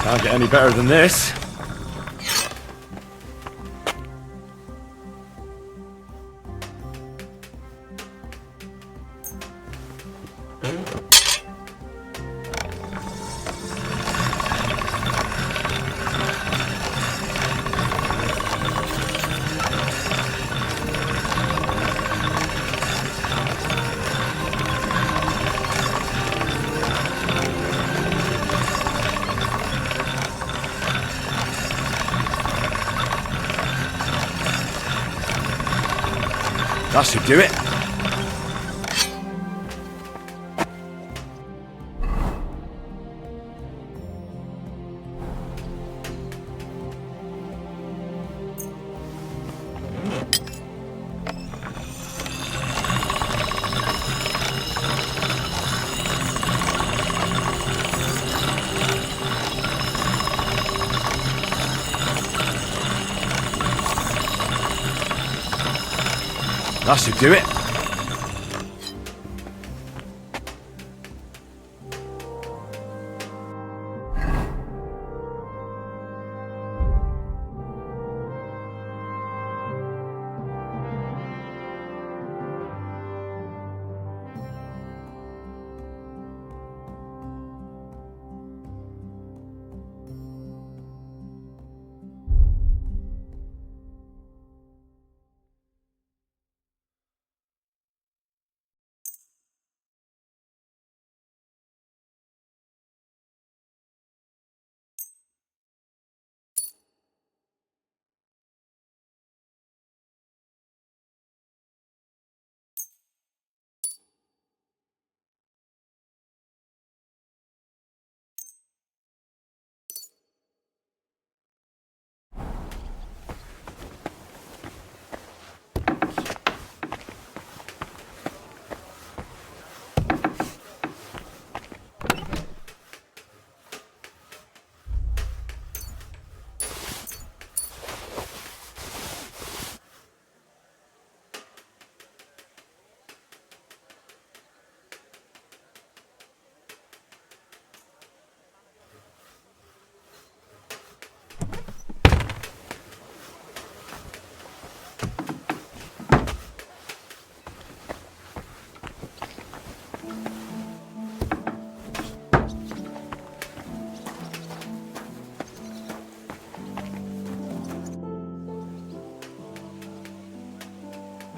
Can't get any better than this. That should do it. That should do it.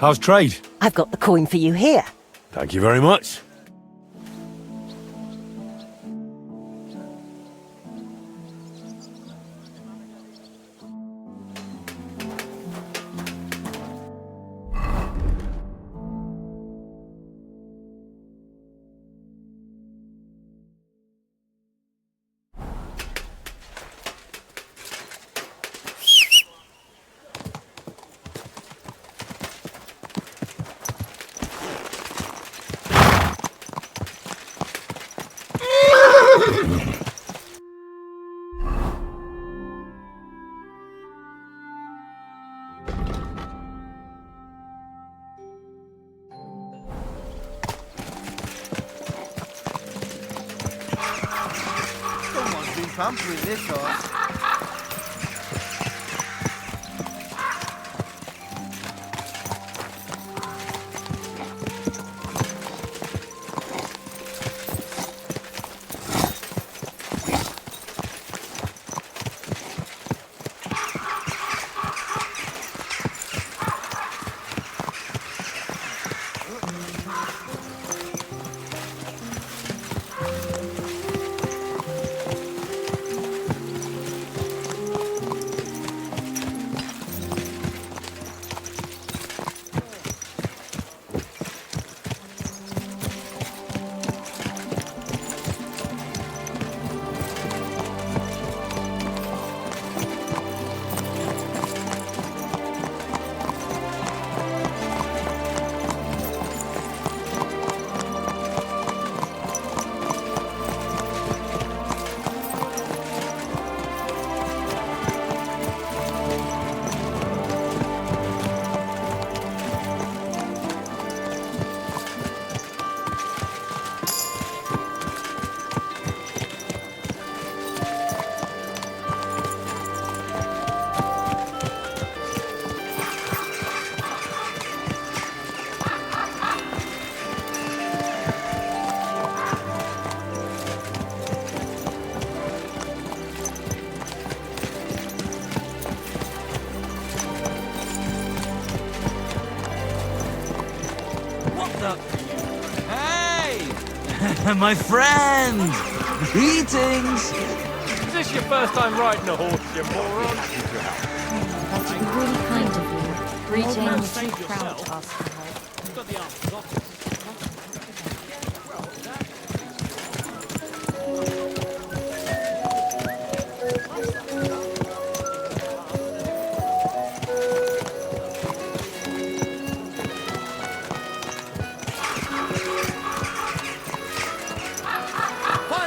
How's trade? I've got the coin for you here. Thank you very much. Someone's been pampering this horse. up. Hey! My friend! Greetings! Is this your first time riding a horse, you moron? That'd be really kind of you. Greeting, you're too proud to ask for help. You've got the answers, obviously.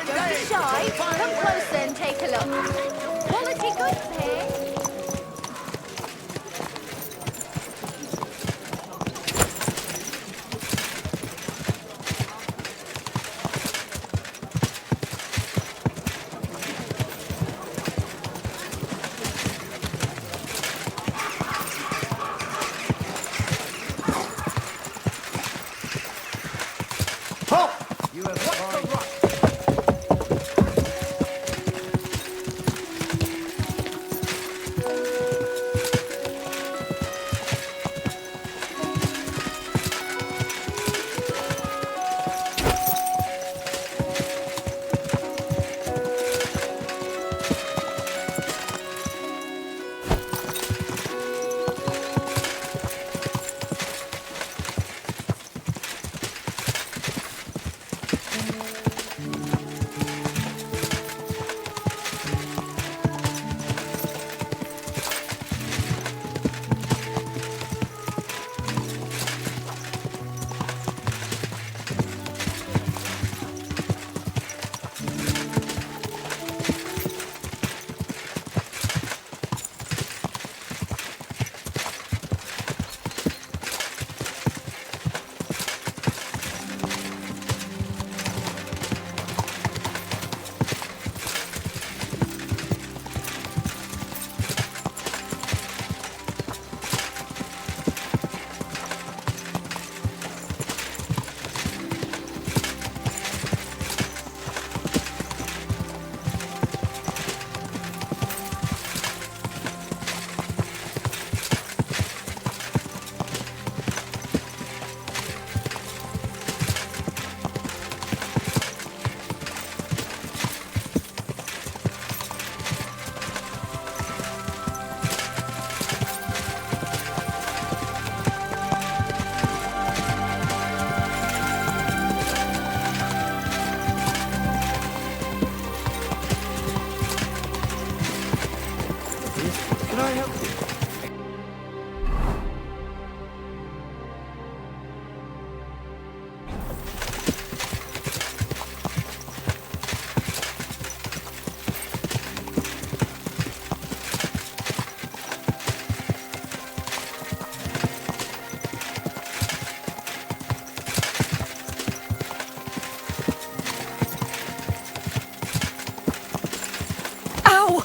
Don't be shy. Come closer and take a look. Quality goods here. You have watched the rock. Can I help you? Ow!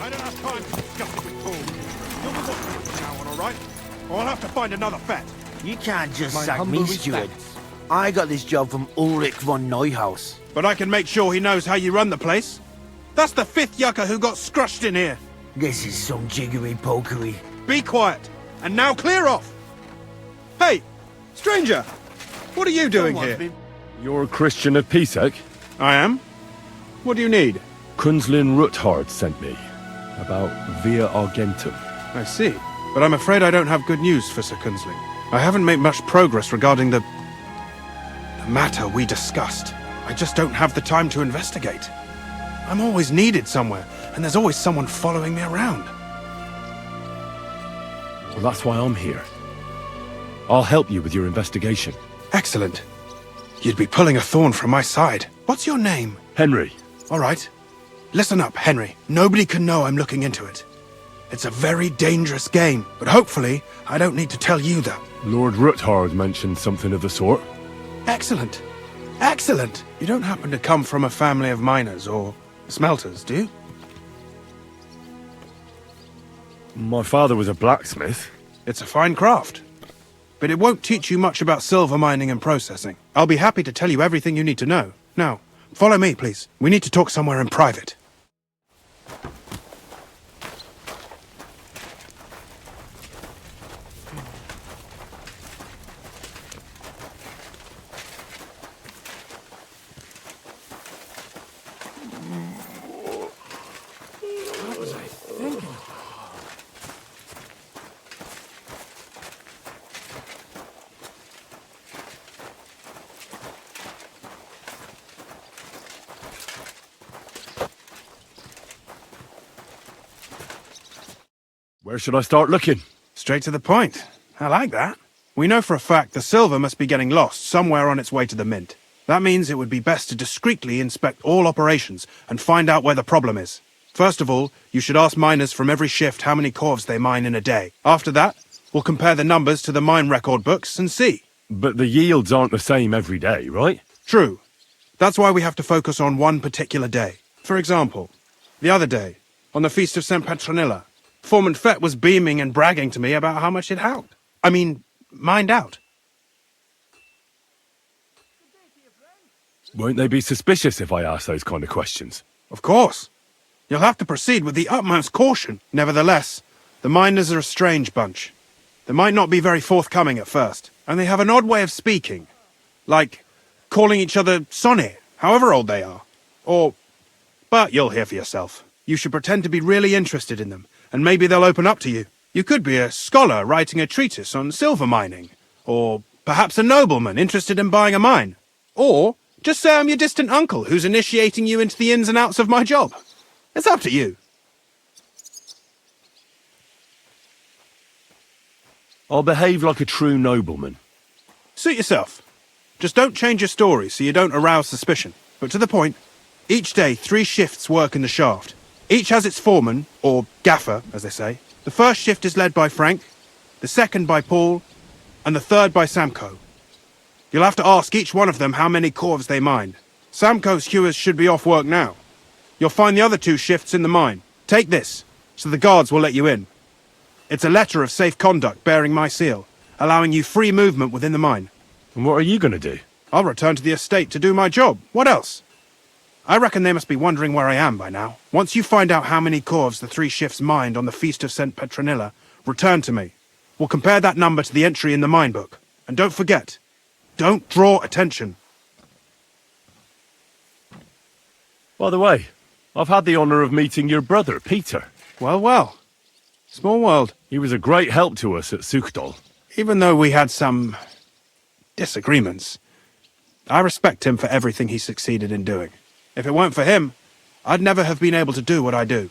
I don't have time to discuss it with fools. You'll be watching from now on, all right? Or I'll have to find another vet. You can't just My sack humble me, steward. respects. I got this job from Ulrich von Neuhaus. But I can make sure he knows how you run the place. That's the 5th yucca who got scrushed in here. This is some jiggery-pokery. Be quiet. And now clear off. Hey, stranger. What are you doing here? You're a Christian of Pisek? I am. What do you need? Kunzlin Ruthard sent me. About Via Argentum. I see. But I'm afraid I don't have good news for Sir Kunzling. I haven't made much progress regarding the matter we discussed. I just don't have the time to investigate. I'm always needed somewhere, and there's always someone following me around. Well, that's why I'm here. I'll help you with your investigation. Excellent. You'd be pulling a thorn from my side. What's your name? Henry. All right. Listen up, Henry. Nobody can know I'm looking into it. It's a very dangerous game, but hopefully I don't need to tell you that. Lord Ruthard mentioned something of the sort. Excellent. Excellent. You don't happen to come from a family of miners or smelters, do you? My father was a blacksmith. It's a fine craft. But it won't teach you much about silver mining and processing. I'll be happy to tell you everything you need to know. Now, follow me, please. We need to talk somewhere in private. What was I thinking? Where should I start looking? Straight to the point. I like that. We know for a fact the silver must be getting lost somewhere on its way to the mint. That means it would be best to discreetly inspect all operations and find out where the problem is. First of all, you should ask miners from every shift how many corves they mine in a day. After that, we'll compare the numbers to the mine record books and see. But the yields aren't the same every day, right? True. That's why we have to focus on one particular day. For example, the other day, on the Feast of St. Petronilla, Foreman Fett was beaming and bragging to me about how much it helped. Mined out. Won't they be suspicious if I ask those kind of questions? Of course. You'll have to proceed with the utmost caution. Nevertheless, the miners are a strange bunch. They might not be very forthcoming at first, and they have an odd way of speaking. Like calling each other Sonny, however old they are. But you'll hear for yourself. You should pretend to be really interested in them, and maybe they'll open up to you. You could be a scholar writing a treatise on silver mining, or perhaps a nobleman interested in buying a mine. Or just say I'm your distant uncle who's initiating you into the ins and outs of my job. It's up to you. I'll behave like a true nobleman. Suit yourself. Just don't change your story so you don't arouse suspicion. But to the point, each day 3 shifts work in the shaft. Each has its foreman, or gaffer, as they say. The first shift is led by Frank, the second by Paul, and the third by Samko. You'll have to ask each one of them how many corves they mine. Samko's hewers should be off work now. You'll find the other 2 shifts in the mine. Take this, so the guards will let you in. It's a letter of safe conduct bearing my seal, allowing you free movement within the mine. And what are you going to do? I'll return to the estate to do my job. What else? I reckon they must be wondering where I am by now. Once you find out how many corves the 3 shifts mined on the Feast of St. Petronilla, return to me. We'll compare that number to the entry in the mine book. And don't forget, don't draw attention. By the way, I've had the honour of meeting your brother, Peter. Well, well. Small world. He was a great help to us at Suchdol. Even though we had some disagreements, I respect him for everything he succeeded in doing. If it weren't for him, I'd never have been able to do what I do.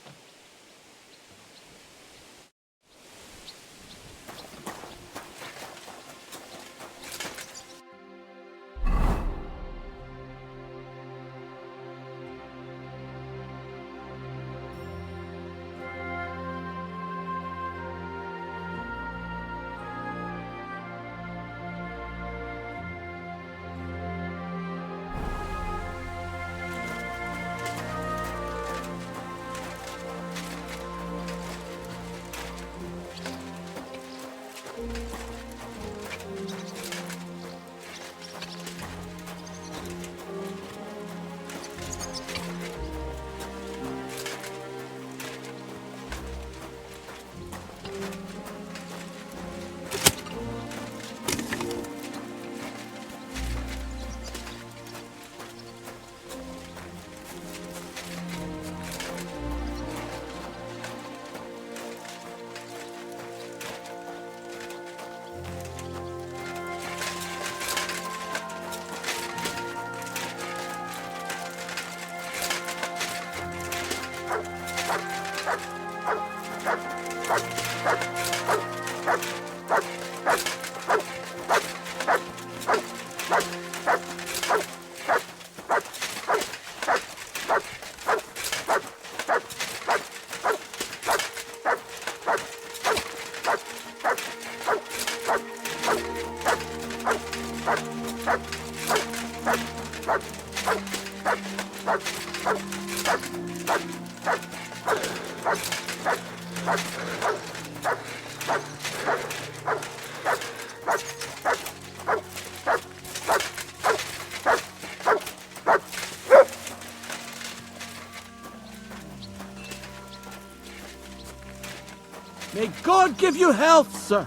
May God give you health, sir.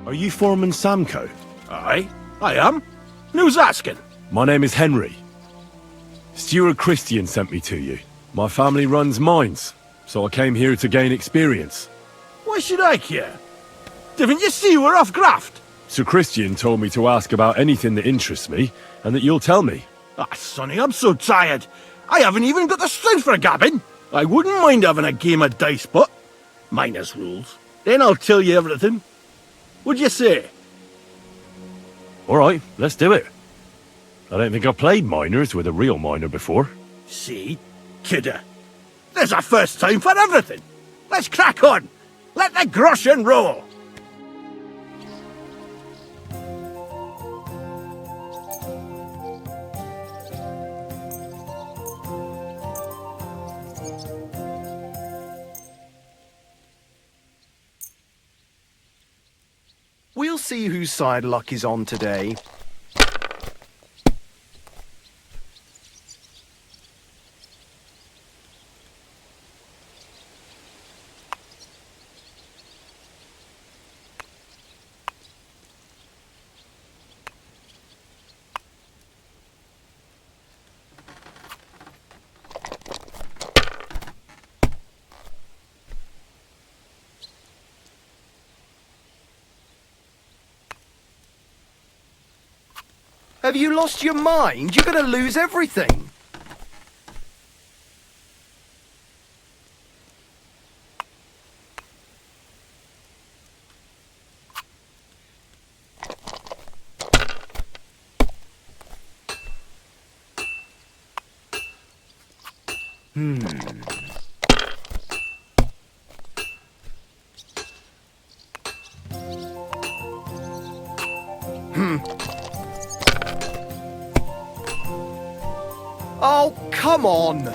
Are you Foreman Samco? Aye, I am. And who's asking? My name is Henry. Steward Christian sent me to you. My family runs mines, so I came here to gain experience. Why should I care? Didn't you see we're off graft? Sir Christian told me to ask about anything that interests me, and that you'll tell me. Ah, Sonny, I'm so tired. I haven't even got the strength for gabbing. I wouldn't mind having a game of dice, but minus rules. Then I'll tell you everything. What'd you say? All right, let's do it. I don't think I've played miners with a real miner before. See? Kidder. There's a first time for everything. Let's crack on. Let the groschen roll. We'll see whose side luck is on today. Have you lost your mind? You're going to lose everything. Oh, come on!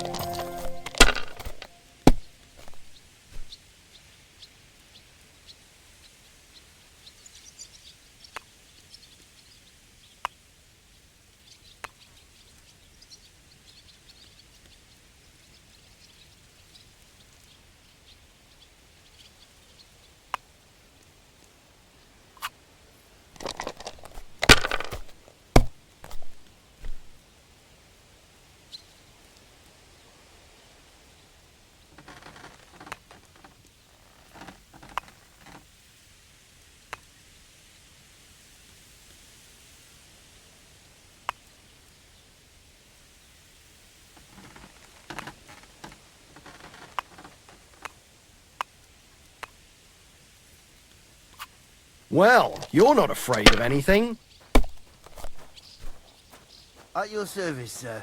Well, you're not afraid of anything. At your service, sir.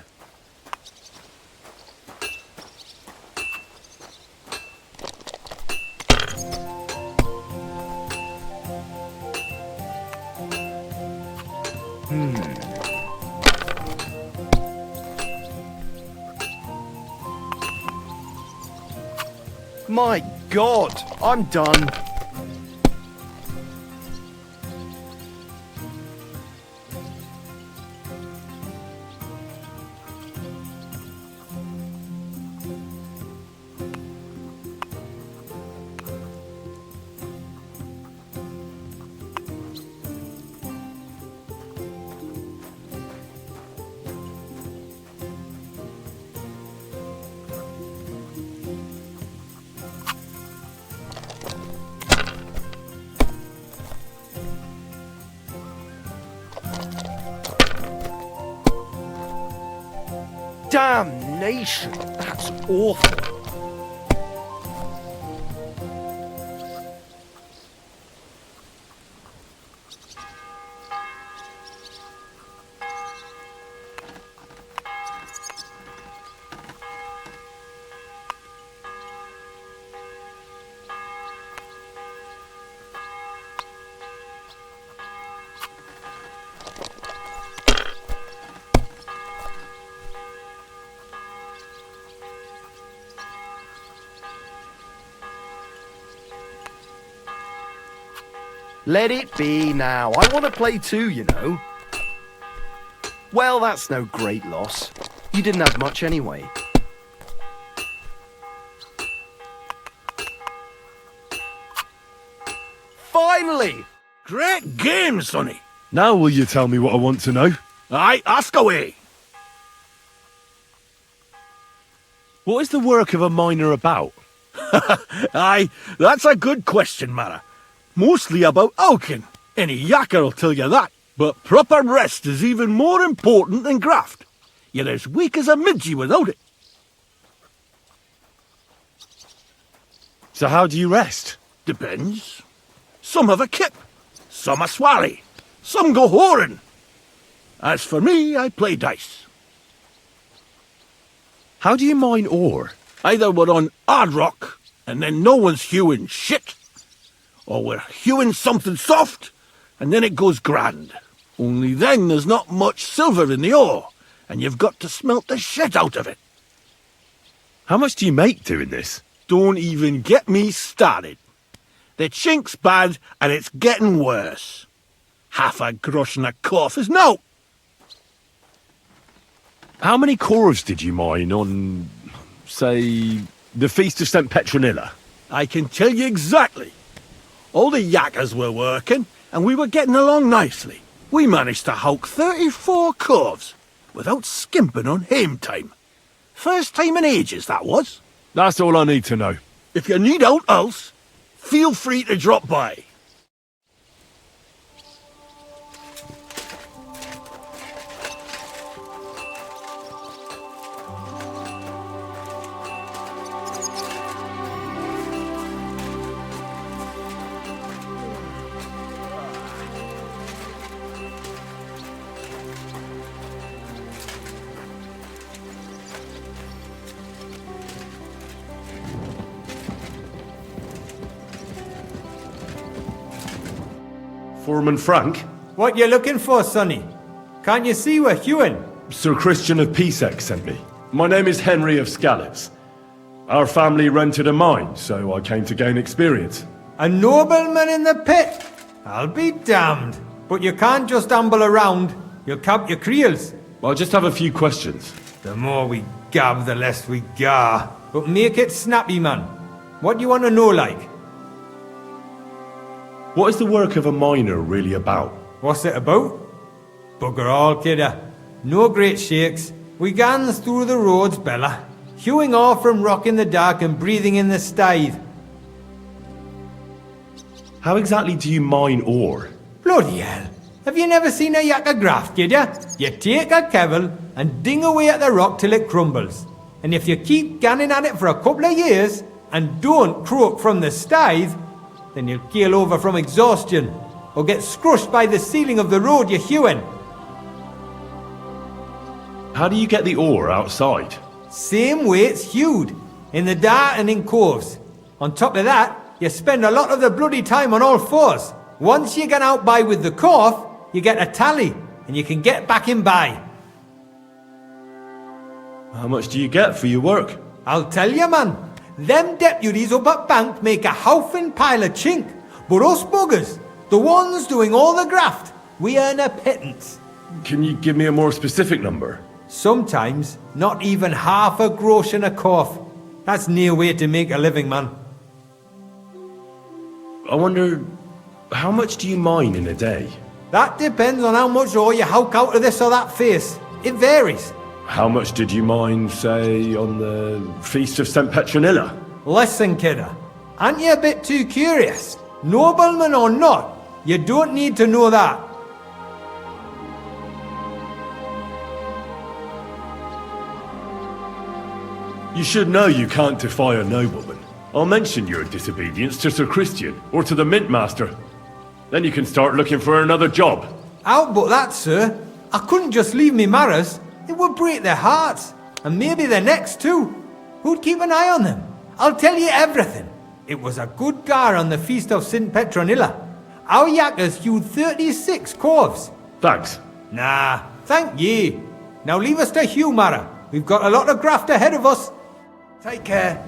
My God, I'm done. Damnation! That's awful. Let it be now. I want to play too, you know. Well, that's no great loss. You didn't have much anyway. Finally! Great game, sonny. Now will you tell me what I want to know? Aye, ask away. What is the work of a miner about? Aye, that's a good question, Mara. Mostly about Alkin. Any yakker'll tell you that. But proper rest is even more important than graft. You're as weak as a midgie without it. So how do you rest? Depends. Some have a kip, some a swally, some go whoring. As for me, I play dice. How do you mine ore? Either we're on hard rock, and then no one's hewing shit, or we're hewing something soft, and then it goes grand. Only then there's not much silver in the ore, and you've got to smelt the shit out of it. How much do you make doing this? Don't even get me started. The chink's bad, and it's getting worse. Half a grosh and a cough is no. How many corves did you mine on, say, the Feast of St. Petronilla? I can tell you exactly. All the yakkers were working, and we were getting along nicely. We managed to hulk 34 corves, without skimping on hame time. First time in ages, that was. That's all I need to know. If you need aught else, feel free to drop by. Foreman Frank? What you looking for, sonny? Can't you see we're hewing? Sir Christian of Pisek sent me. My name is Henry of Scallops. Our family rented a mine, so I came to gain experience. A nobleman in the pit? I'll be damned. But you can't just amble around. You'll cap your creels. I'll just have a few questions. The more we gab, the less we gar. But make it snappy, man. What do you want to know, like? What is the work of a miner really about? What's it about? Bugger all, kidder. No great shakes. We gans through the roads, Bella. Hewing off from rock in the dark and breathing in the stithe. How exactly do you mine ore? Bloody hell. Have you never seen a yakker graft, kidder? You take a kevel and ding away at the rock till it crumbles. And if you keep ganning at it for a couple of years and don't croak from the stithe, then you'll keel over from exhaustion, or get scrushed by the ceiling of the road you're hewing. How do you get the ore outside? Same way it's hewed, in the dark and in coves. On top of that, you spend a lot of the bloody time on all fours. Once you get out by with the cough, you get a tally, and you can get back in by. How much do you get for your work? I'll tell you, man. Them deputies up at bank make a howfing pile of chink. But us buggers, the ones doing all the graft, we earn a pittance. Can you give me a more specific number? Sometimes, not even half a grosh and a cough. That's near way to make a living, man. I wonder, how much do you mine in a day? That depends on how much ore you howk out of this or that face. It varies. How much did you mine, say, on the Feast of St. Petronilla? Listen, kidder. Aren't you a bit too curious? Nobleman or not, you don't need to know that. You should know you can't defy a nobleman. I'll mention your disobedience to Sir Christian, or to the Mintmaster. Then you can start looking for another job. Out but that, sir. I couldn't just leave me marrows. It would break their hearts, and maybe their necks too. Who'd keep an eye on them? I'll tell you everything. It was a good gar on the Feast of St. Petronilla. Our yakkers hewed 36 corves. Thanks. Nah, thank ye. Now leave us to hew, Mara. We've got a lot of graft ahead of us. Take care.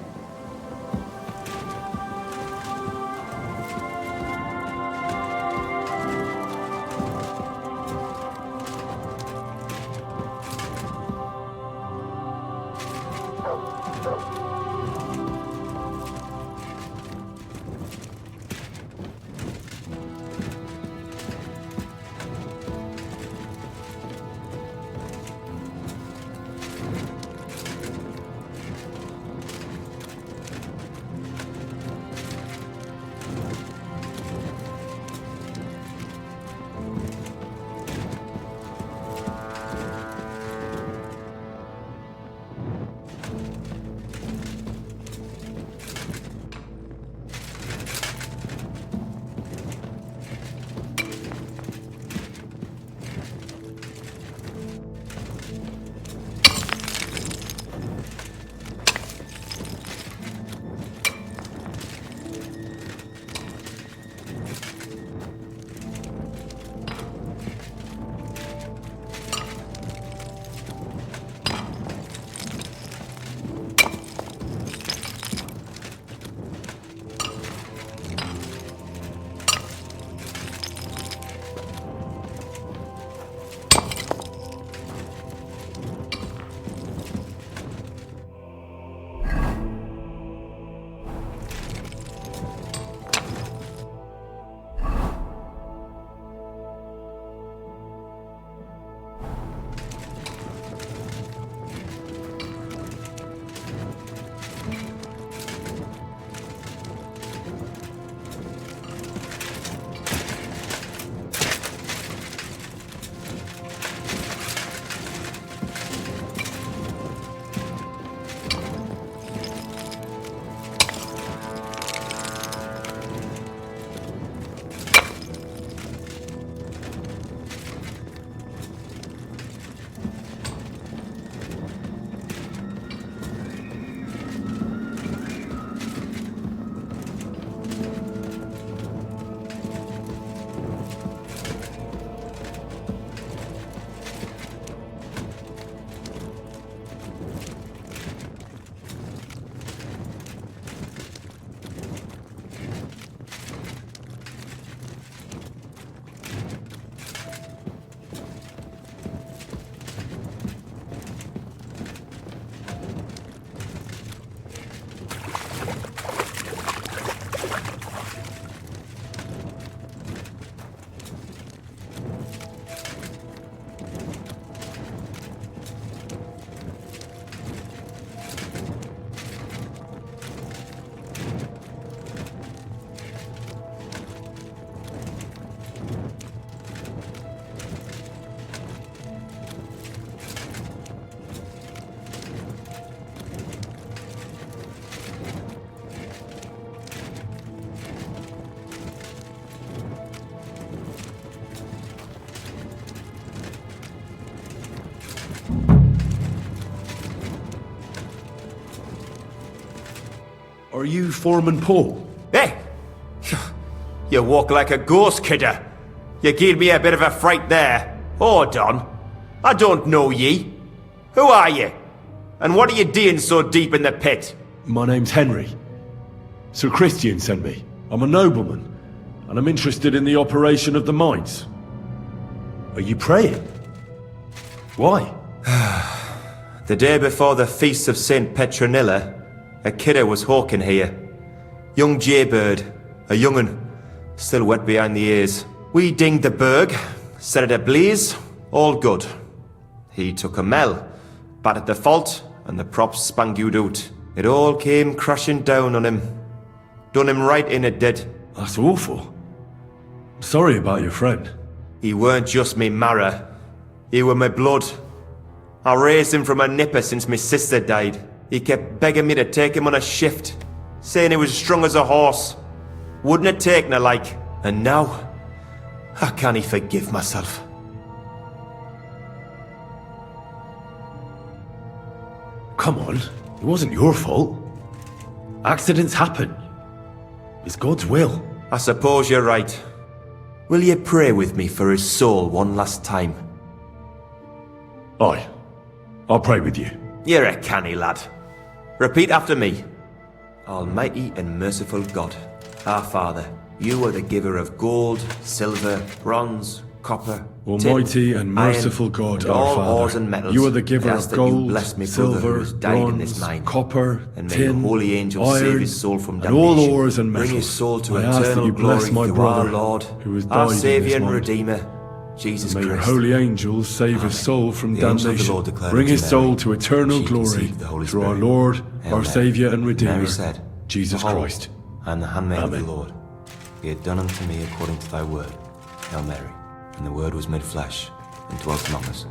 Are you Foreman Paul? Hey! You walk like a ghost, kidder. You gave me a bit of a fright there. Hold on. I don't know ye. Who are you? And what are you doing so deep in the pit? My name's Henry. Sir Christian sent me. I'm a nobleman, and I'm interested in the operation of the mines. Are you praying? Why? The day before the feast of St. Petronilla, a kidder was hawking here. Young jaybird, a young'un, still wet behind the ears. We dinged the berg, set it ablaze, all good. He took a mell, battered the fault, and the props spangued out. It all came crashing down on him. Done him right in it did. That's awful. Sorry about your friend. He weren't just me marrow. He were my blood. I raised him from a nipper since my sister died. He kept begging me to take him on a shift, saying he was strong as a horse. Wouldn't have taken her like. And now, I can't forgive myself. Come on, it wasn't your fault. Accidents happen. It's God's will. I suppose you're right. Will you pray with me for his soul one last time? Aye. I'll pray with you. You're a canny lad. Repeat after me. Almighty and merciful God, our Father, you are the giver of gold, silver, bronze, copper, Almighty tin, and merciful iron, God, and our all Father, ores and metals. you are the giver I ask of that gold, you bless me brother who silver, has died in this bronze, mine. copper, And may tin, the holy angels iron, save his soul from and damnation. all ores and metals. Bring his soul to I ask that eternal you bless glory my through brother, our Lord, who has died our in this Saviour and mine. Redeemer, Jesus May your Christ. holy angels save his soul from The angel of the damnation. Lord declared Bring unto his Mary, soul to eternal she glory conceived the Holy through our Spirit. Lord, Hail our Mary. Saviour and Redeemer, Mary said, Jesus Behold, Christ. I am the handmaid of Amen. the Lord. Be it done unto me according to thy word. Hail Mary. And the word was made flesh and dwelt among us.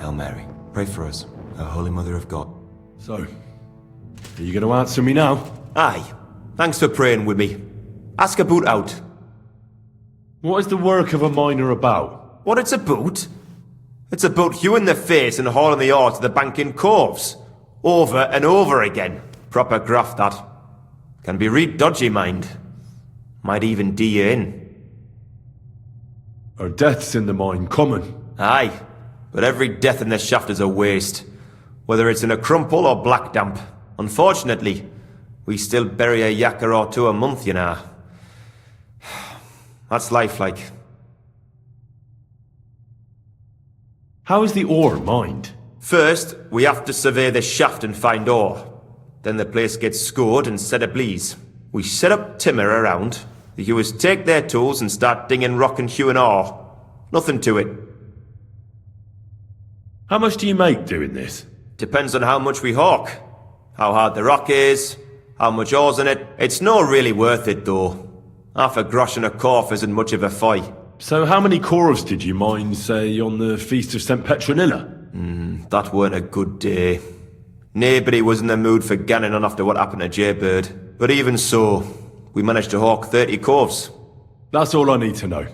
Hail Mary. Pray for us, O Holy Mother of God. So, are you going to answer me now? Aye. Thanks for praying with me. Ask about out. What is the work of a miner about? What it's about? It's about hewing the face and hauling the ore to the banking coves. Over and over again. Proper graft, that. Can be real dodgy, mind. Might even do you in. Are deaths in the mine common? Aye. But every death in the shaft is a waste. Whether it's in a crumple or black damp. Unfortunately, we still bury a yakker or two a month, you know. That's life like. How is the ore mined? First, we have to survey the shaft and find ore. Then the place gets scored and set ablaze. We set up timber around. The hewers take their tools and start dinging rock and hewing ore. Nothing to it. How much do you make doing this? Depends on how much we hawk. How hard the rock is, how much ore's in it. It's not really worth it though. Half a grosh and a corf isn't much of a fight. So how many corves did you mine, say, on the Feast of St. Petronilla? That weren't a good day. Nobody was in the mood for ganning on after what happened to Jaybird. But even so, we managed to hawk 30 corves. That's all I need to know.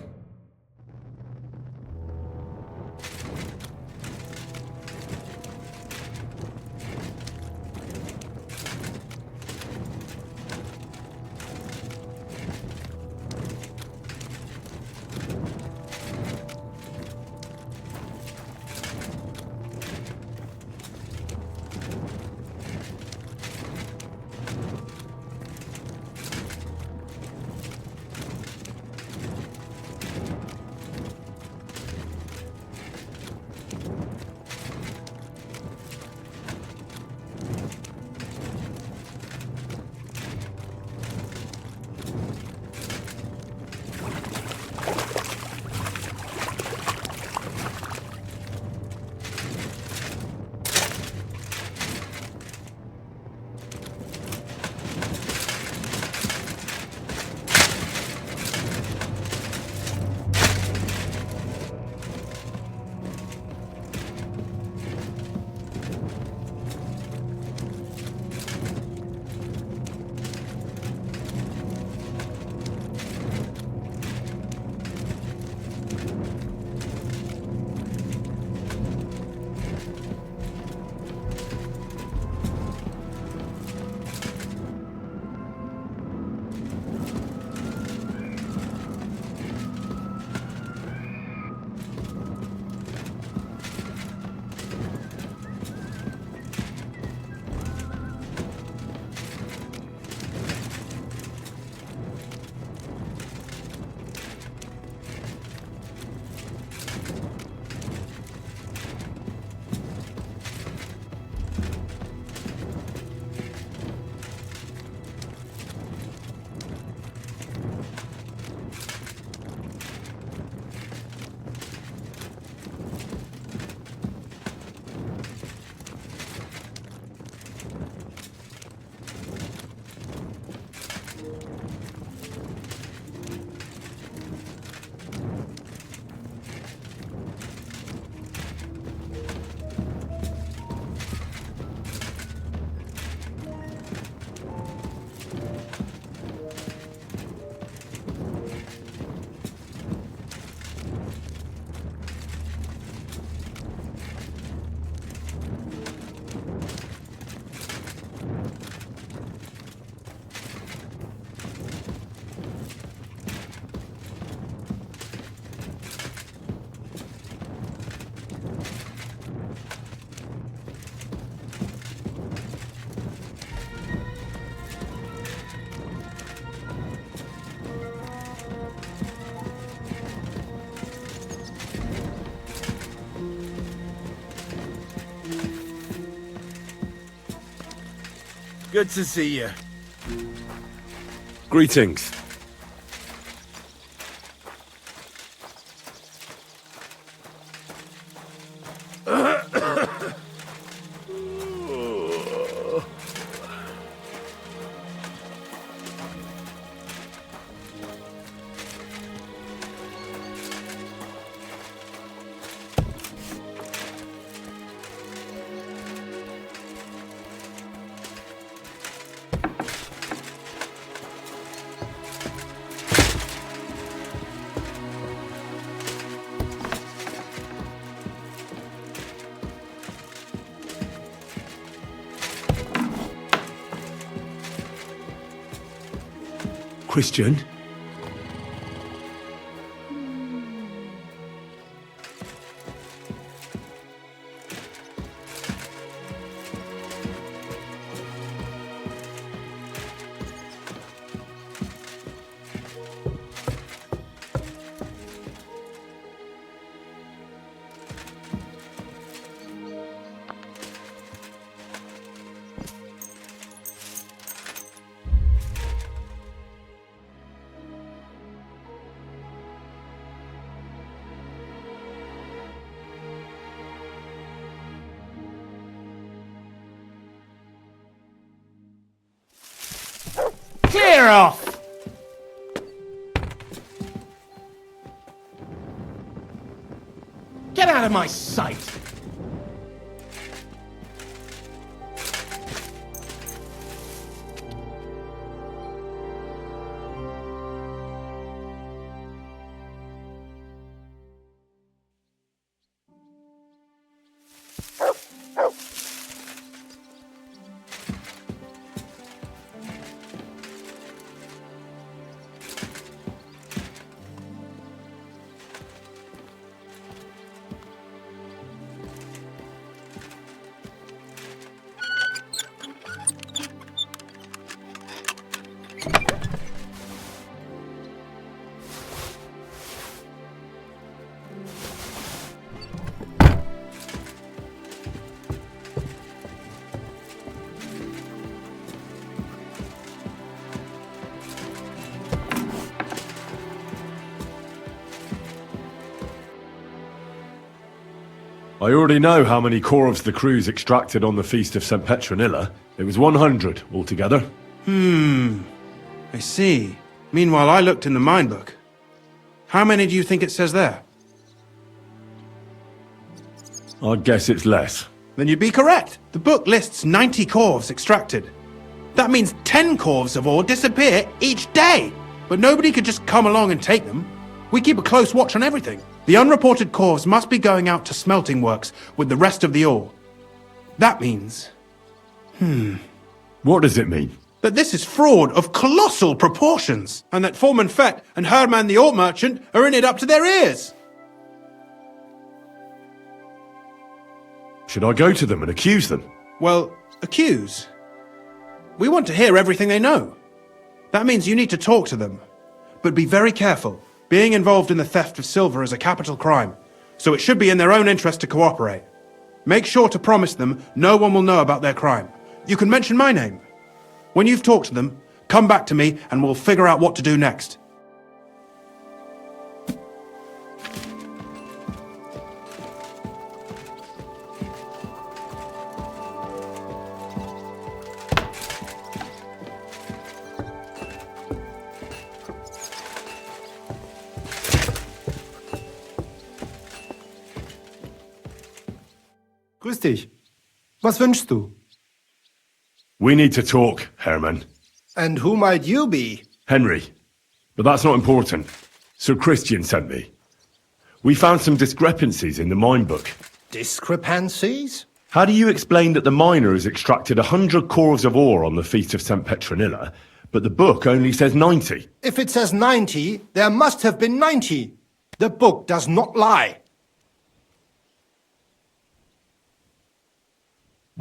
Good to see you. Greetings. Christian? Clear off! Get out of my sight! I already know how many corvs the crews extracted on the Feast of St. Petronilla. It was 100 altogether. I see. Meanwhile, I looked in the mine book. How many do you think it says there? I'd guess it's less. Then you'd be correct. The book lists 90 corvs extracted. That means 10 corvs of ore disappear each day. But nobody could just come along and take them. We keep a close watch on everything. The unreported corvs must be going out to smelting works with the rest of the ore. That means... What does it mean? that this is fraud of colossal proportions, and that Foreman Fett and Herman the ore merchant are in it up to their ears. Should I go to them and accuse them? Well, accuse? We want to hear everything they know. That means you need to talk to them. But be very careful. Being involved in the theft of silver is a capital crime, so it should be in their own interest to cooperate. Make sure to promise them no one will know about their crime. You can mention my name. When you've talked to them, come back to me and we'll figure out what to do next. Grüß dich. Was wünschst du? We need to talk, Herman. And who might you be? Henry. But that's not important. Sir Christian sent me. We found some discrepancies in the mine book. Discrepancies? How do you explain that the miner has extracted 100 corves of ore on the Feast of St. Petronilla, but the book only says 90? If it says 90, there must have been 90. The book does not lie.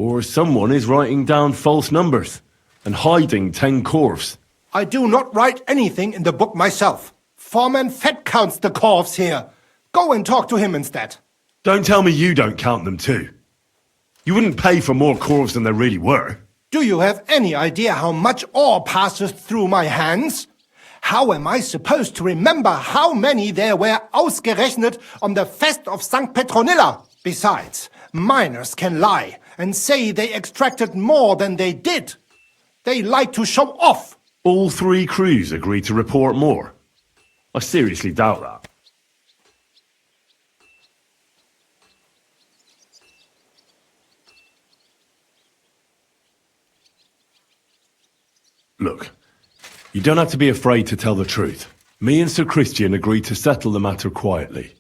Or someone is writing down false numbers and hiding 10 corves. I do not write anything in the book myself. Foreman Fett counts the corves here. Go and talk to him instead. Don't tell me you don't count them too. You wouldn't pay for more corves than there really were. Do you have any idea how much ore passes through my hands? How am I supposed to remember how many there were ausgerechnet on the Fest of St. Petronilla? Besides, miners can lie and say they extracted more than they did. They like to show off. All 3 crews agreed to report more. I seriously doubt that. Look, you don't have to be afraid to tell the truth. Me and Sir Christian agreed to settle the matter quietly.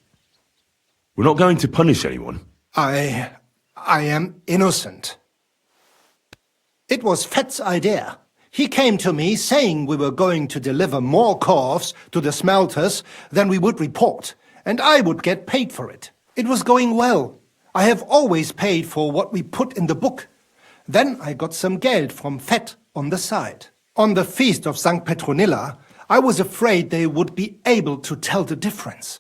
We're not going to punish anyone. I am innocent. It was Fett's idea. He came to me saying we were going to deliver more corves to the smelters than we would report, and I would get paid for it. It was going well. I have always paid for what we put in the book. Then I got some geld from Fett on the side. On the feast of St. Petronilla, I was afraid they would be able to tell the difference.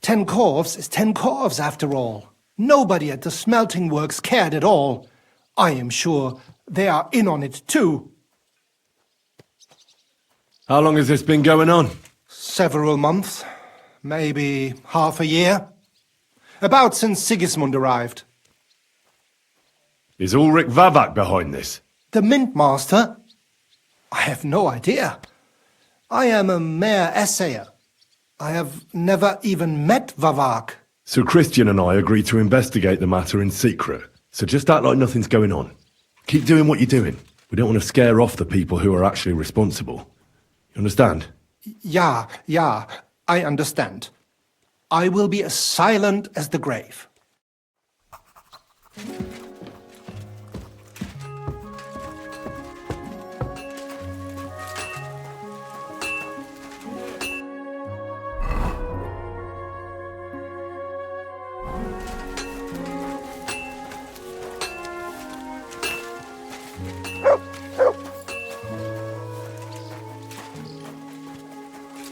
10 corves is 10 corves after all. Nobody at the smelting works cared at all. I am sure they are in on it too. How long has this been going on? Several months. Maybe half a year. About since Sigismund arrived. Is Ulrich Vavak behind this? The Mint Master? I have no idea. I am a mere assayer. I have never even met Vavak. Sir Christian and I agreed to investigate the matter in secret, so just act like nothing's going on. Keep doing what you're doing. We don't want to scare off the people who are actually responsible. You understand? Yeah, I understand. I will be as silent as the grave.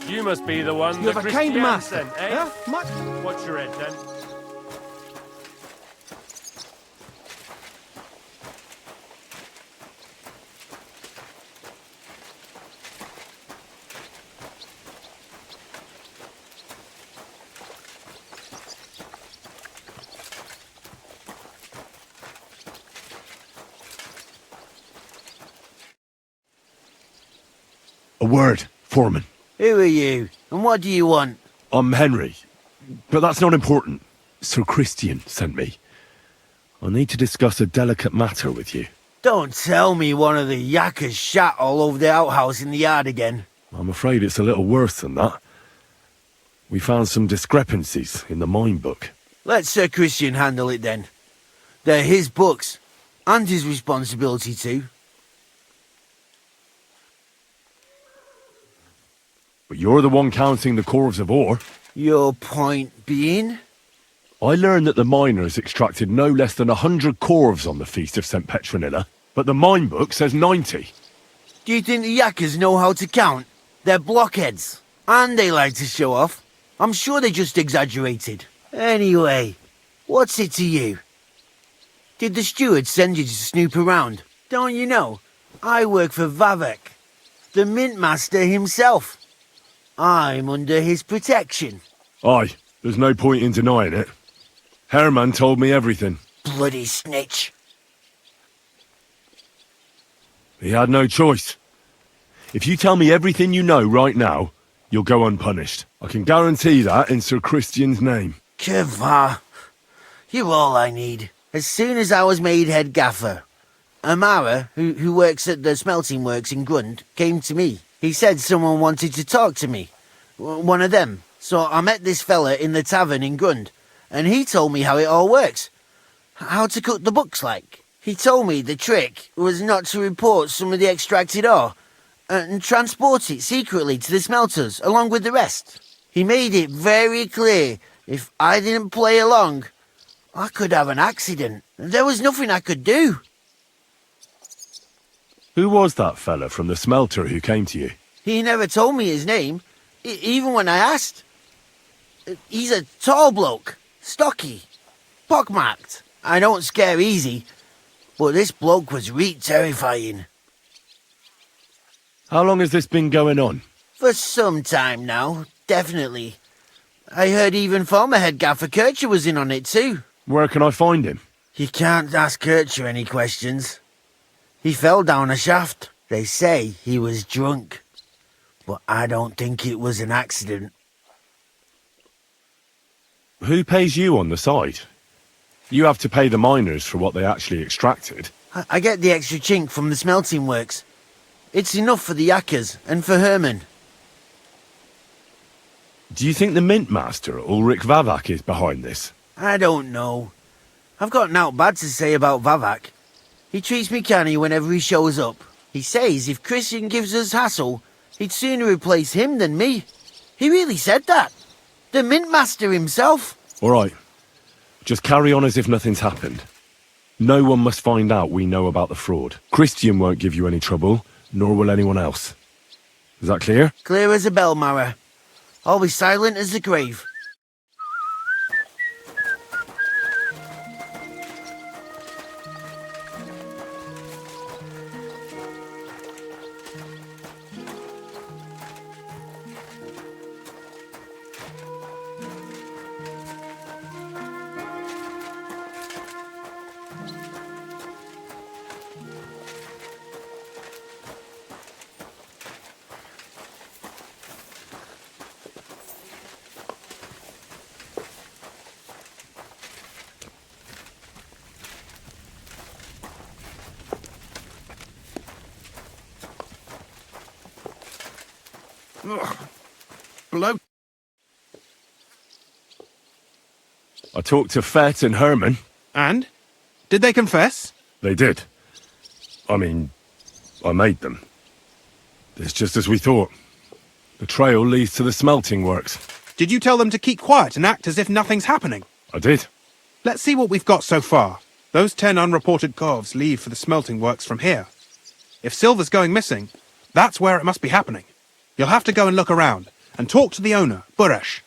You must be the one You that have a kind Christian master, sent, eh? eh? Much. Watch your head, then. A word, Foreman. Who are you? And what do you want? I'm Henry, but that's not important. Sir Christian sent me. I need to discuss a delicate matter with you. Don't tell me one of the yakkers shat all over the outhouse in the yard again. I'm afraid it's a little worse than that. We found some discrepancies in the mine book. Let Sir Christian handle it then. They're his books, and his responsibility too. But you're the one counting the corves of ore. Your point being? I learned that the miners extracted no less than 100 corves on the Feast of St. Petronilla, but the mine book says 90. Do you think the yakkers know how to count? They're blockheads, and they like to show off. I'm sure they just exaggerated. Anyway, what's it to you? Did the steward send you to snoop around? Don't you know? I work for Vavek, the mint master himself. I'm under his protection. Aye, there's no point in denying it. Herman told me everything. Bloody snitch. He had no choice. If you tell me everything you know right now, you'll go unpunished. I can guarantee that in Sir Christian's name. Keva, you're all I need. As soon as I was made head gaffer, Amara, who works at the smelting works in Grund, came to me. He said someone wanted to talk to me. One of them. So I met this fella in the tavern in Grund, and he told me how it all works. How to cut the books like. He told me the trick was not to report some of the extracted ore, and transport it secretly to the smelters along with the rest. He made it very clear if I didn't play along, I could have an accident. There was nothing I could do. Who was that fella from the smelter who came to you? He never told me his name, even when I asked. He's a tall bloke, stocky, pockmarked. I don't scare easy, but this bloke was terrifying. How long has this been going on? For some time now, definitely. I heard even former head gaffer Kircher was in on it too. Where can I find him? You can't ask Kircher any questions. He fell down a shaft. They say he was drunk. But I don't think it was an accident. Who pays you on the side? You have to pay the miners for what they actually extracted. I get the extra chink from the smelting works. It's enough for the yakkers and for Herman. Do you think the mint master, Ulrich Vavak, is behind this? I don't know. I've got naught bad to say about Vavak. He treats me canny whenever he shows up. He says if Christian gives us hassle, he'd sooner replace him than me. He really said that. The mint master himself. All right. Just carry on as if nothing's happened. No one must find out we know about the fraud. Christian won't give you any trouble, nor will anyone else. Is that clear? Clear as a bell, Mara. I'll be silent as the grave. Ugh. Bloke. I talked to Fett and Herman. And? Did they confess? They did. I mean, I made them. It's just as we thought. The trail leads to the smelting works. Did you tell them to keep quiet and act as if nothing's happening? I did. Let's see what we've got so far. Those 10 unreported corves leave for the smelting works from here. If silver's going missing, that's where it must be happening. You'll have to go and look around, and talk to the owner, Buresh.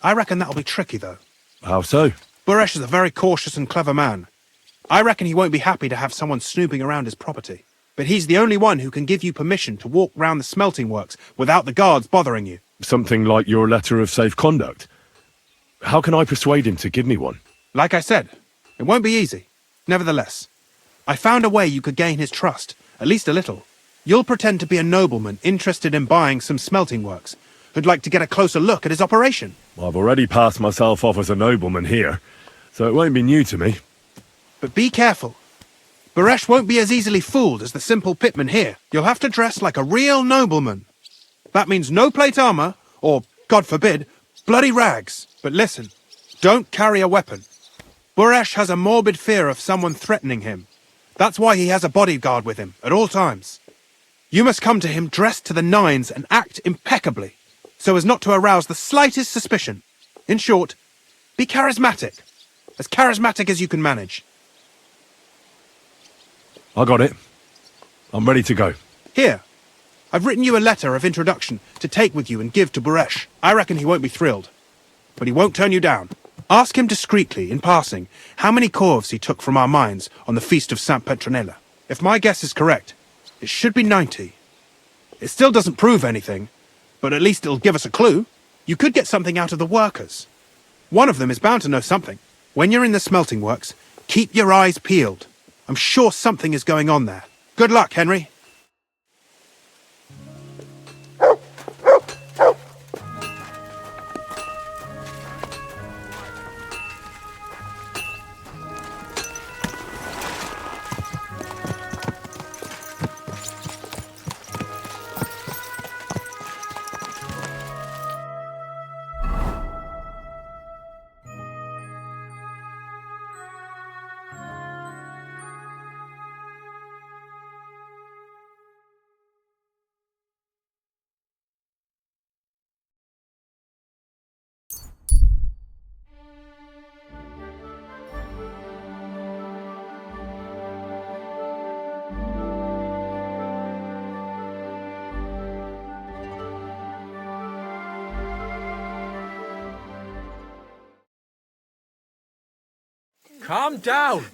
I reckon that'll be tricky, though. How so? Buresh is a very cautious and clever man. I reckon he won't be happy to have someone snooping around his property. But he's the only one who can give you permission to walk round the smelting works without the guards bothering you. Something like your letter of safe conduct. How can I persuade him to give me one? Like I said, it won't be easy. Nevertheless, I found a way you could gain his trust, at least a little. You'll pretend to be a nobleman interested in buying some smelting works, who'd like to get a closer look at his operation. I've already passed myself off as a nobleman here, so it won't be new to me. But be careful. Buresh won't be as easily fooled as the simple pitman here. You'll have to dress like a real nobleman. That means no plate armor, or, God forbid, bloody rags. But listen, don't carry a weapon. Buresh has a morbid fear of someone threatening him. That's why he has a bodyguard with him at all times. You must come to him dressed to the nines and act impeccably, so as not to arouse the slightest suspicion. In short, be charismatic as you can manage. I got it. I'm ready to go. Here, I've written you a letter of introduction to take with you and give to Buresh. I reckon he won't be thrilled, but he won't turn you down. Ask him discreetly, in passing, how many corves he took from our mines on the feast of Saint Petronilla. If my guess is correct, it should be 90. It still doesn't prove anything, but at least it'll give us a clue. You could get something out of the workers. One of them is bound to know something. When you're in the smelting works, keep your eyes peeled. I'm sure something is going on there. Good luck, Henry. Calm down.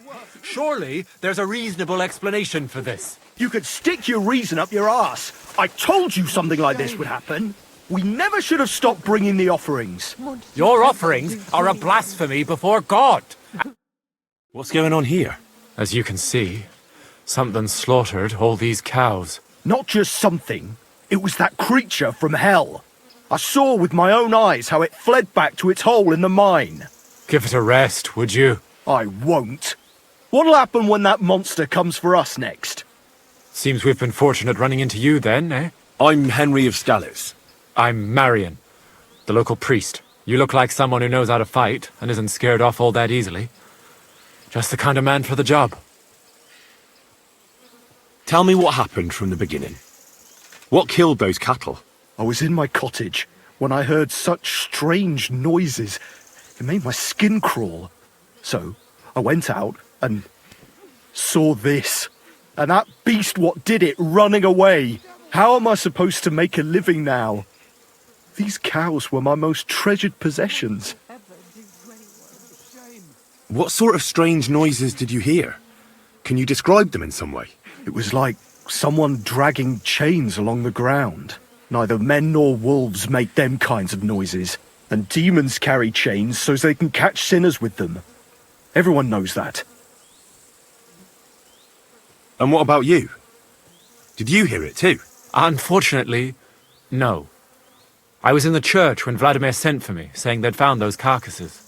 Surely there's a reasonable explanation for this. You could stick your reason up your arse. I told you something like this would happen. We never should have stopped bringing the offerings. Your offerings are a blasphemy before God. What's going on here? As you can see, something slaughtered all these cows. Not just something. It was that creature from hell. I saw with my own eyes how it fled back to its hole in the mine. Give it a rest, would you? I won't. What'll happen when that monster comes for us next? Seems we've been fortunate running into you then, eh? I'm Henry of Scallis. I'm Marion, the local priest. You look like someone who knows how to fight and isn't scared off all that easily. Just the kind of man for the job. Tell me what happened from the beginning. What killed those cattle? I was in my cottage when I heard such strange noises. It made my skin crawl. So I went out and saw this. And that beast what did it running away. How am I supposed to make a living now? These cows were my most treasured possessions. What sort of strange noises did you hear? Can you describe them in some way? It was like someone dragging chains along the ground. Neither men nor wolves make them kinds of noises. And demons carry chains so they can catch sinners with them. Everyone knows that. And what about you? Did you hear it too? Unfortunately, no. I was in the church when Vladimir sent for me, saying they'd found those carcasses.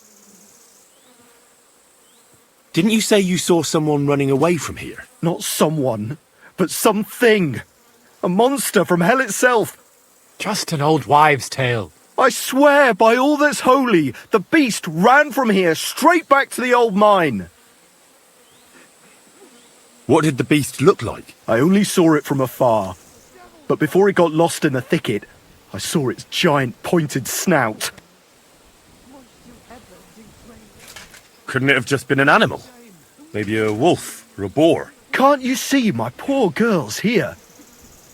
Didn't you say you saw someone running away from here? Not someone, but something. A monster from hell itself. Just an old wives' tale. I swear by all that's holy, the beast ran from here straight back to the old mine. What did the beast look like? I only saw it from afar. But before it got lost in the thicket, I saw its giant pointed snout. Couldn't it have just been an animal? Maybe a wolf or a boar? Can't you see my poor girls here?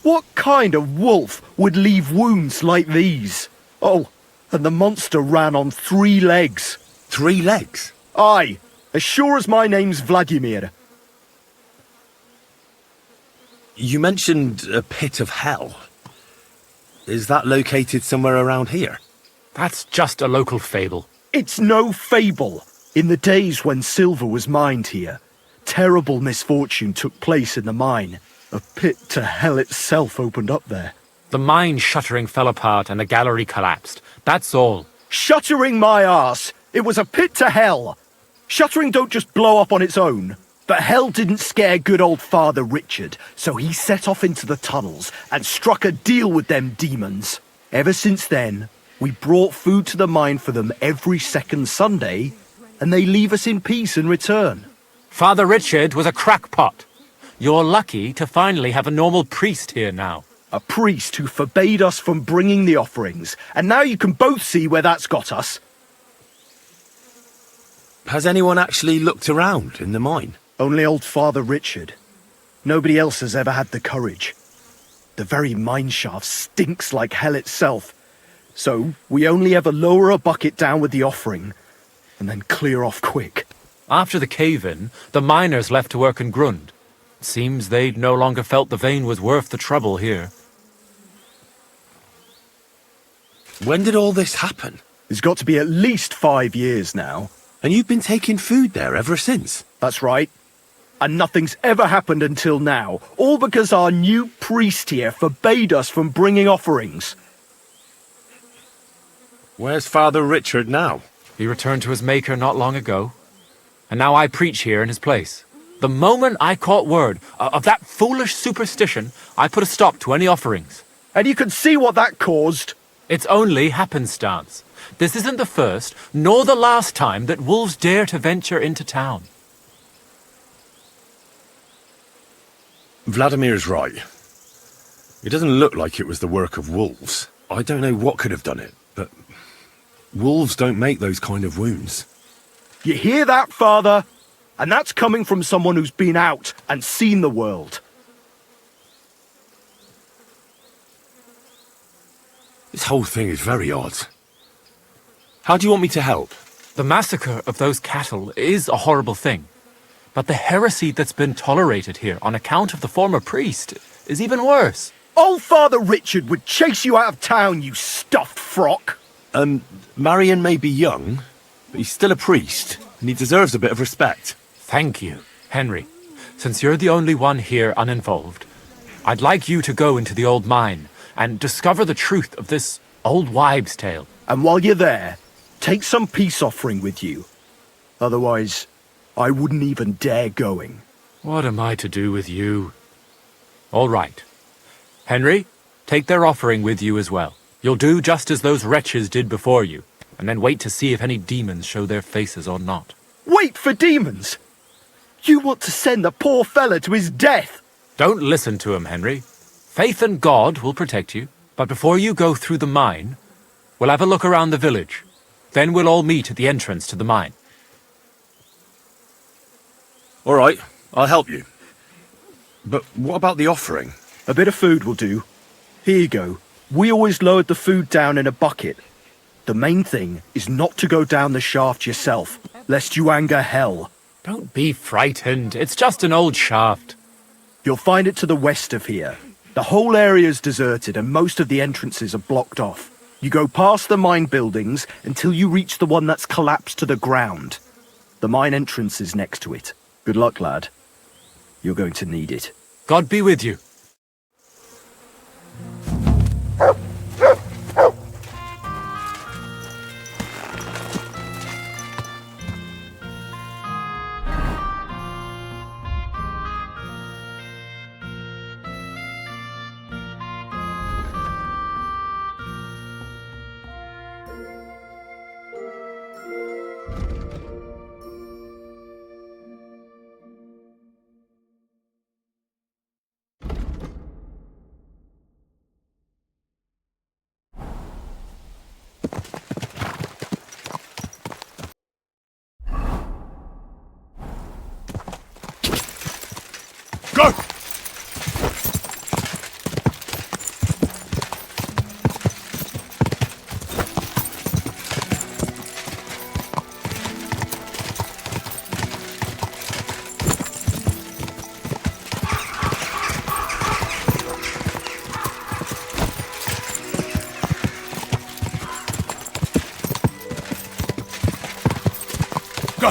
What kind of wolf would leave wounds like these? Oh, and the monster ran on 3 legs. 3 legs? Aye, as sure as my name's Vladimir. You mentioned a pit of hell. Is that located somewhere around here? That's just a local fable. It's no fable. In the days when silver was mined here, terrible misfortune took place in the mine. A pit to hell itself opened up there. The mine shuttering fell apart and the gallery collapsed. That's all. Shuttering my arse! It was a pit to hell! Shuttering don't just blow up on its own. But hell didn't scare good old Father Richard, so he set off into the tunnels and struck a deal with them demons. Ever since then, we brought food to the mine for them every second Sunday, and they leave us in peace in return. Father Richard was a crackpot. You're lucky to finally have a normal priest here now. A priest who forbade us from bringing the offerings, and now you can both see where that's got us. Has anyone actually looked around in the mine? Only old Father Richard. Nobody else has ever had the courage. The very mine shaft stinks like hell itself. So we only ever lower a bucket down with the offering, and then clear off quick. After the cave-in, the miners left to work in Grund. Seems they'd no longer felt the vein was worth the trouble here. When did all this happen? It's got to be at least 5 years now. And you've been taking food there ever since? That's right. And nothing's ever happened until now, all because our new priest here forbade us from bringing offerings. Where's Father Richard now? He returned to his maker not long ago, and now I preach here in his place. The moment I caught word of that foolish superstition, I put a stop to any offerings. And you can see what that caused. It's only happenstance. This isn't the first, nor the last time that wolves dare to venture into town. Vladimir's right. It doesn't look like it was the work of wolves. I don't know what could have done it, but wolves don't make those kind of wounds. You hear that, Father? And that's coming from someone who's been out and seen the world. This whole thing is very odd. How do you want me to help? The massacre of those cattle is a horrible thing. But the heresy that's been tolerated here on account of the former priest is even worse. Old Father Richard would chase you out of town, you stuffed frock. Marion may be young, but he's still a priest, and he deserves a bit of respect. Thank you, Henry. Since you're the only one here uninvolved, I'd like you to go into the old mine and discover the truth of this old wives' tale. And while you're there, take some peace offering with you. Otherwise, I wouldn't even dare going. What am I to do with you? All right. Henry, take their offering with you as well. You'll do just as those wretches did before you, and then wait to see if any demons show their faces or not. Wait for demons? You want to send the poor fella to his death? Don't listen to him, Henry. Faith in God will protect you, but before you go through the mine, we'll have a look around the village. Then we'll all meet at the entrance to the mine. All right, I'll help you. But what about the offering? A bit of food will do. Here you go. We always lowered the food down in a bucket. The main thing is not to go down the shaft yourself, lest you anger hell. Don't be frightened. It's just an old shaft. You'll find it to the west of here. The whole area's deserted and most of the entrances are blocked off. You go past the mine buildings until you reach the one that's collapsed to the ground. The mine entrance is next to it. Good luck, lad. You're going to need it. God be with you. Go!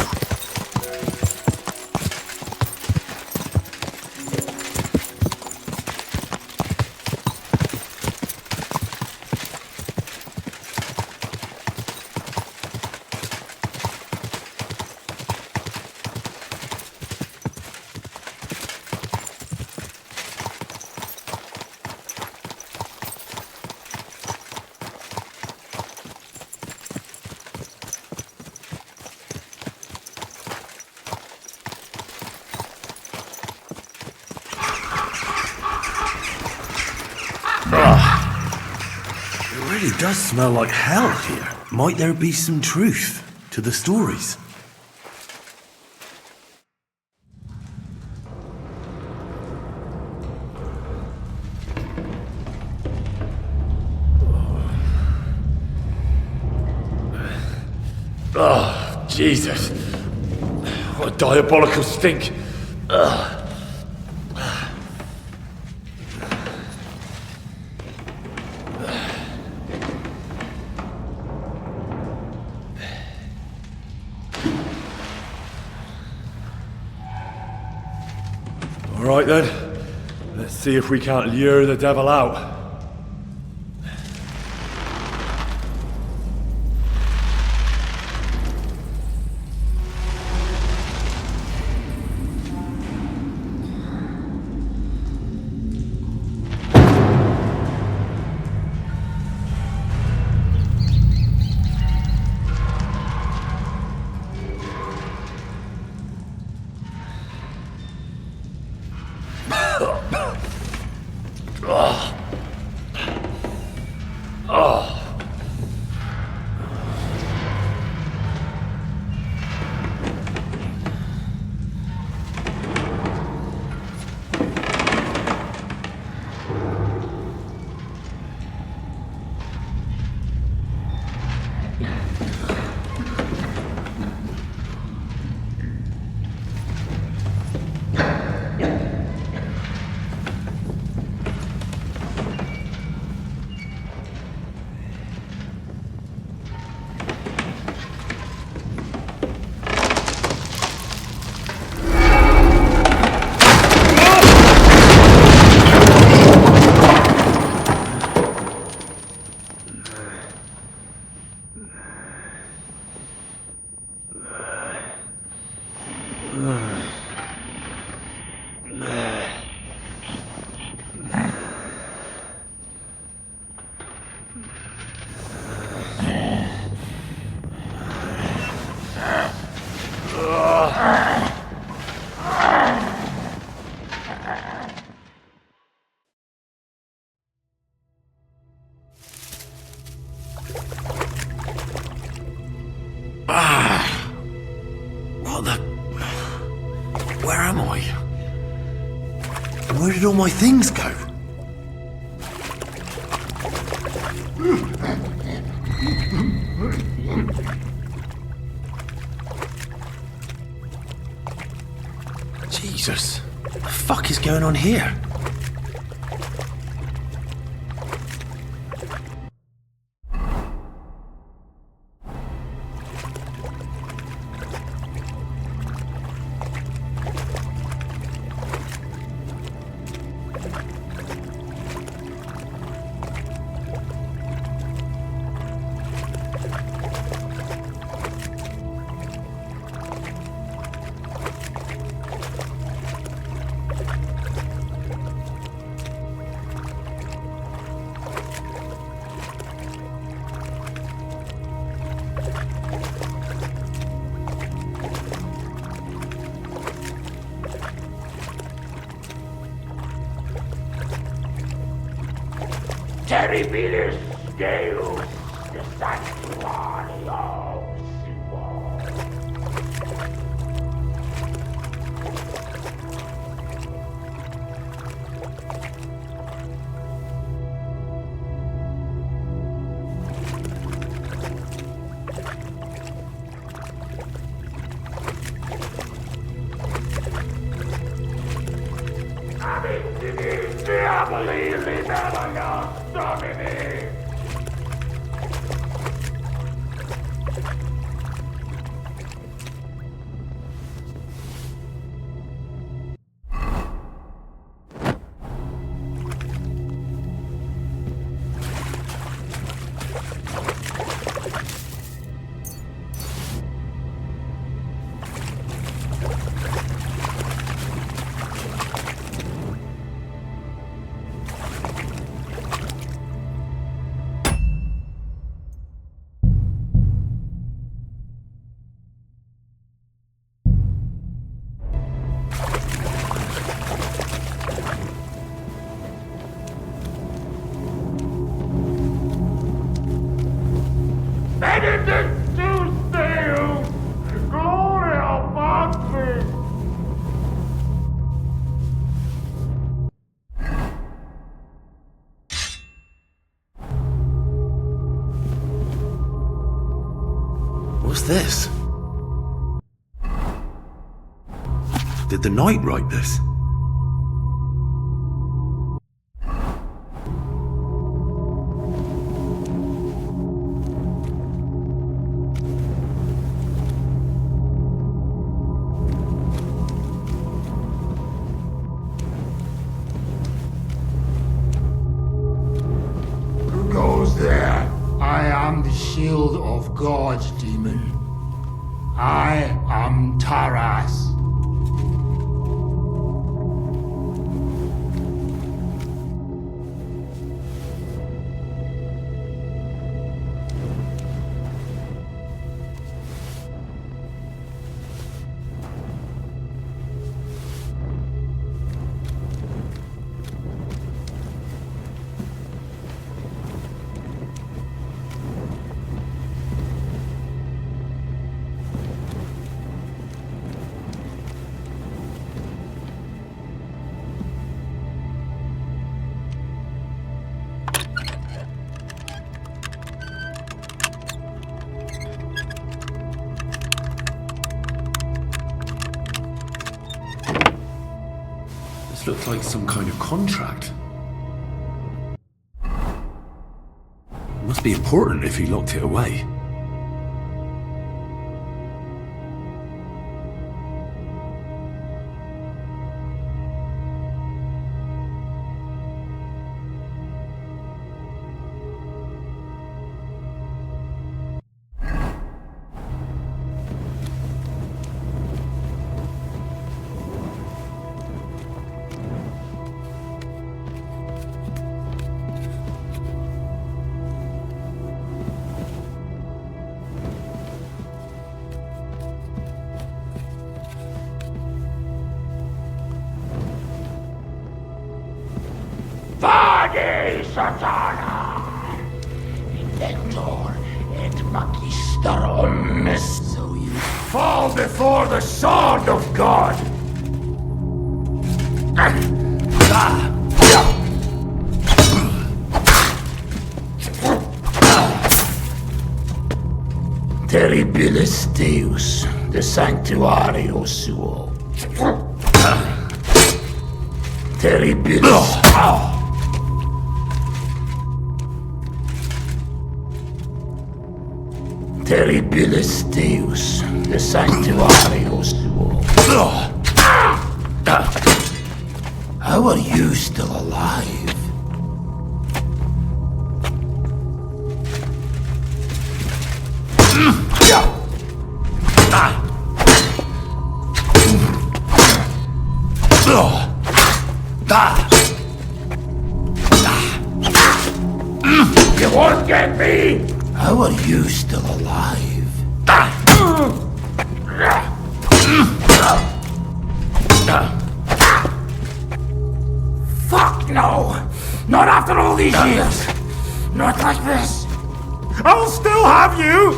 It really does smell like hell here. Might there be some truth to the stories? Oh, Jesus. What a diabolical stink. Ugh. All right then, let's see if we can't lure the devil out. did all my things go? Jesus, what the fuck is going on here? Terribilis Deus de Sanctuario Diaboli libera Domini! Benedictus Deus! Gloria Patri! What's this? Did the knight write this? Who goes there? I am the shield of gods, demon. I am Taras. This looks like some kind of contract. It must be important if he locked it away. Vade Satana! Inventor et Magister Omnis. So you fall before the sword of God! Terribilis Deus, de sanctuario suo. Terribilis. Terribilis Deus, de sanctuario suo. How are you still alive? You won't get me! How are you still alive? Fuck no! Not after all these years! Not like this! I'll still have you!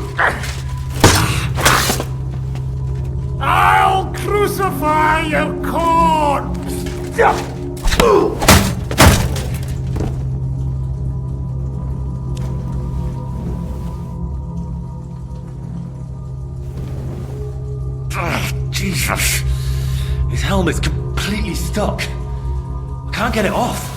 I'll crucify your corpse! Jesus. His helmet's completely stuck. I can't get it off.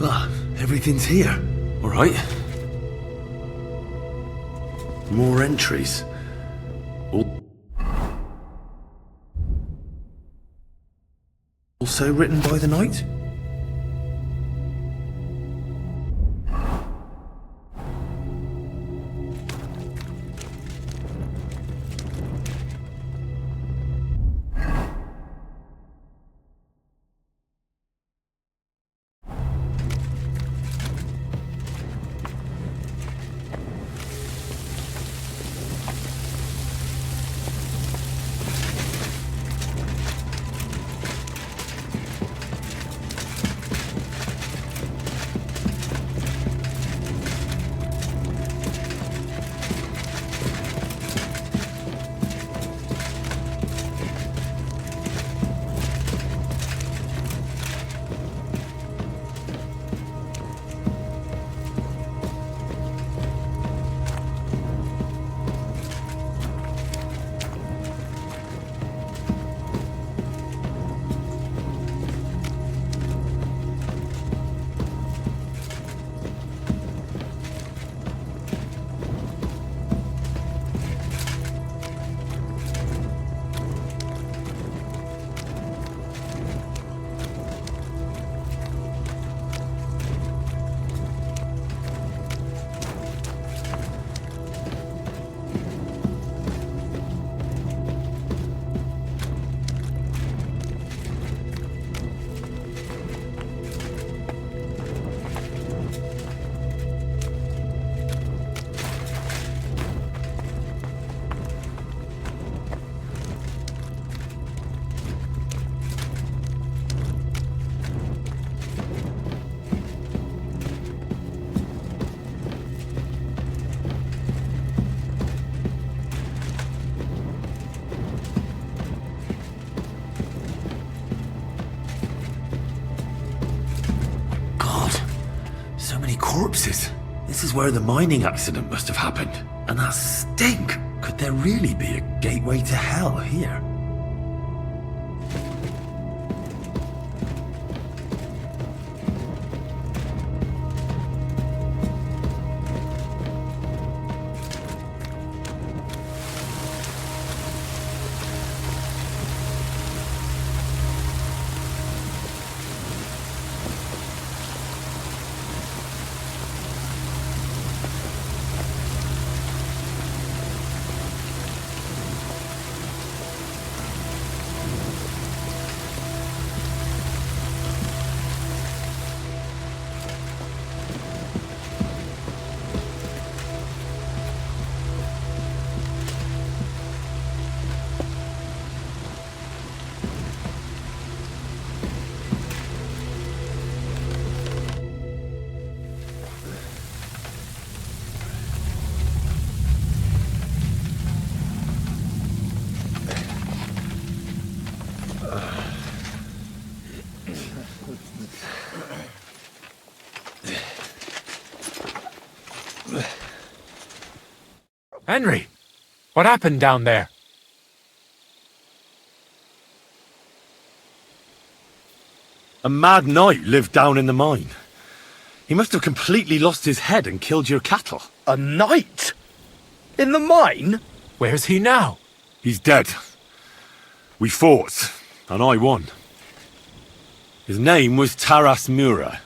Ah, everything's here. All right. More entries. Also written by the knight? corpses. This is where the mining accident must have happened. And that stink! Could there really be a gateway to hell here? Henry, what happened down there? A mad knight lived down in the mine. He must have completely lost his head and killed your cattle. A knight? In the mine? Where's he now? He's dead. We fought, and I won. His name was Taras Mura.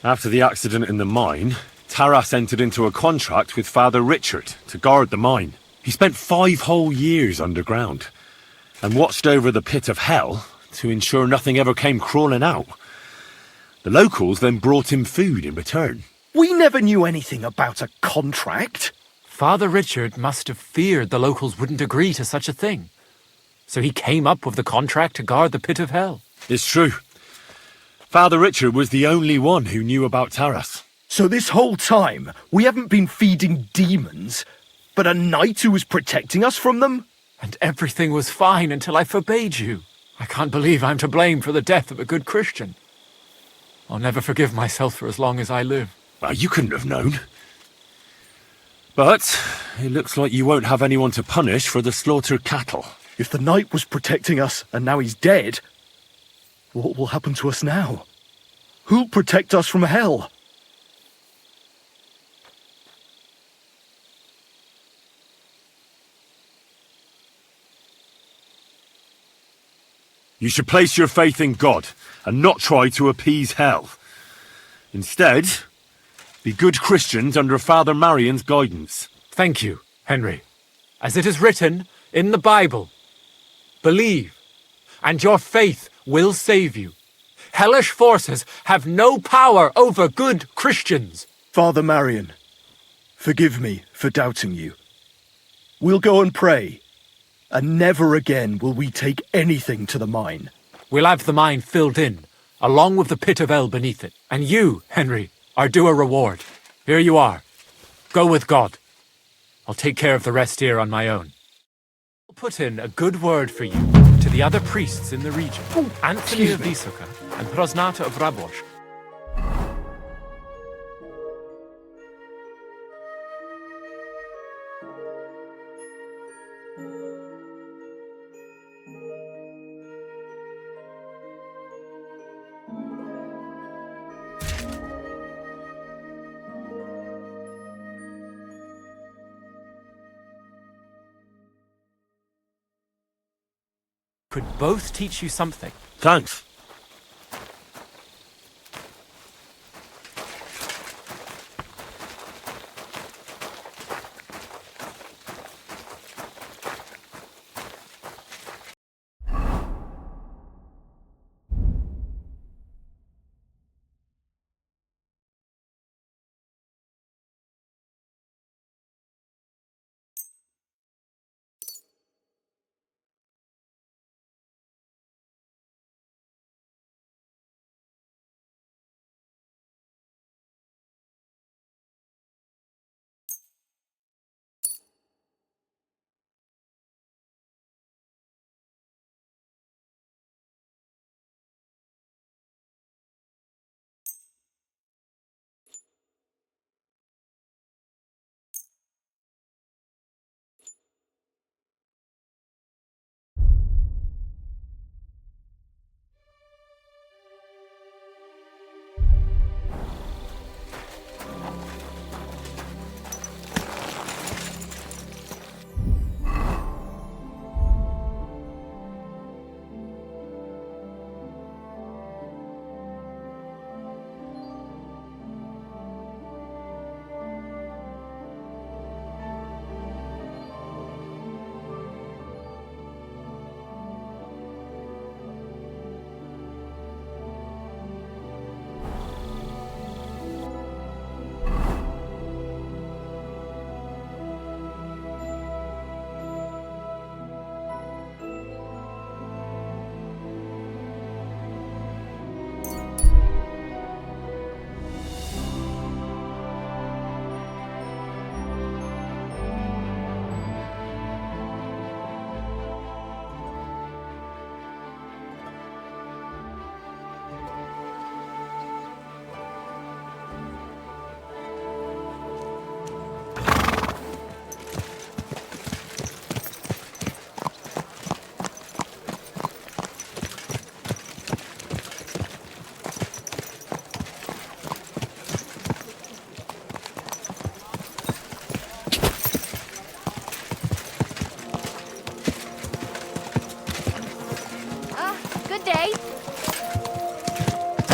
After the accident in the mine, Taras entered into a contract with Father Richard to guard the mine. He spent 5 whole years underground and watched over the pit of hell to ensure nothing ever came crawling out. The locals then brought him food in return. We never knew anything about a contract. Father Richard must have feared the locals wouldn't agree to such a thing. So he came up with the contract to guard the pit of hell. It's true. Father Richard was the only one who knew about Taras. So this whole time, we haven't been feeding demons, but a knight who was protecting us from them? And everything was fine until I forbade you. I can't believe I'm to blame for the death of a good Christian. I'll never forgive myself for as long as I live. Well, you couldn't have known. But it looks like you won't have anyone to punish for the slaughtered cattle. If the knight was protecting us and now he's dead, what will happen to us now? Who'll protect us from hell? You should place your faith in God and not try to appease hell. Instead, be good Christians under Father Marion's guidance. Thank you, Henry. As it is written in the Bible, believe, and your faith will save you. Hellish forces have no power over good Christians. Father Marion, forgive me for doubting you. We'll go and pray, and never again will we take anything to the mine. We'll have the mine filled in, along with the pit of hell beneath it. And you, Henry, are due a reward. Here you are. Go with God. I'll take care of the rest here on my own. I'll put in a good word for you to the other priests in the region. Anthony of Vysoka and Prosnata of Rabosh. Could both teach you something. Thanks.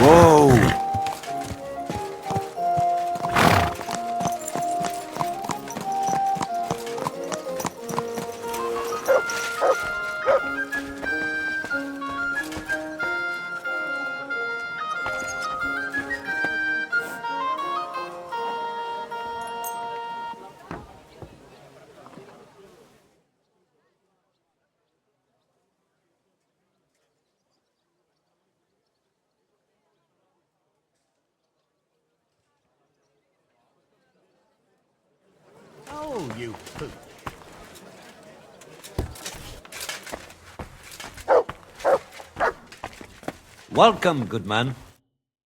Whoa! Oh, you poop. Welcome, good man.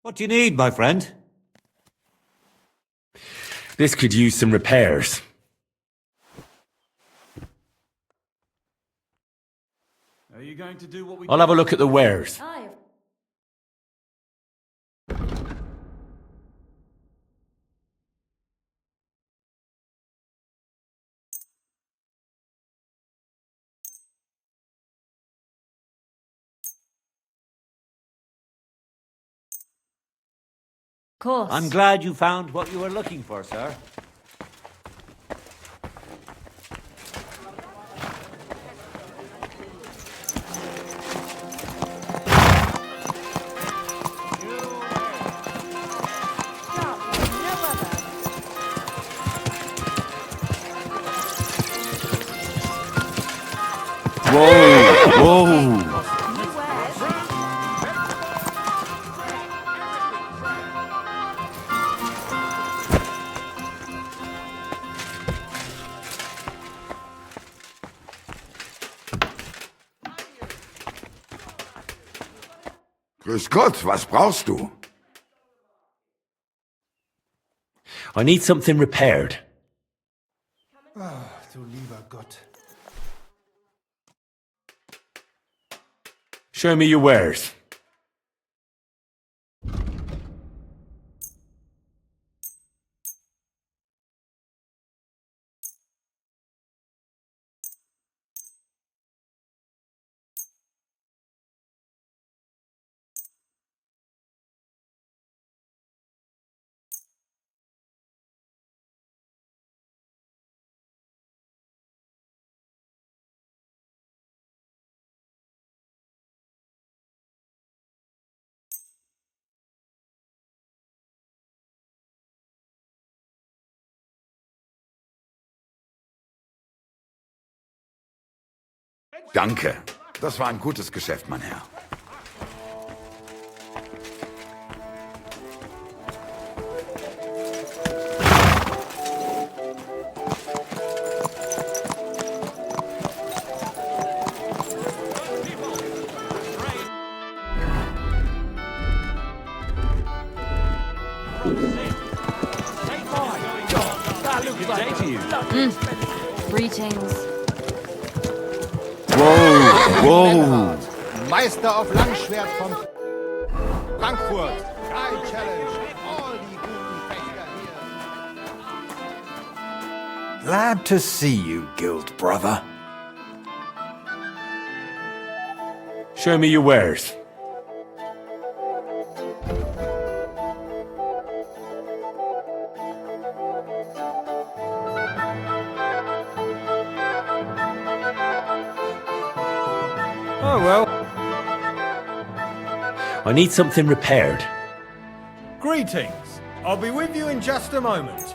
What do you need, my friend? This could use some repairs. Are you going to do what we... I'll have a look at the wares. Course. I'm glad you found what you were looking for, sir. Whoa! Whoa! Grüß Gott, was brauchst du? I need something repaired. Ah, du lieber Gott. Show me your wares. Danke. Das war ein gutes Geschäft, mein Herr. Greetings. Whoa! Whoa! Meister auf Langschwert von Frankfurt. I challenge all die guten Fechter hier. Glad to see you, guild brother. Show me your wares. Oh, well. I need something repaired. Greetings. I'll be with you in just a moment.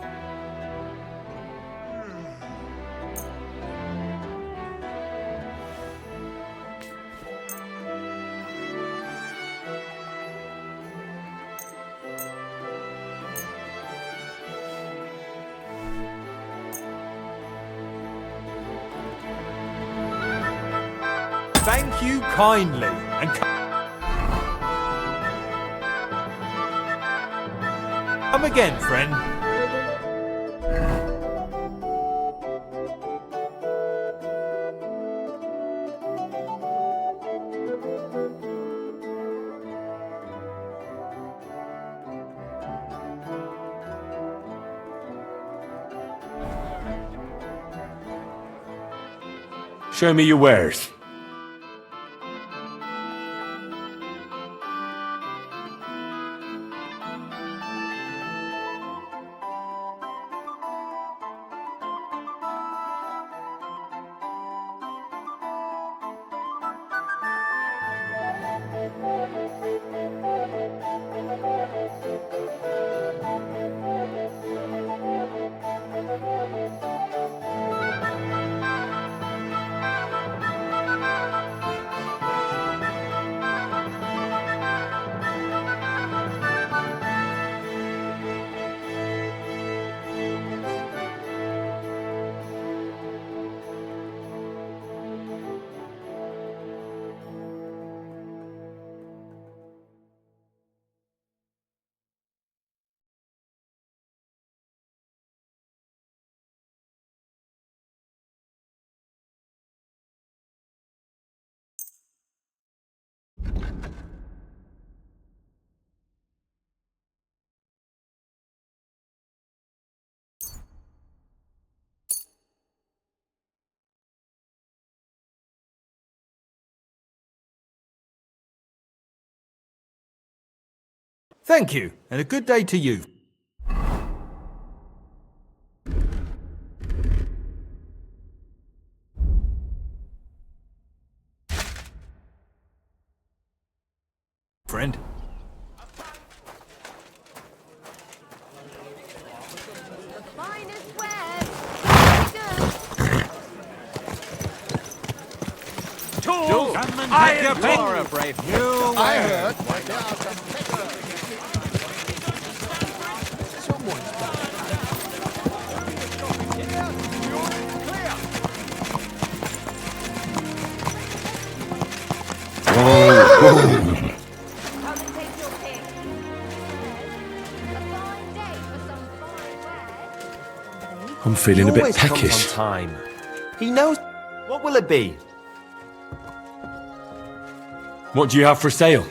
Thank you kindly, and come again, friend. Show me your wares. Thank you, and a good day to you. Friend. Tools! Come and I take your pick. you're a brave You I were. heard that there are some beggars. Someone's I'm feeling a bit always comes peckish. on time. He knows. What will it be? What do you have for sale?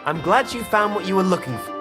I'm glad you found what you were looking for.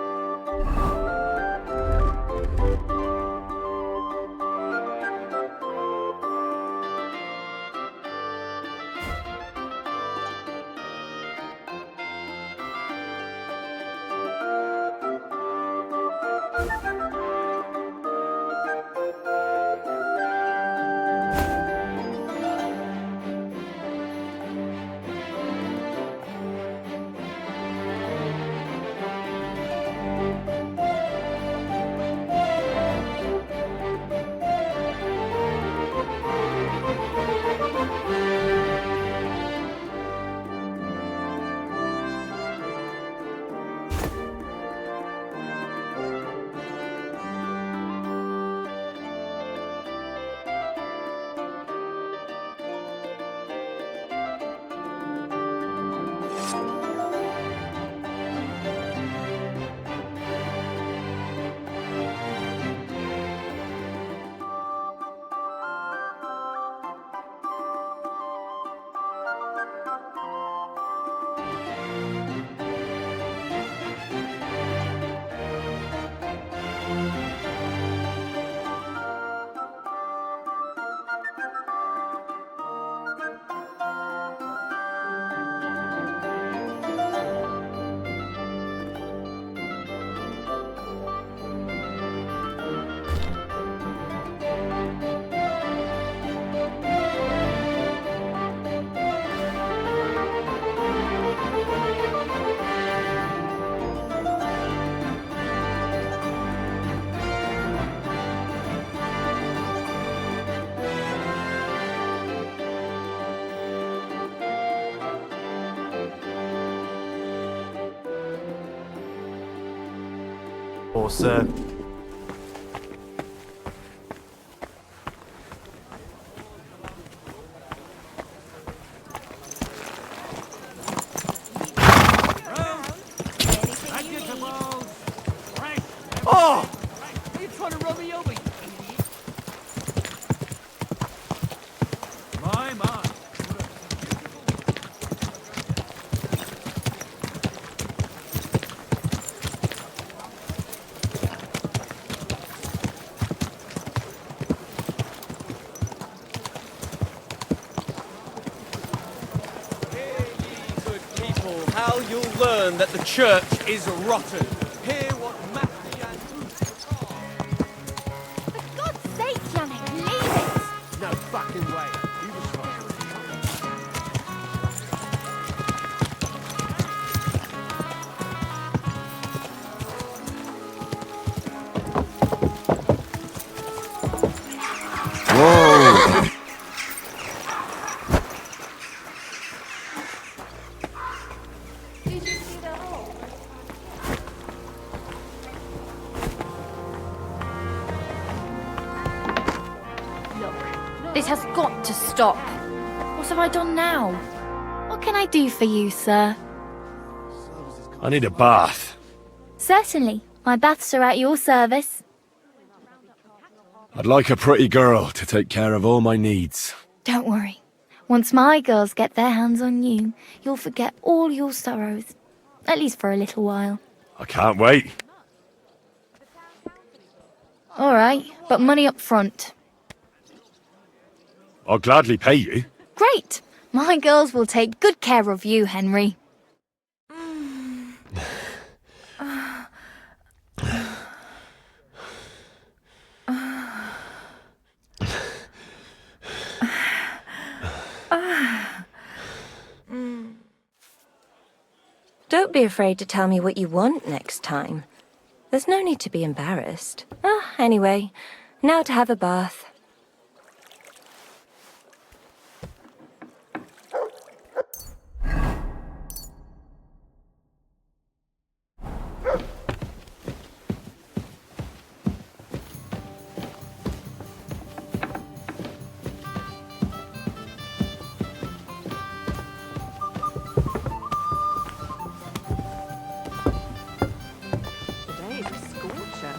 Or, sir. Oh! Are you trying to run me over, you idiot? how you'll learn that the church is rotten. Hear what Matthew and... For God's sake, Yannick, leave it! No fucking way. You was Whoa! Did you see the hole? Look, this has got to stop. What have I done now? What can I do for you, sir? I need a bath. Certainly. My baths are at your service. I'd like a pretty girl to take care of all my needs. Don't worry. Once my girls get their hands on you, you'll forget all your sorrows. At least for a little while. I can't wait. All right, but money up front. I'll gladly pay you. Great! My girls will take good care of you, Henry. Don't be afraid to tell me what you want next time. There's no need to be embarrassed. Anyway, now to have a bath. Today's a scorcher.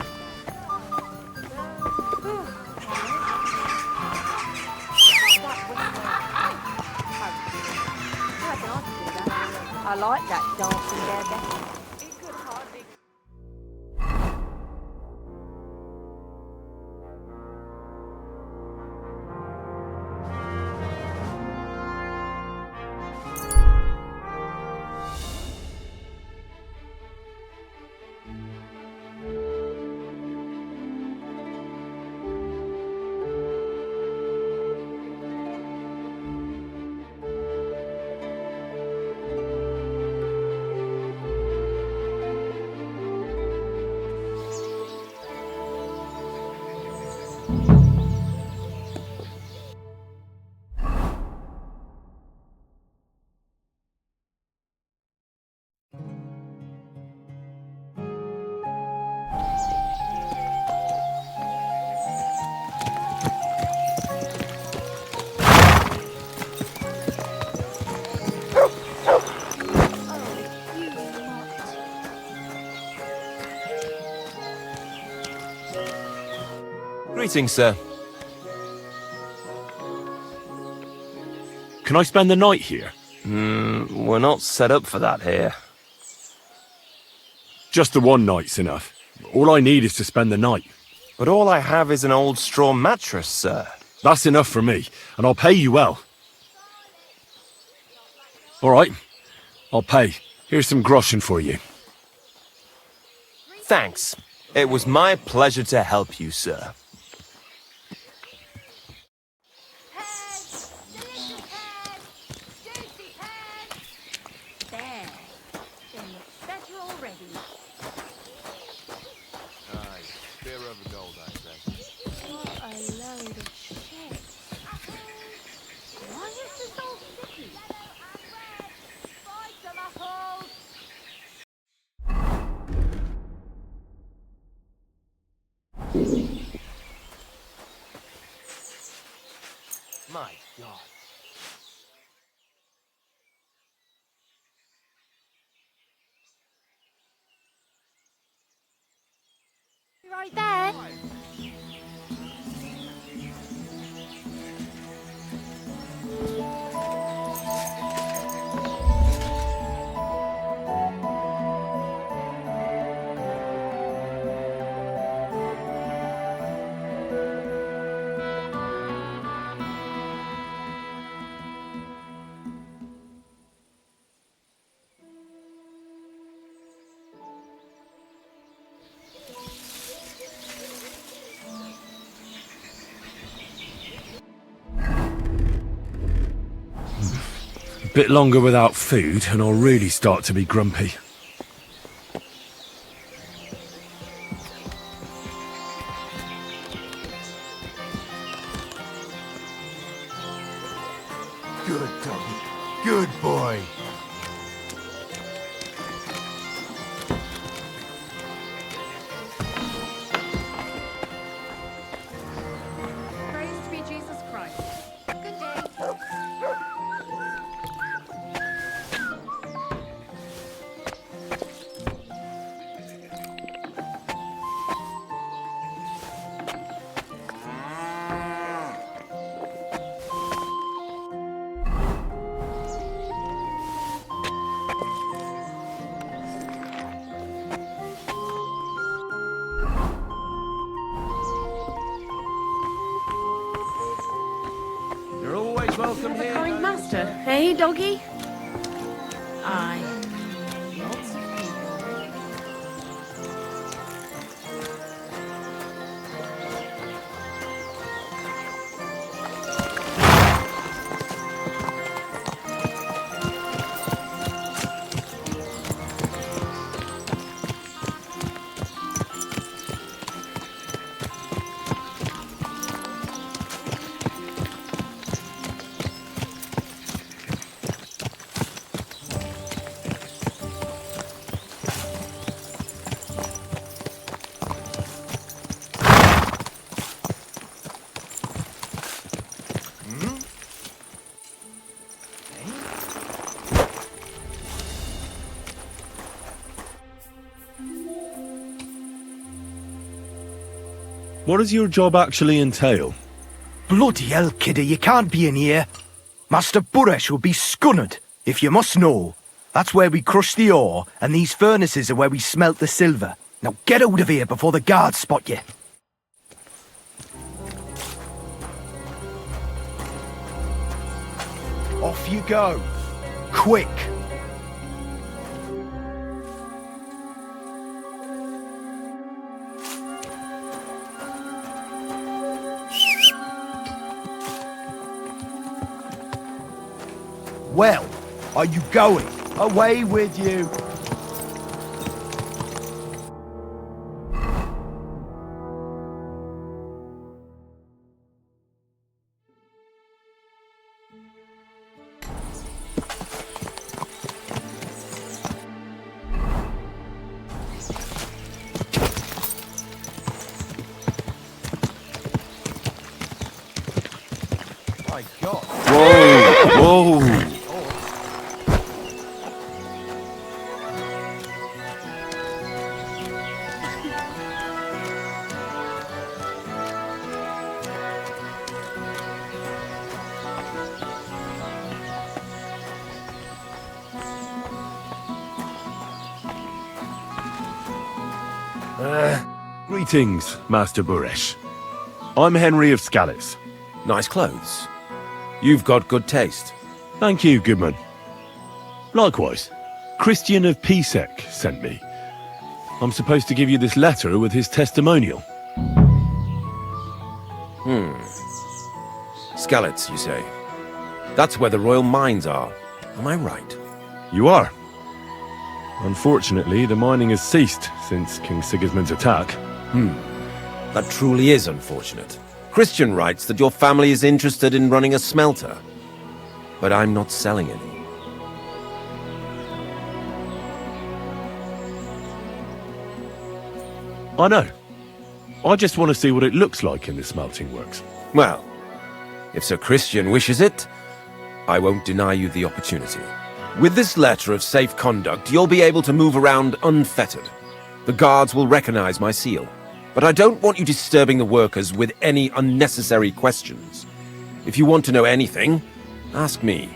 I like that dancing there, Becky. It could hardly... Greetings, sir. Can I spend the night here? We're not set up for that here. Just the one night's enough. All I need is to spend the night. But all I have is an old straw mattress, sir. That's enough for me, and I'll pay you well. All right, I'll pay. Here's some groschen for you. Thanks. It was my pleasure to help you, sir. There. They look better already. Aye, fair over gold, I say. What a load of shit. Why is this all sticky? Bye, tomatoes! My God. Right there. Bit longer without food, and I'll really start to be grumpy. Good doggy. Good boy. Praise be Jesus Christ. Good day. You're always welcome The here. kind master, eh, doggy? Aye. Lots of people. What does your job actually entail? Bloody hell, kidder, you can't be in here. Master Buresh will be scunnered, if you must know. That's where we crush the ore, and these furnaces are where we smelt the silver. Now get out of here before the guards spot you. Off you go. Quick. Well, are you going? Away with you. My God. Whoa! Whoa! Greetings, Master Buresh. I'm Henry of Scallis. Nice clothes. You've got good taste. Thank you, Goodman. Likewise, Christian of Pisek sent me. I'm supposed to give you this letter with his testimonial. Skalitz, you say? That's where the royal mines are. Am I right? You are. Unfortunately, the mining has ceased since King Sigismund's attack. That truly is unfortunate. Christian writes that your family is interested in running a smelter. But I'm not selling any. I know. I just want to see what it looks like in the smelting works. Well, if Sir Christian wishes it, I won't deny you the opportunity. With this letter of safe conduct, you'll be able to move around unfettered. The guards will recognize my seal. But I don't want you disturbing the workers with any unnecessary questions. If you want to know anything, ask me.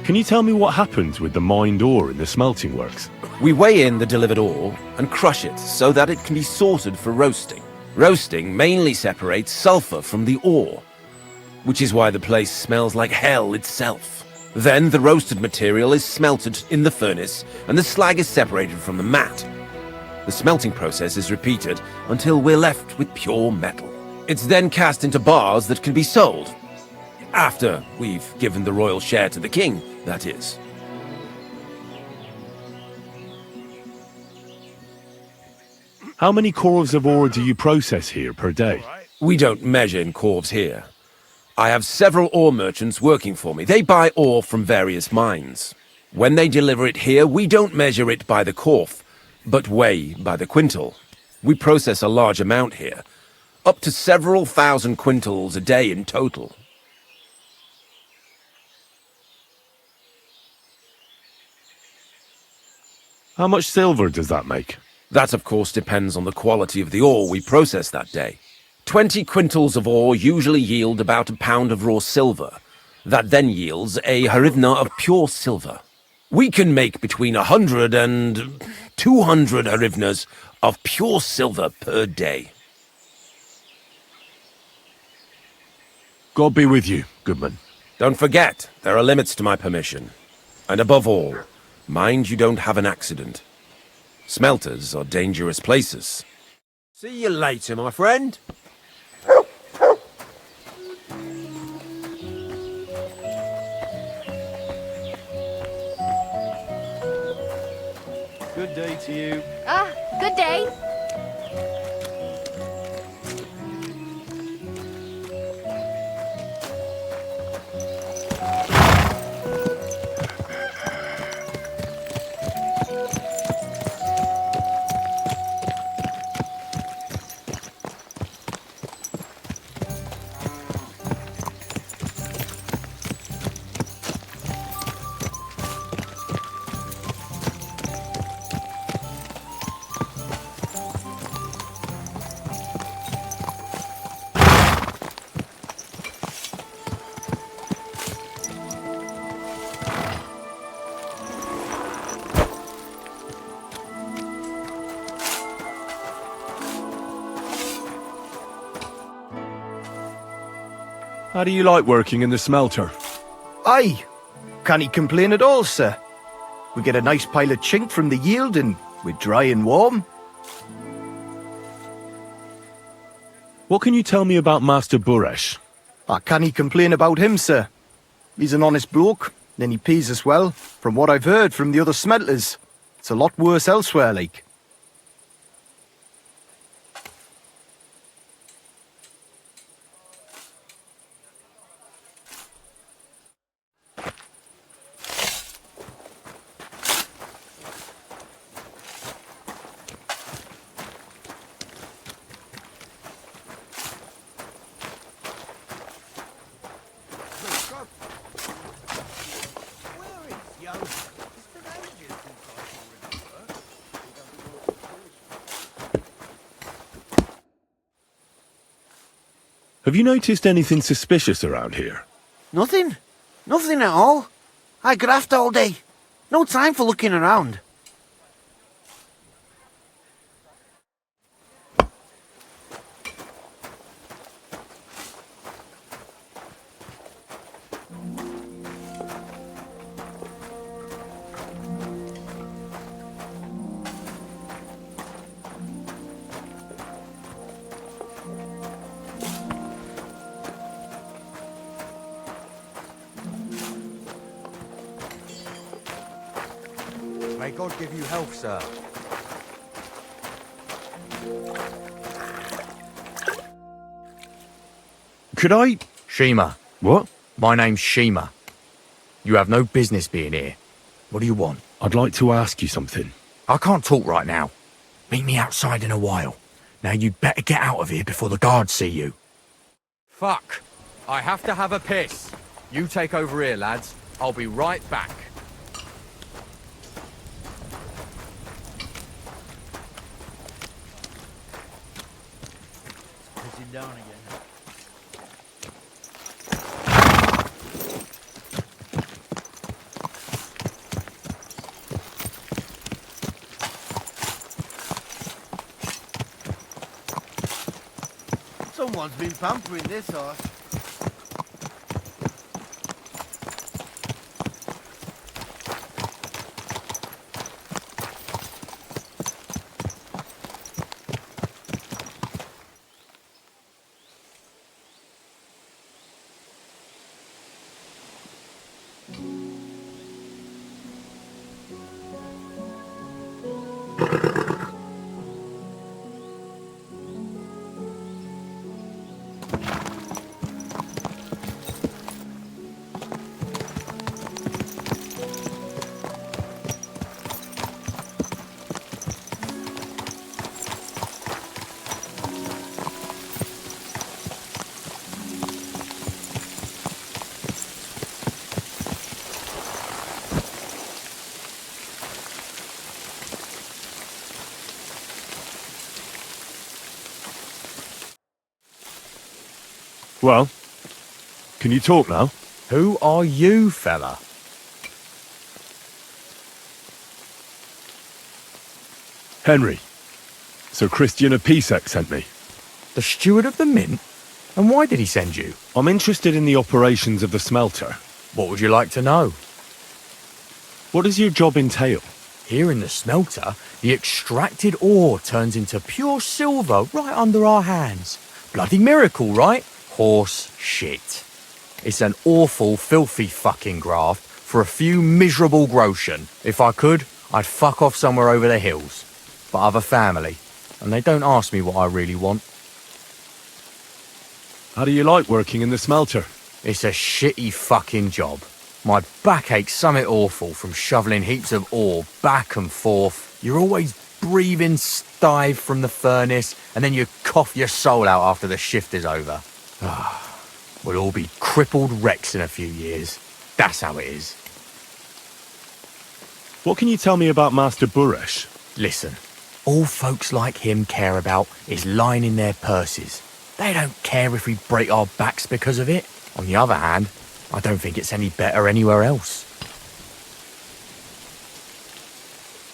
Can you tell me what happens with the mined ore in the smelting works? We weigh in the delivered ore and crush it so that it can be sorted for roasting. Roasting mainly separates sulfur from the ore, which is why the place smells like hell itself. Then the roasted material is smelted in the furnace and the slag is separated from the matte. The smelting process is repeated until we're left with pure metal. It's then cast into bars that can be sold. After we've given the royal share to the king, that is. How many corves of ore do you process here per day? We don't measure in corves here. I have several ore merchants working for me. They buy ore from various mines. When they deliver it here, we don't measure it by the corf, but weigh by the quintal. We process a large amount here, up to several thousand quintals a day in total. How much silver does that make? That, of course, depends on the quality of the ore we process that day. 20 quintals of ore usually yield about a pound of raw silver. That then yields a hryvnia of pure silver. We can make between 100 and 200 hryvnias of pure silver per day. God be with you, Goodman. Don't forget, there are limits to my permission. And above all, mind you don't have an accident. Smelters are dangerous places. See you later, my friend. Good day to you. Good day. How do you like working in the smelter? Aye. Can't he complain at all, sir? We get a nice pile of chink from the yield and we're dry and warm. What can you tell me about Master Buresh? Can he complain about him, sir? He's an honest bloke, and he pays us well, from what I've heard from the other smelters. It's a lot worse elsewhere, like. Have you noticed anything suspicious around here? Nothing. Nothing at all. I graft all day. No time for looking around. May God give you health, sir. Could I... Shima. What? My name's Shima. You have no business being here. What do you want? I'd like to ask you something. I can't talk right now. Meet me outside in a while. Now you'd better get out of here before the guards see you. Fuck. I have to have a piss. You take over here, lads. I'll be right back. Pissing down again. Someone's been pampering this horse. Well, can you talk now? Who are you, fella? Henry. Sir Christian of Pisek sent me. The steward of the mint? And why did he send you? I'm interested in the operations of the smelter. What would you like to know? What does your job entail? Here in the smelter, the extracted ore turns into pure silver right under our hands. Bloody miracle, right? Horse shit. It's an awful, filthy fucking graft for a few miserable groschen. If I could, I'd fuck off somewhere over the hills. But I've a family, and they don't ask me what I really want. How do you like working in the smelter? It's a shitty fucking job. My back aches something awful from shoveling heaps of ore back and forth. You're always breathing stive from the furnace, and then you cough your soul out after the shift is over. We'll all be crippled wrecks in a few years. That's how it is. What can you tell me about Master Buresh? Listen, all folks like him care about is lining their purses. They don't care if we break our backs because of it. On the other hand, I don't think it's any better anywhere else.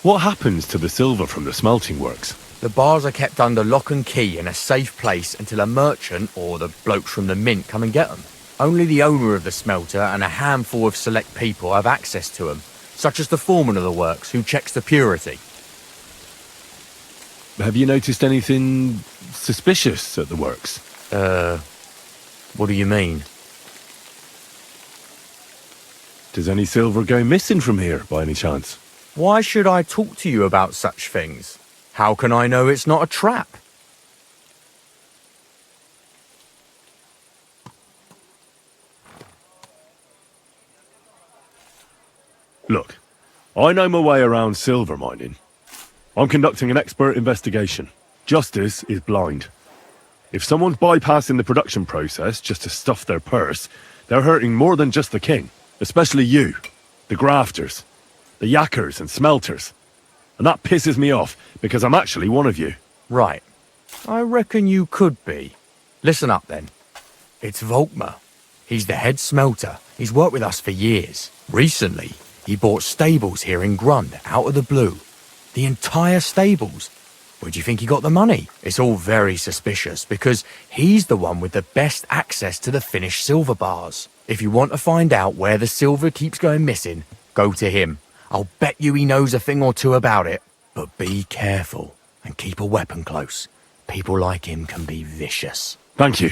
What happens to the silver from the smelting works? The bars are kept under lock and key in a safe place until a merchant or the blokes from the mint come and get them. Only the owner of the smelter and a handful of select people have access to them, such as the foreman of the works who checks the purity. Have you noticed anything suspicious at the works? What do you mean? Does any silver go missing from here, by any chance? Why should I talk to you about such things? How can I know it's not a trap? Look, I know my way around silver mining. I'm conducting an expert investigation. Justice is blind. If someone's bypassing the production process just to stuff their purse, they're hurting more than just the king. Especially you, the grafters, the yackers and smelters. And that pisses me off, because I'm actually one of you. Right. I reckon you could be. Listen up then. It's Volkmar. He's the head smelter. He's worked with us for years. Recently, he bought stables here in Grund, out of the blue. The entire stables. Where do you think he got the money? It's all very suspicious, because he's the one with the best access to the finished silver bars. If you want to find out where the silver keeps going missing, go to him. I'll bet you he knows a thing or two about it. But be careful, and keep a weapon close. People like him can be vicious. Thank you.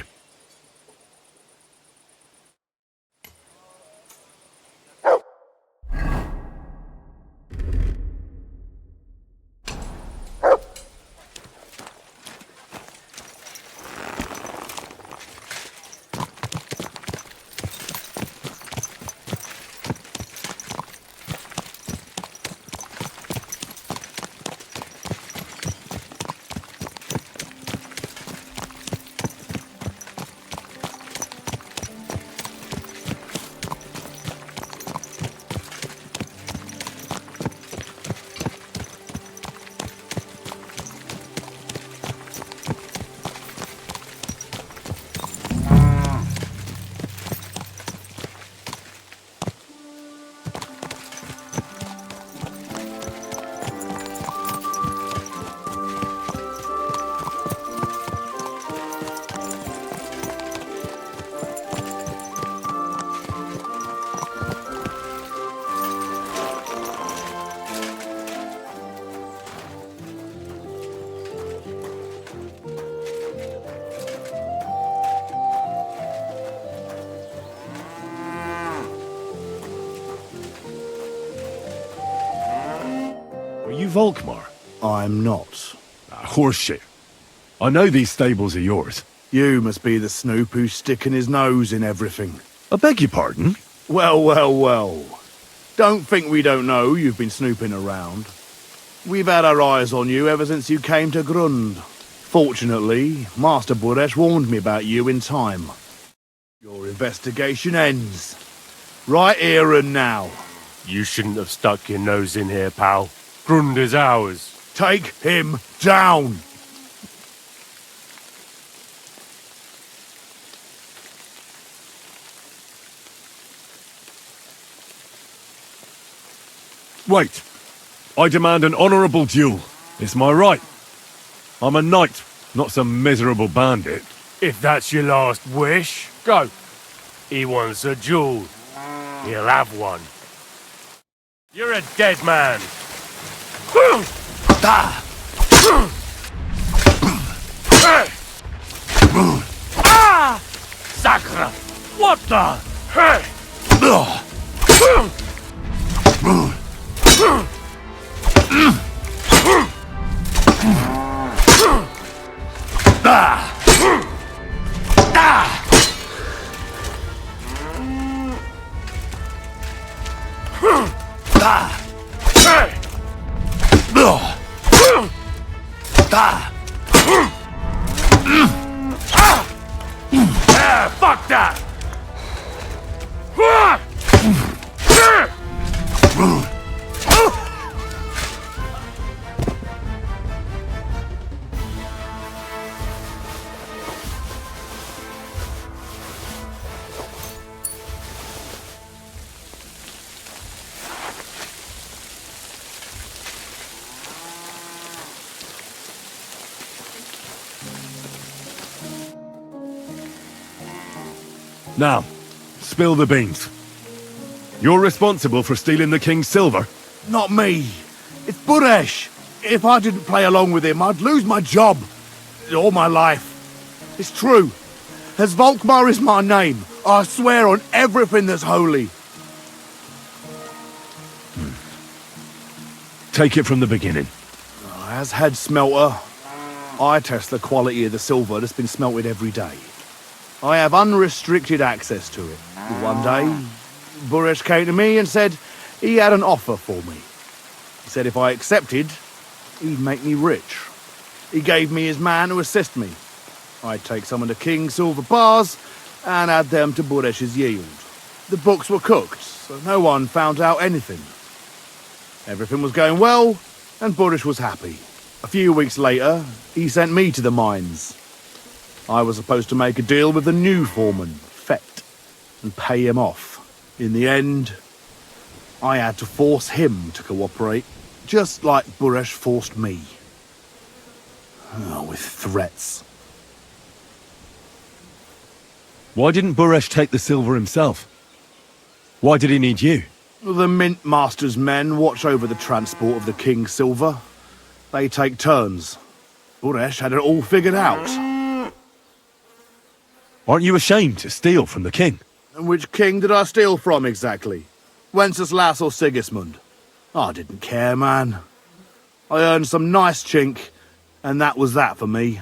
Are you Volkmar? I'm not. Horseshit. I know these stables are yours. You must be the snoop who's sticking his nose in everything. I beg your pardon? Well, well, well. Don't think we don't know you've been snooping around. We've had our eyes on you ever since you came to Grund. Fortunately, Master Buresh warned me about you in time. Your investigation ends. Right here and now. You shouldn't have stuck your nose in here, pal. Grund is ours. Take him down! Wait. I demand an honourable duel. It's my right. I'm a knight, not some miserable bandit. If that's your last wish, go. He wants a duel. He'll have one. You're a dead man. Ah! Sacre! What the? Fuck that! Now, spill the beans. You're responsible for stealing the king's silver? Not me. It's Buresh. If I didn't play along with him, I'd lose my job. All my life. It's true. As Volkmar is my name, I swear on everything that's holy. Take it from the beginning. As head smelter, I test the quality of the silver that's been smelted every day. I have unrestricted access to it. One day, Buresh came to me and said he had an offer for me. He said if I accepted, he'd make me rich. He gave me his man to assist me. I'd take some of the king's silver bars and add them to Buresh's yield. The books were cooked, so no one found out anything. Everything was going well, and Buresh was happy. A few weeks later, he sent me to the mines. I was supposed to make a deal with the new foreman, Fett, and pay him off. In the end, I had to force him to cooperate, just like Buresh forced me. Oh, with threats. Why didn't Buresh take the silver himself? Why did he need you? The Mint Master's men watch over the transport of the king's silver. They take turns. Buresh had it all figured out. Aren't you ashamed to steal from the king? And which king did I steal from exactly? Wenceslas or Sigismund? I didn't care, man. I earned some nice chink, and that was that for me.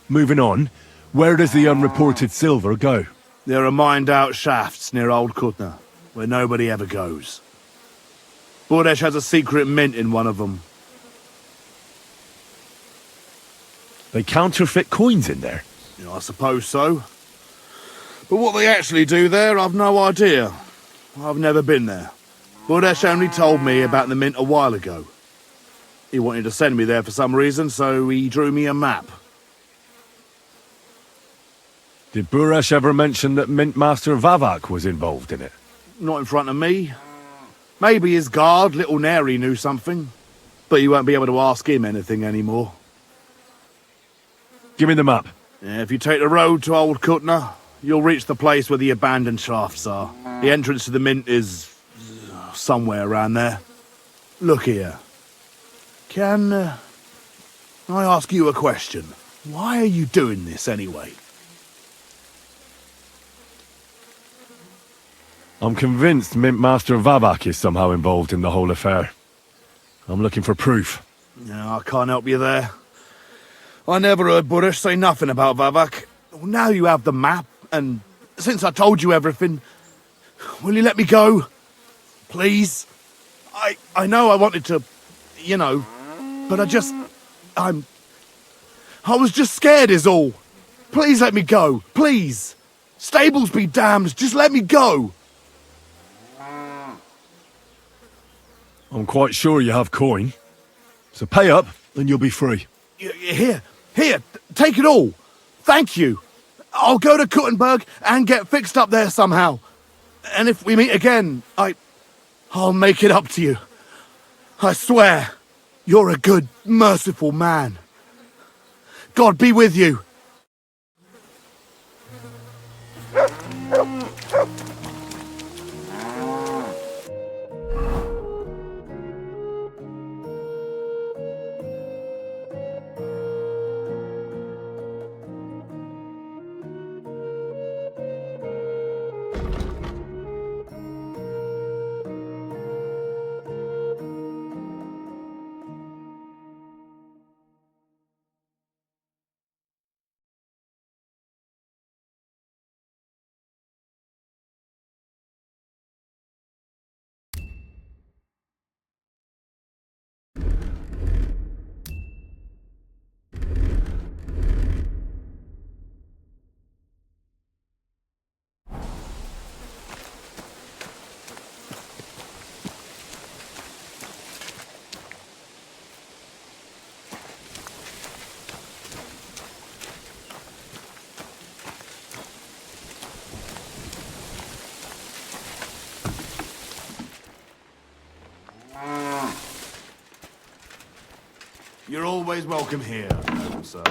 Moving on, where does the unreported silver go? There are mined-out shafts near Old Kutna, where nobody ever goes. Buresh has a secret mint in one of them. They counterfeit coins in there? Yeah, I suppose so. But what they actually do there, I've no idea. I've never been there. Buresh only told me about the mint a while ago. He wanted to send me there for some reason, so he drew me a map. Did Buresh ever mention that Mint Master Vavak was involved in it? Not in front of me. Maybe his guard, Little Neri, knew something. But you won't be able to ask him anything anymore. Give me the map. Yeah, if you take the road to Old Kutna, you'll reach the place where the abandoned shafts are. The entrance to the mint is somewhere around there. Look here. Can I ask you a question? Why are you doing this anyway? I'm convinced Mint Master Vavak is somehow involved in the whole affair. I'm looking for proof. No, I can't help you there. I never heard Buresh say nothing about Vavak. Well, now you have the map, and since I told you everything, will you let me go? Please? I know I wanted to, you know, but I was just scared is all. Please let me go, please. Stables be damned, just let me go. I'm quite sure you have coin. So pay up, and you'll be free. Here, take it all. Thank you. I'll go to Kuttenberg and get fixed up there somehow. And if we meet again, I I'll make it up to you. I swear, you're a good, merciful man. God be with you. You're always welcome here, sir.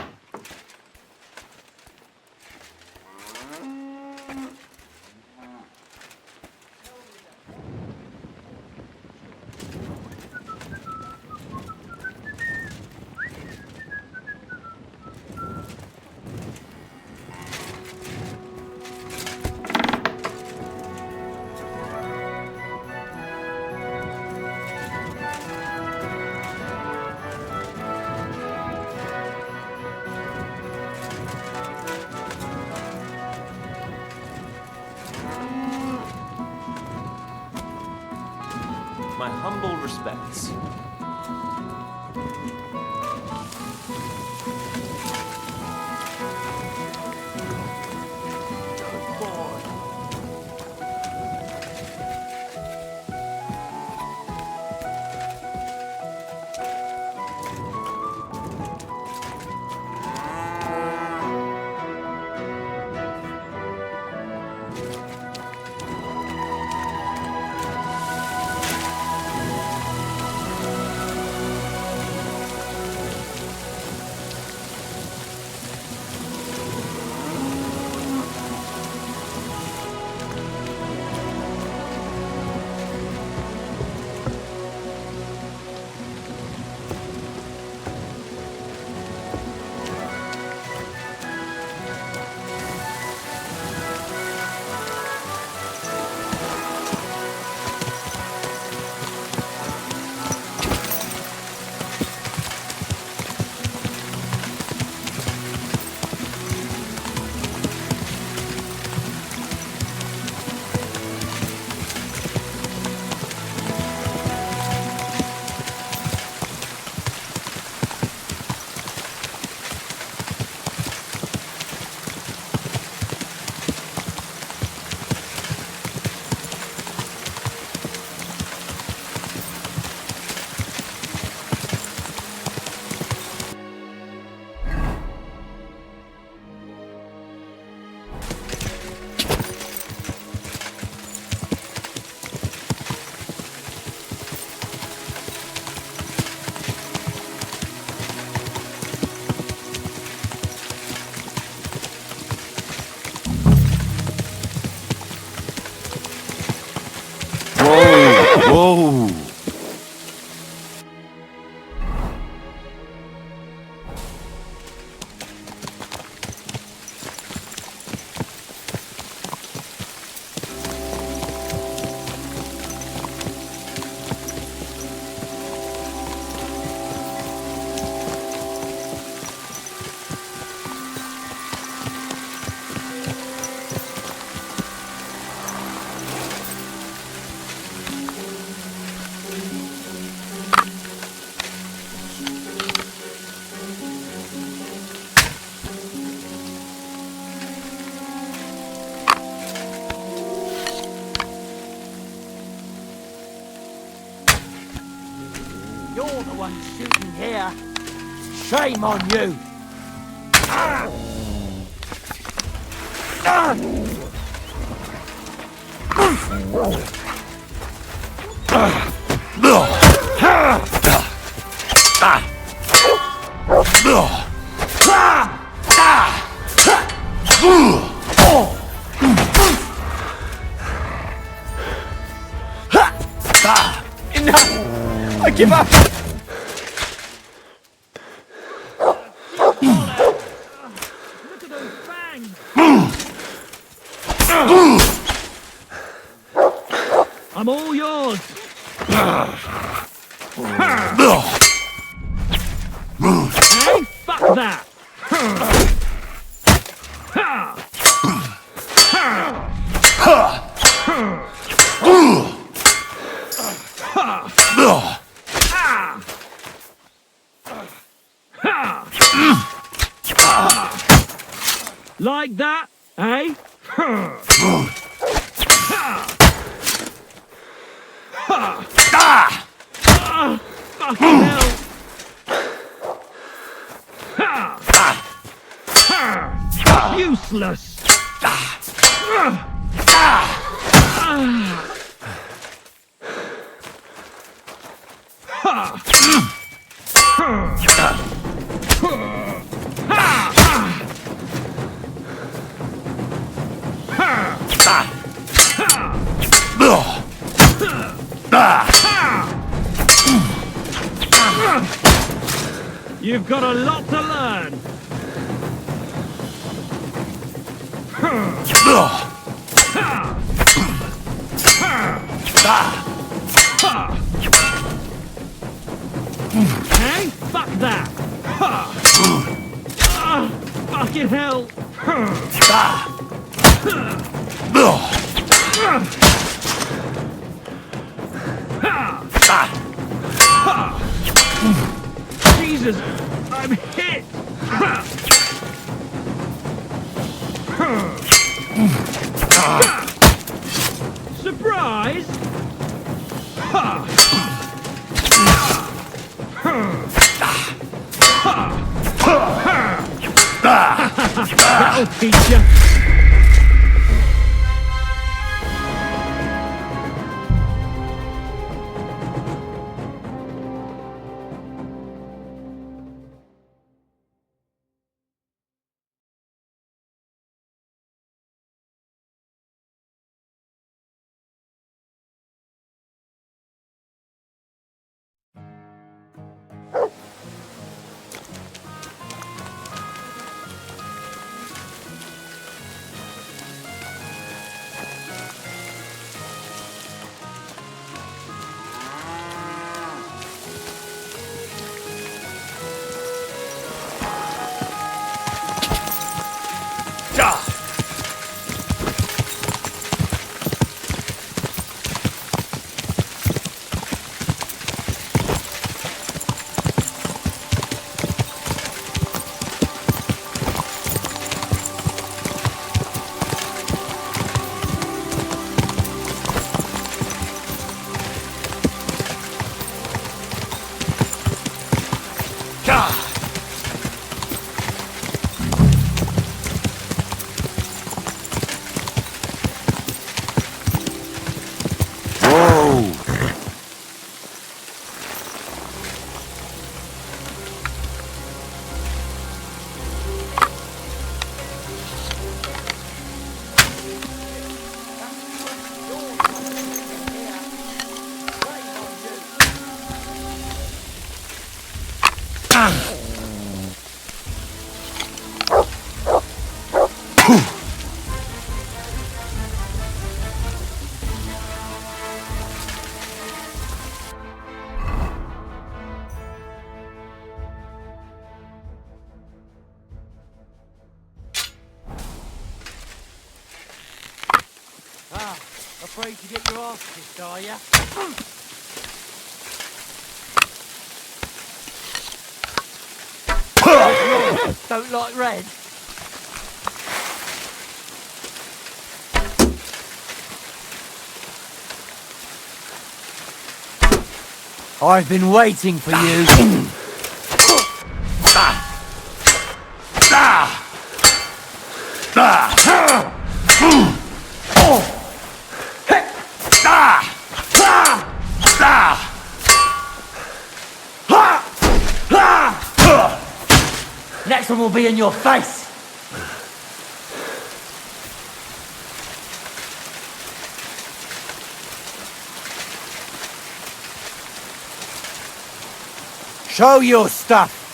My humble respects. Whoa! You're the one shooting here. Shame on you. Enough! I give up! I'm all yours. Hey, fuck that. Like that, eh? Fucking hell! Useless! You've got a lot to learn. Hey, fuck that. Fucking hell. Jesus, I'm hit! Surprise! That'll teach you. Afraid to get your ass kicked, are ya? Don't like red? I've been waiting for you. Next one will be in your face. Show your stuff!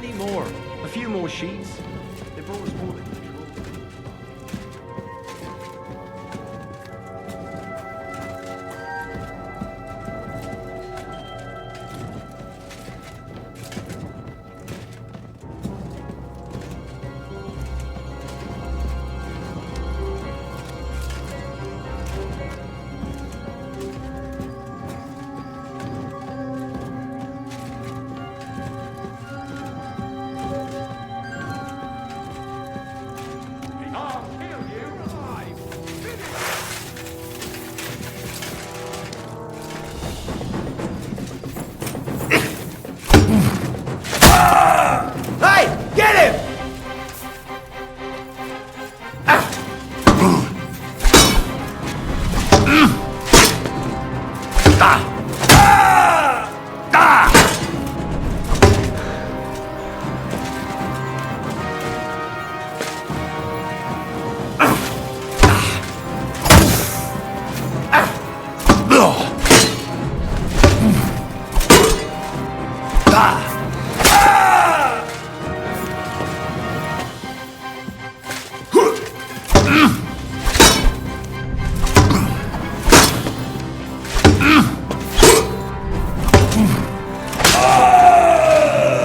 many more? A few more sheets. They brought us more than usual. Hey! Get him!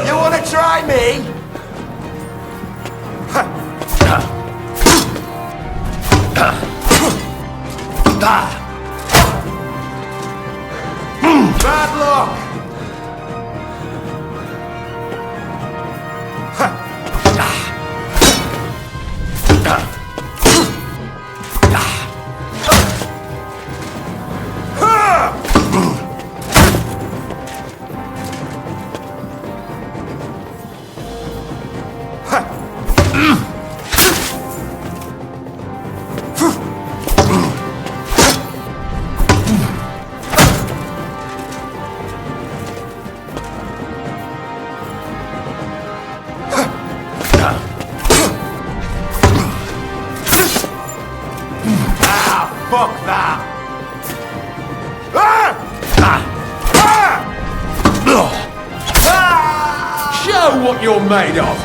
You wanna try me? Bad luck! Fuck that! Show what you're made of!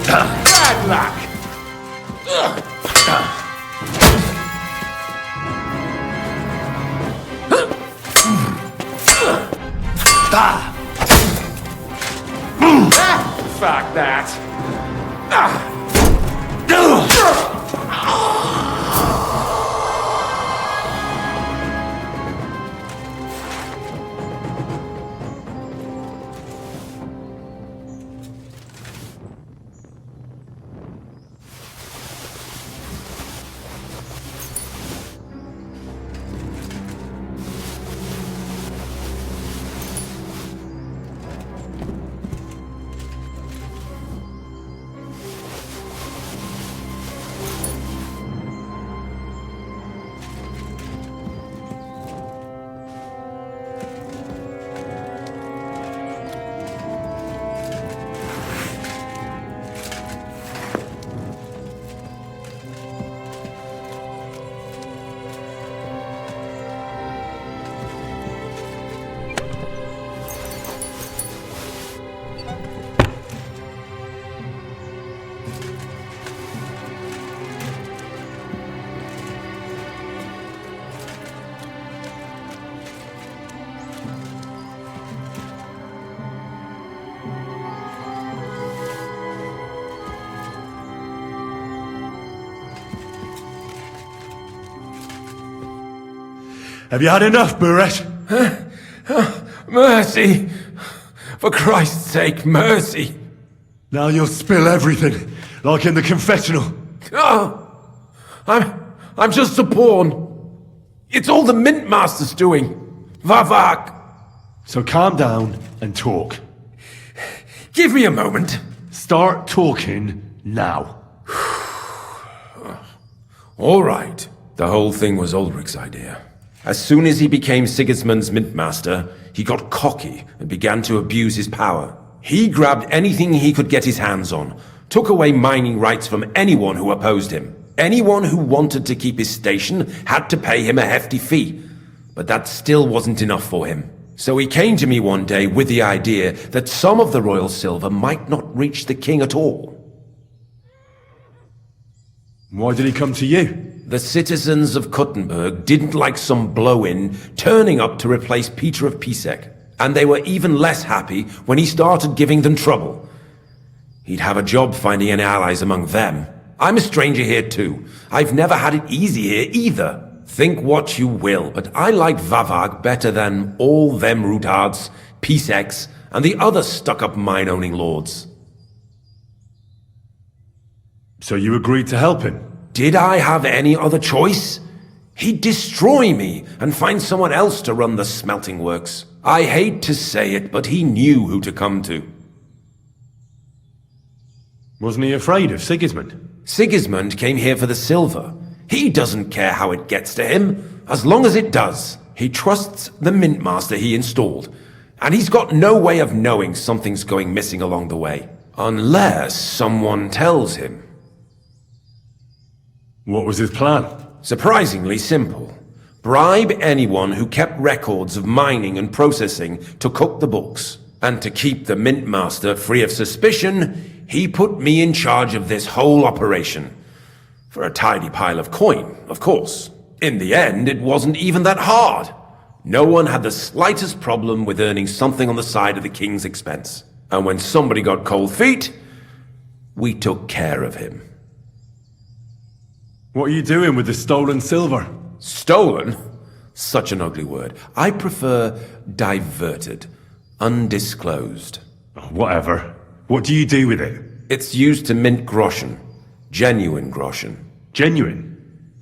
Bad luck! Fuck that! Have you had enough, Buret? Mercy! For Christ's sake, mercy! Now you'll spill everything, like in the confessional. Oh, I'm just a pawn. It's all the Mint Master's doing. Vavak! So calm down and talk. Give me a moment. Start talking now. All right. The whole thing was Ulrich's idea. As soon as he became Sigismund's Mint Master, he got cocky and began to abuse his power. He grabbed anything he could get his hands on, took away mining rights from anyone who opposed him. Anyone who wanted to keep his station had to pay him a hefty fee. But that still wasn't enough for him. So he came to me one day with the idea that some of the royal silver might not reach the king at all. Why did he come to you? The citizens of Kuttenberg didn't like some blow-in turning up to replace Peter of Pisek. And they were even less happy when he started giving them trouble. He'd have a job finding any allies among them. I'm a stranger here too. I've never had it easy here either. Think what you will, but I like Vavag better than all them Rutards, Piseks, and the other stuck-up mine-owning lords. So you agreed to help him? Did I have any other choice? He'd destroy me and find someone else to run the smelting works. I hate to say it, but he knew who to come to. Wasn't he afraid of Sigismund? Sigismund came here for the silver. He doesn't care how it gets to him, as long as it does. He trusts the mint master he installed, and he's got no way of knowing something's going missing along the way. Unless someone tells him. What was his plan? Surprisingly simple. Bribe anyone who kept records of mining and processing to cook the books. And to keep the mint master free of suspicion, he put me in charge of this whole operation. For a tidy pile of coin, of course. In the end, it wasn't even that hard. No one had the slightest problem with earning something on the side of the king's expense. And when somebody got cold feet, we took care of him. What are you doing with the stolen silver? Stolen? Such an ugly word. I prefer diverted. Undisclosed. Oh, whatever. What do you do with it? It's used to mint groschen. Genuine groschen. Genuine?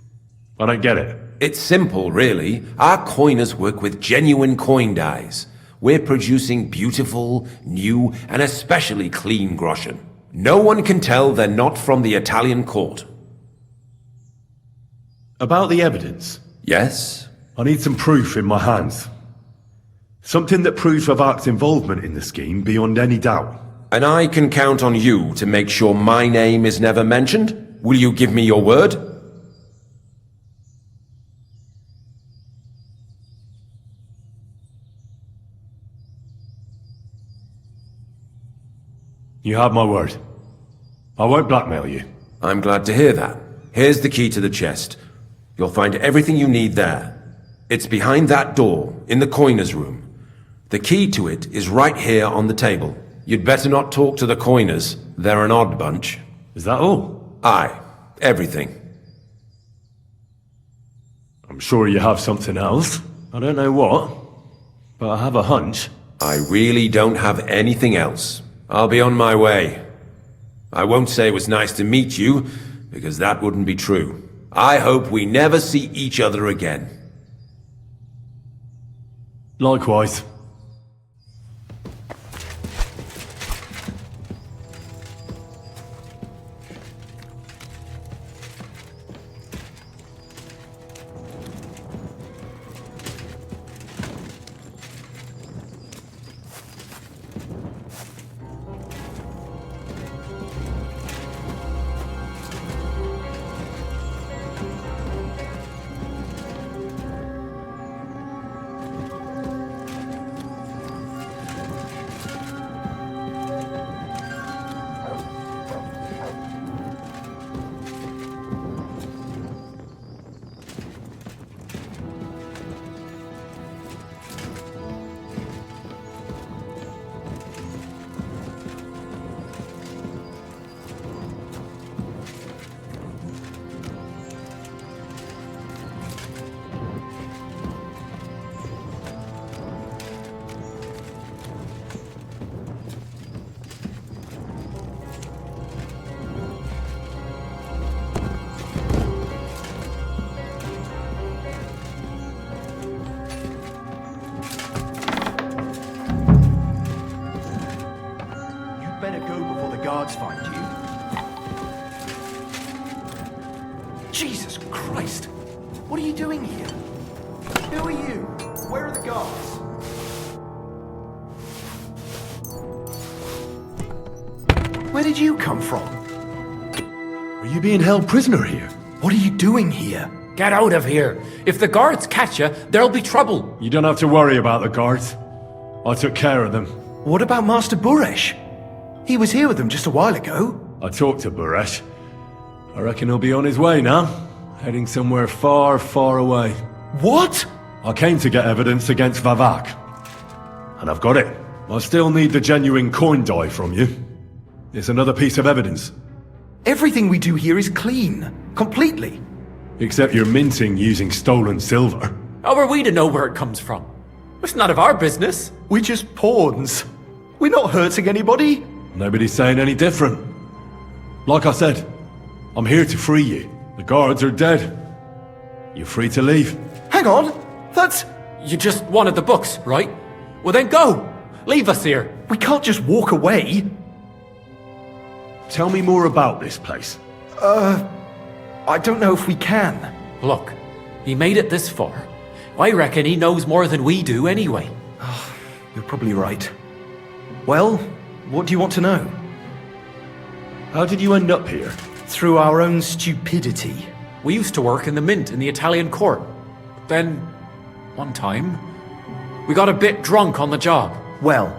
I don't get it. It's simple, really. Our coiners work with genuine coin dyes. We're producing beautiful, new, and especially clean groschen. No one can tell they're not from the Italian court. About the evidence? Yes? I need some proof in my hands. Something that proves Vavak's involvement in the scheme beyond any doubt. And I can count on you to make sure my name is never mentioned? Will you give me your word? You have my word. I won't blackmail you. I'm glad to hear that. Here's the key to the chest. You'll find everything you need there. It's behind that door, in the coiner's room. The key to it is right here on the table. You'd better not talk to the coiners. They're an odd bunch. Is that all? Aye. Everything. I'm sure you have something else. I don't know what, but I have a hunch. I really don't have anything else. I'll be on my way. I won't say it was nice to meet you, because that wouldn't be true. I hope we never see each other again. Likewise. Better go before the guards find you. Jesus Christ! What are you doing here? Who are you? Where are the guards? Where did you come from? Are you being held prisoner here? What are you doing here? Get out of here. If the guards catch you, there'll be trouble. You don't have to worry about the guards. I took care of them. What about Master Buresh? He was here with them just a while ago. I talked to Buresh. I reckon he'll be on his way now, heading somewhere far, far away. What? I came to get evidence against Vavak. And I've got it. I still need the genuine coin die from you. It's another piece of evidence. Everything we do here is clean. Completely. Except you're minting using stolen silver. How are we to know where it comes from? It's none of our business. We're just pawns. We're not hurting anybody. Nobody's saying any different. Like I said, I'm here to free you. The guards are dead. You're free to leave. Hang on. That's... You just wanted the books, right? Well then go! Leave us here. We can't just walk away. Tell me more about this place. I don't know if we can. Look, he made it this far. I reckon he knows more than we do anyway. You're probably right. Well, what do you want to know? How did you end up here? Through our own stupidity. We used to work in the mint in the Italian court. Then, one time, we got a bit drunk on the job. Well,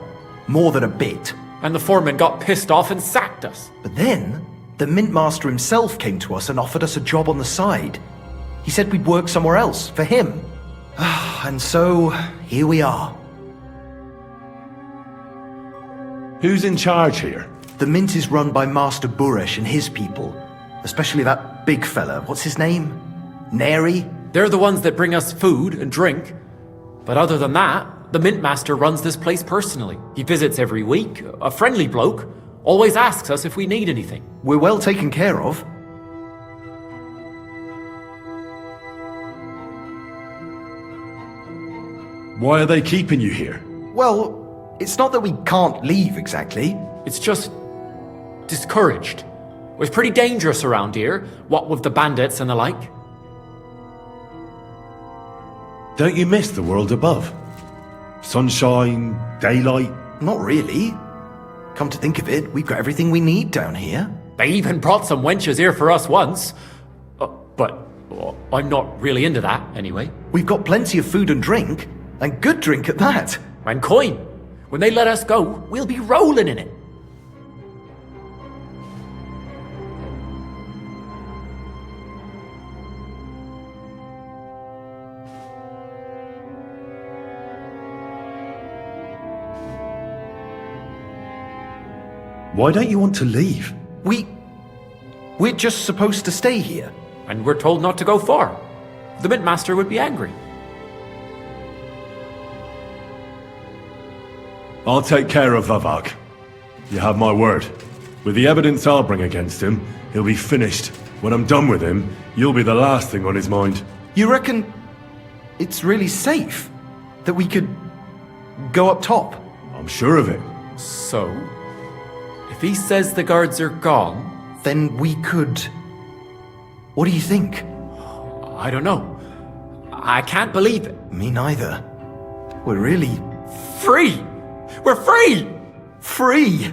more than a bit. And the foreman got pissed off and sacked us. But then, the mint master himself came to us and offered us a job on the side. He said we'd work somewhere else, for him. And so, here we are. Who's in charge here? The mint is run by Master Buresh and his people. Especially that big fella. What's his name? Neri? They're the ones that bring us food and drink. But other than that, the mint master runs this place personally. He visits every week, a friendly bloke, always asks us if we need anything. We're well taken care of. Why are they keeping you here? Well, it's not that we can't leave exactly. It's just discouraged. It's pretty dangerous around here, what with the bandits and the like. Don't you miss the world above? Sunshine, daylight? Not really. Come to think of it, we've got everything we need down here. They even brought some wenches here for us once. But I'm not really into that, anyway. We've got plenty of food and drink, and good drink at that. And coin. When they let us go, we'll be rolling in it. Why don't you want to leave? We're just supposed to stay here. And we're told not to go far. The mint master would be angry. I'll take care of Vavak. You have my word. With the evidence I'll bring against him, he'll be finished. When I'm done with him, you'll be the last thing on his mind. You reckon it's really safe that we could go up top? I'm sure of it. So, if he says the guards are gone... Then we could... What do you think? I don't know. I can't believe it. Me neither. We're really... Free! We're free! Free!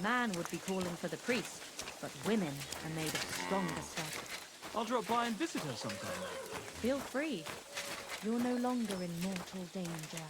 A man would be calling for the priest, but women are made of stronger stuff. I'll drop by and visit her sometime. Feel free. You're no longer in mortal danger.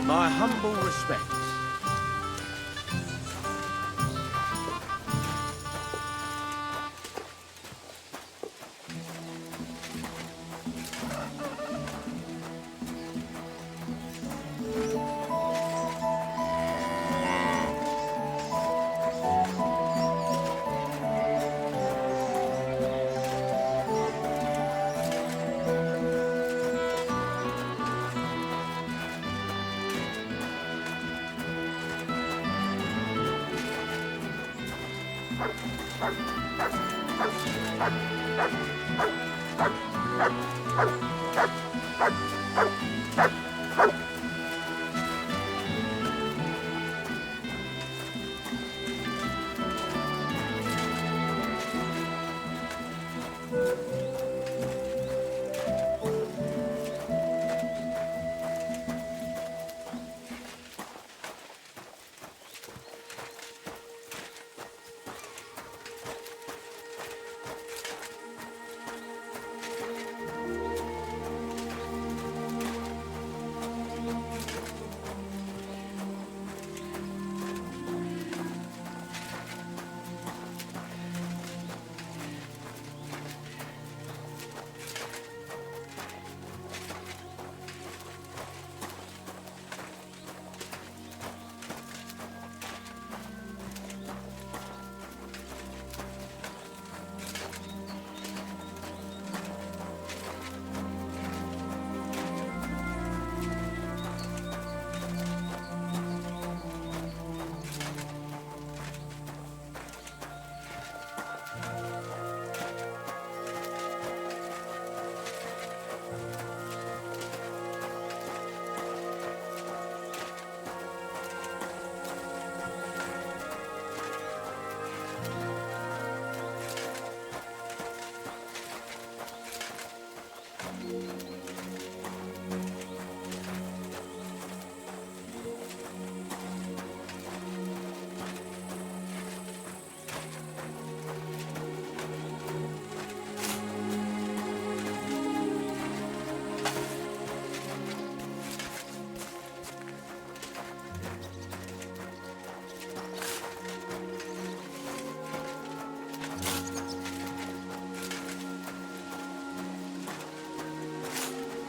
My humble respects.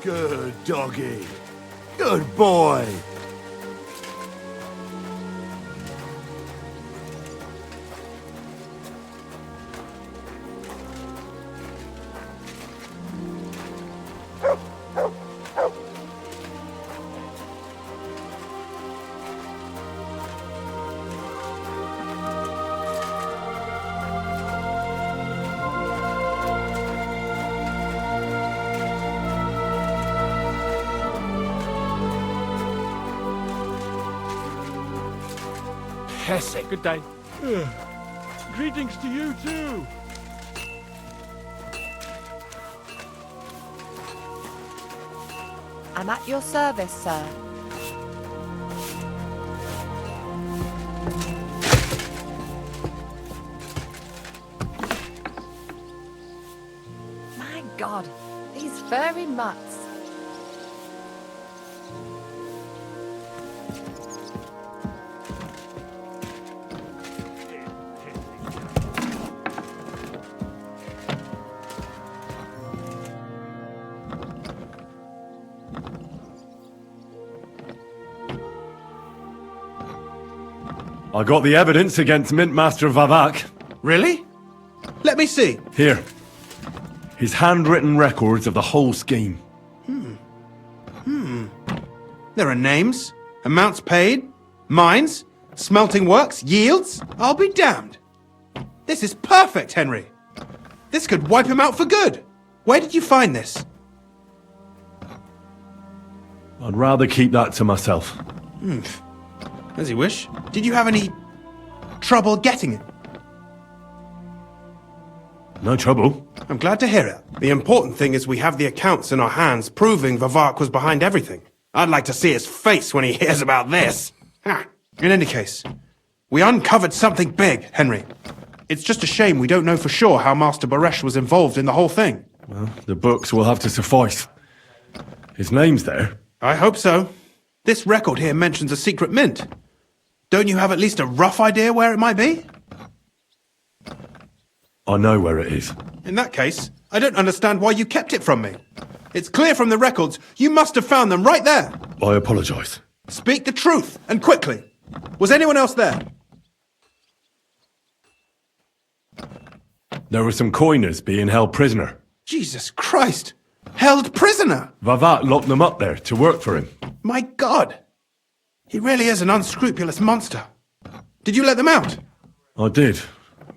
Good doggy. Good boy. Good day. Greetings to you too. I'm at your service, sir. My God, these furry mutts. I got the evidence against Mintmaster Vavak. Really? Let me see. Here. His handwritten records of the whole scheme. There are names, amounts paid, mines, smelting works, yields. I'll be damned. This is perfect, Henry. This could wipe him out for good. Where did you find this? I'd rather keep that to myself. As you wish. Did you have any trouble getting it? No trouble. I'm glad to hear it. The important thing is we have the accounts in our hands proving Vivak was behind everything. I'd like to see his face when he hears about this. In any case, we uncovered something big, Henry. It's just a shame we don't know for sure how Master Baresh was involved in the whole thing. Well, the books will have to suffice. His name's there. I hope so. This record here mentions a secret mint. Don't you have at least a rough idea where it might be? I know where it is. In that case, I don't understand why you kept it from me. It's clear from the records you must have found them right there. I apologise. Speak the truth, and quickly. Was anyone else there? There were some coiners being held prisoner. Jesus Christ! Held prisoner! Vivak locked them up there to work for him. My God! He really is an unscrupulous monster. Did you let them out? I did,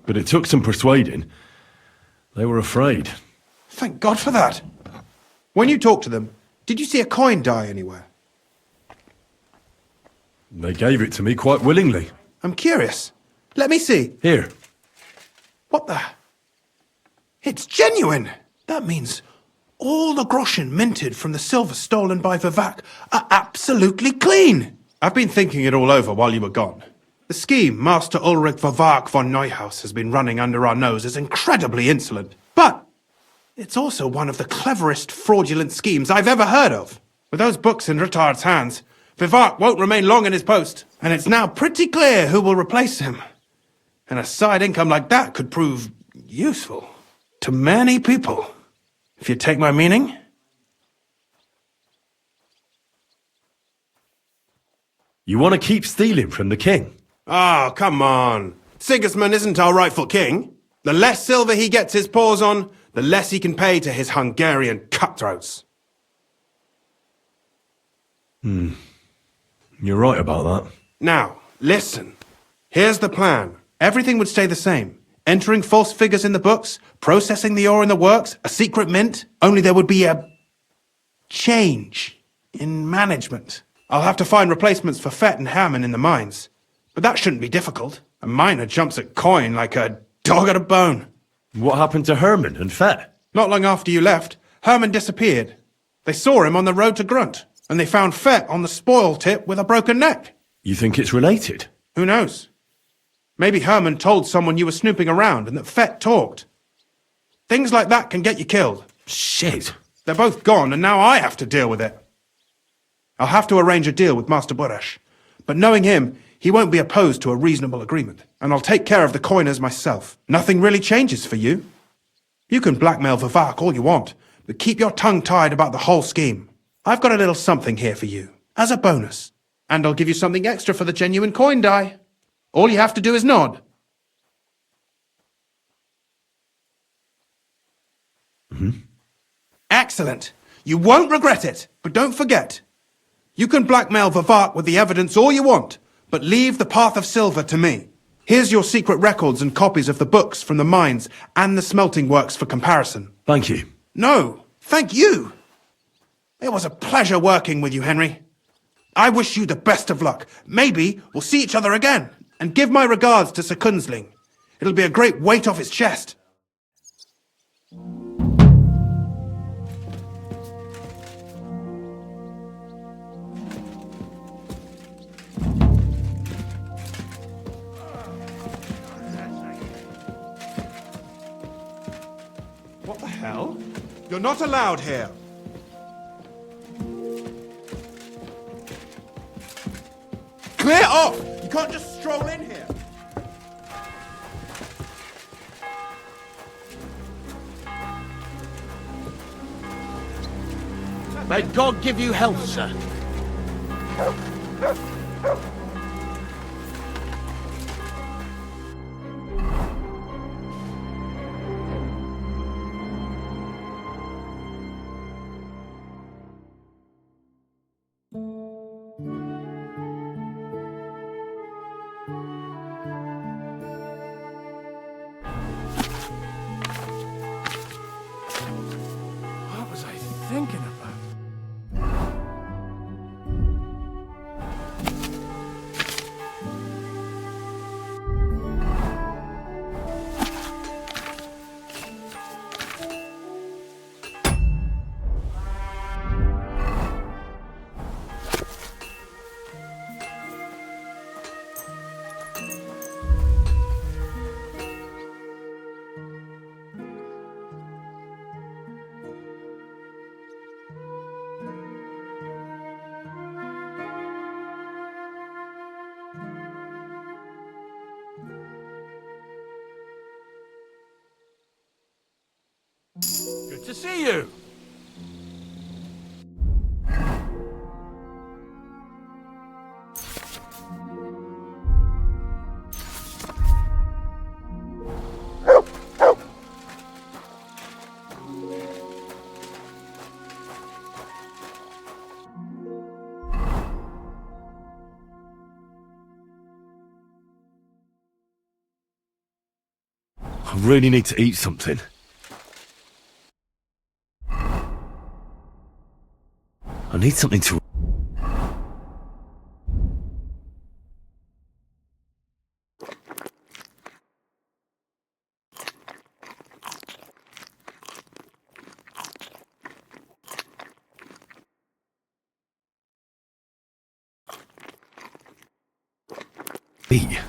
but it took some persuading. They were afraid. Thank God for that. When you talked to them, did you see a coin die anywhere? They gave it to me quite willingly. I'm curious. Let me see. Here. What the? It's genuine! That means all the groschen minted from the silver stolen by Vivak are absolutely clean! I've been thinking it all over while you were gone. The scheme Master Ulrich Vivak von Neuhaus has been running under our nose is incredibly insolent. But it's also one of the cleverest fraudulent schemes I've ever heard of. With those books in Rittard's hands, Vivak won't remain long in his post, and it's now pretty clear who will replace him. And a side income like that could prove useful to many people, if you take my meaning. You want to keep stealing from the king? Oh, come on. Sigismund isn't our rightful king. The less silver he gets his paws on, the less he can pay to his Hungarian cutthroats. You're right about that. Now, listen. Here's the plan. Everything would stay the same. Entering false figures in the books, processing the ore in the works, a secret mint. Only there would be a change in management. I'll have to find replacements for Fett and Hammond in the mines. But that shouldn't be difficult. A miner jumps at coin like a dog at a bone. What happened to Herman and Fett? Not long after you left, Herman disappeared. They saw him on the road to Grunt, and they found Fett on the spoil tip with a broken neck. You think it's related? Who knows? Maybe Herman told someone you were snooping around and that Fett talked. Things like that can get you killed. Shit. They're both gone, and now I have to deal with it. I'll have to arrange a deal with Master Baresh. But knowing him, he won't be opposed to a reasonable agreement. And I'll take care of the coiners myself. Nothing really changes for you. You can blackmail Vivak all you want, but keep your tongue tied about the whole scheme. I've got a little something here for you, as a bonus. And I'll give you something extra for the genuine coin die. All you have to do is nod. Excellent. You won't regret it, but don't forget. You can blackmail Vivak with the evidence all you want, but leave the Path of Silver to me. Here's your secret records and copies of the books from the mines and the smelting works for comparison. Thank you. No, thank you. It was a pleasure working with you, Henry. I wish you the best of luck. Maybe we'll see each other again. And give my regards to Sir Kunzling. It'll be a great weight off his chest. What the hell? You're not allowed here. Clear off! You can't just stroll in here. May God give you health, sir. thinking about? Good to see you. I really need to eat something. I need something to... eat.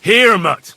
Here, Mutt!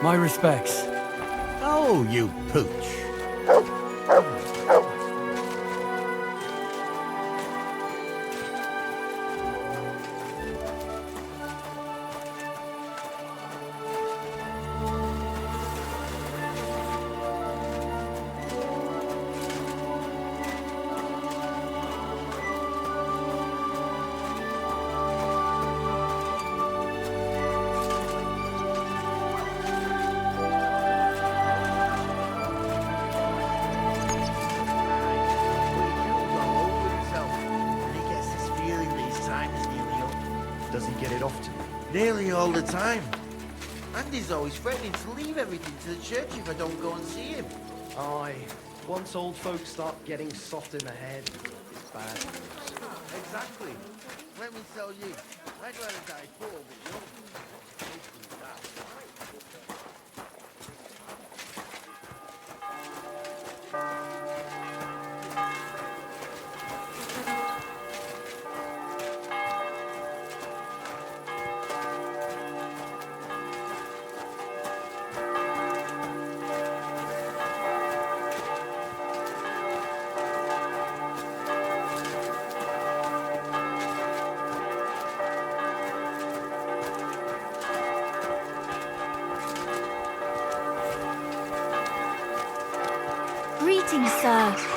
My respects. Oh, you pooch. Does he get it often? Nearly all the time. And he's always threatening to leave everything to the church if I don't go and see him. Aye. Once old folks start getting soft in the head, it's bad. Exactly. Let me tell you, I'd rather die poor but young. Greetings, sir.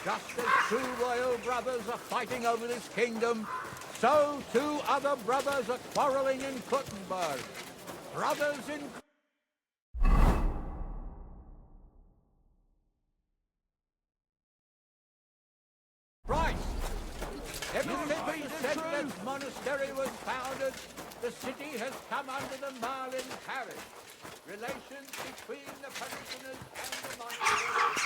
Just as two royal brothers are fighting over this kingdom, so two other brothers are quarreling in Kuttenberg. Brothers in... Christ! Ever since the Sedlitz monastery was founded, the city has come under the Marlin parish. Relations between the parishioners and the monastery...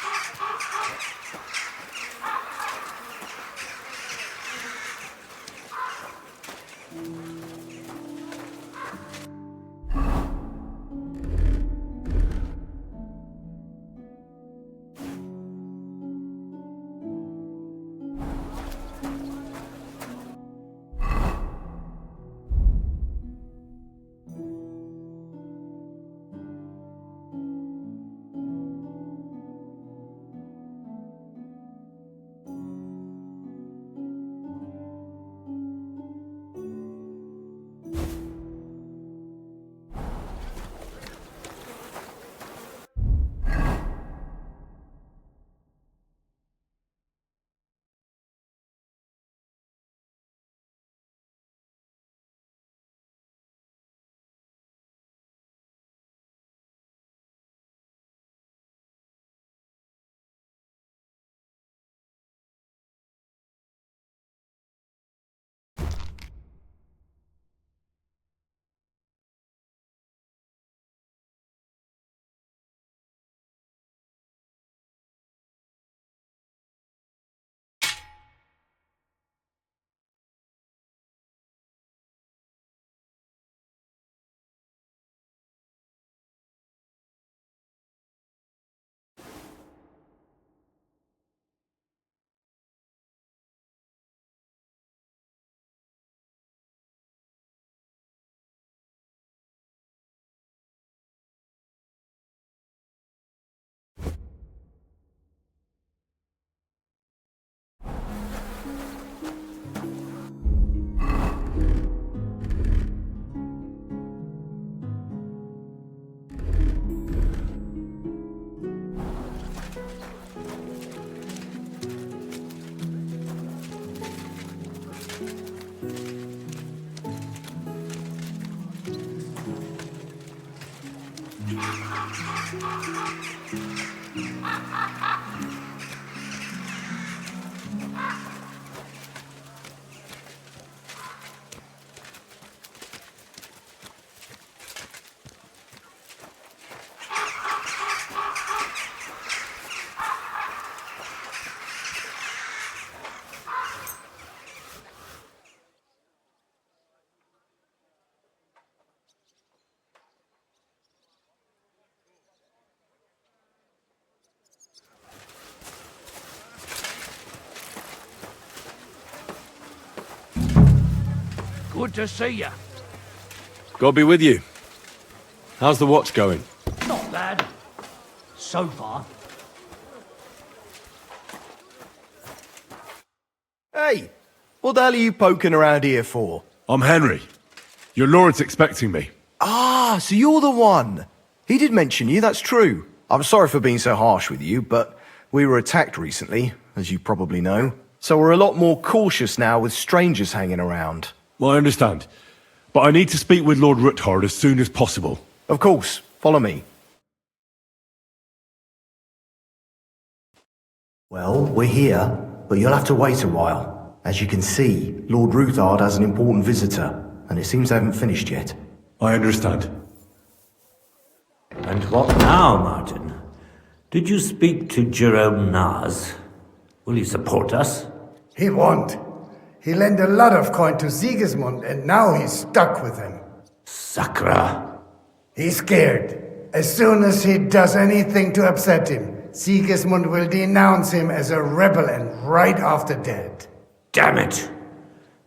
Good to see you. God be with you. How's the watch going? Not bad. So far. Hey, what the hell are you poking around here for? I'm Henry. Your lord's expecting me. Ah, so you're the one. He did mention you, that's true. I'm sorry for being so harsh with you, but we were attacked recently, as you probably know. So we're a lot more cautious now with strangers hanging around. Well, I understand. But I need to speak with Lord Ruthard as soon as possible. Of course, follow me. Well, we're here, but you'll have to wait a while. As you can see, Lord Ruthard has an important visitor, and it seems they haven't finished yet. I understand. And what now, Martin? Did you speak to Jerome Nars? Will he support us? He won't. He lent a lot of coin to Sigismund, and now he's stuck with him. Sakra. He's scared. As soon as he does anything to upset him, Sigismund will denounce him as a rebel and right off the dead. Damn it!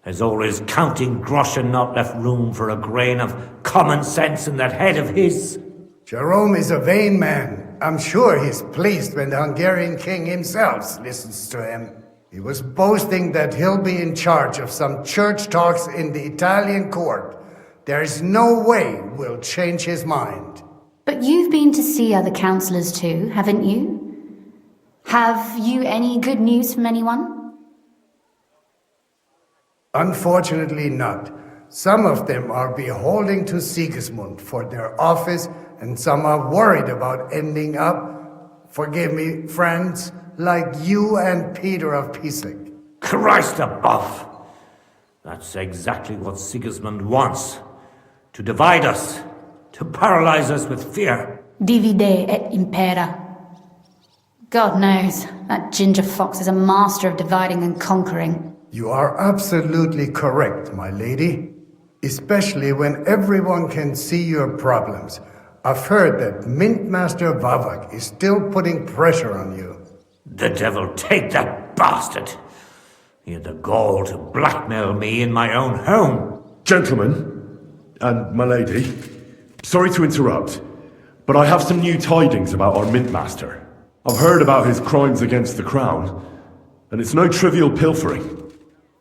Has all his counting groschen not left room for a grain of common sense in that head of his? Jerome is a vain man. I'm sure he's pleased when the Hungarian king himself listens to him. He was boasting that he'll be in charge of some church talks in the Italian court. There's no way we'll change his mind. But you've been to see other councillors too, haven't you? Have you any good news from anyone? Unfortunately not. Some of them are beholding to Sigismund for their office, and some are worried about ending up, forgive me, friends, like you and Peter of Pisak. Christ above! That's exactly what Sigismund wants. To divide us. To paralyze us with fear. Divide et impera. God knows, that ginger fox is a master of dividing and conquering. You are absolutely correct, my lady. Especially when everyone can see your problems. I've heard that Mint Master Vavak is still putting pressure on you. The devil take that bastard! He had the gall to blackmail me in my own home. Gentlemen, and my lady, sorry to interrupt, but I have some new tidings about our Mint Master. I've heard about his crimes against the crown, and it's no trivial pilfering.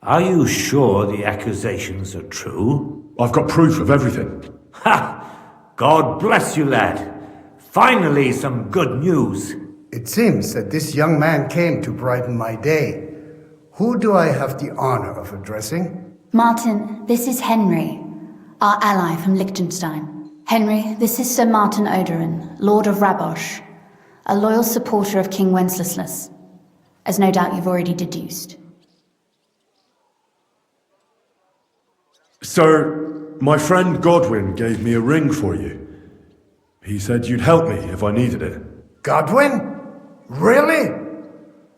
Are you sure the accusations are true? I've got proof of everything. Ha! God bless you, lad. Finally, some good news. It seems that this young man came to brighten my day. Who do I have the honor of addressing? Martin, this is Henry, our ally from Liechtenstein. Henry, this is Sir Martin Oderin, Lord of Rabosh, a loyal supporter of King Wenceslas, as no doubt you've already deduced. Sir, my friend Godwin gave me a ring for you. He said you'd help me if I needed it. Godwin? Really?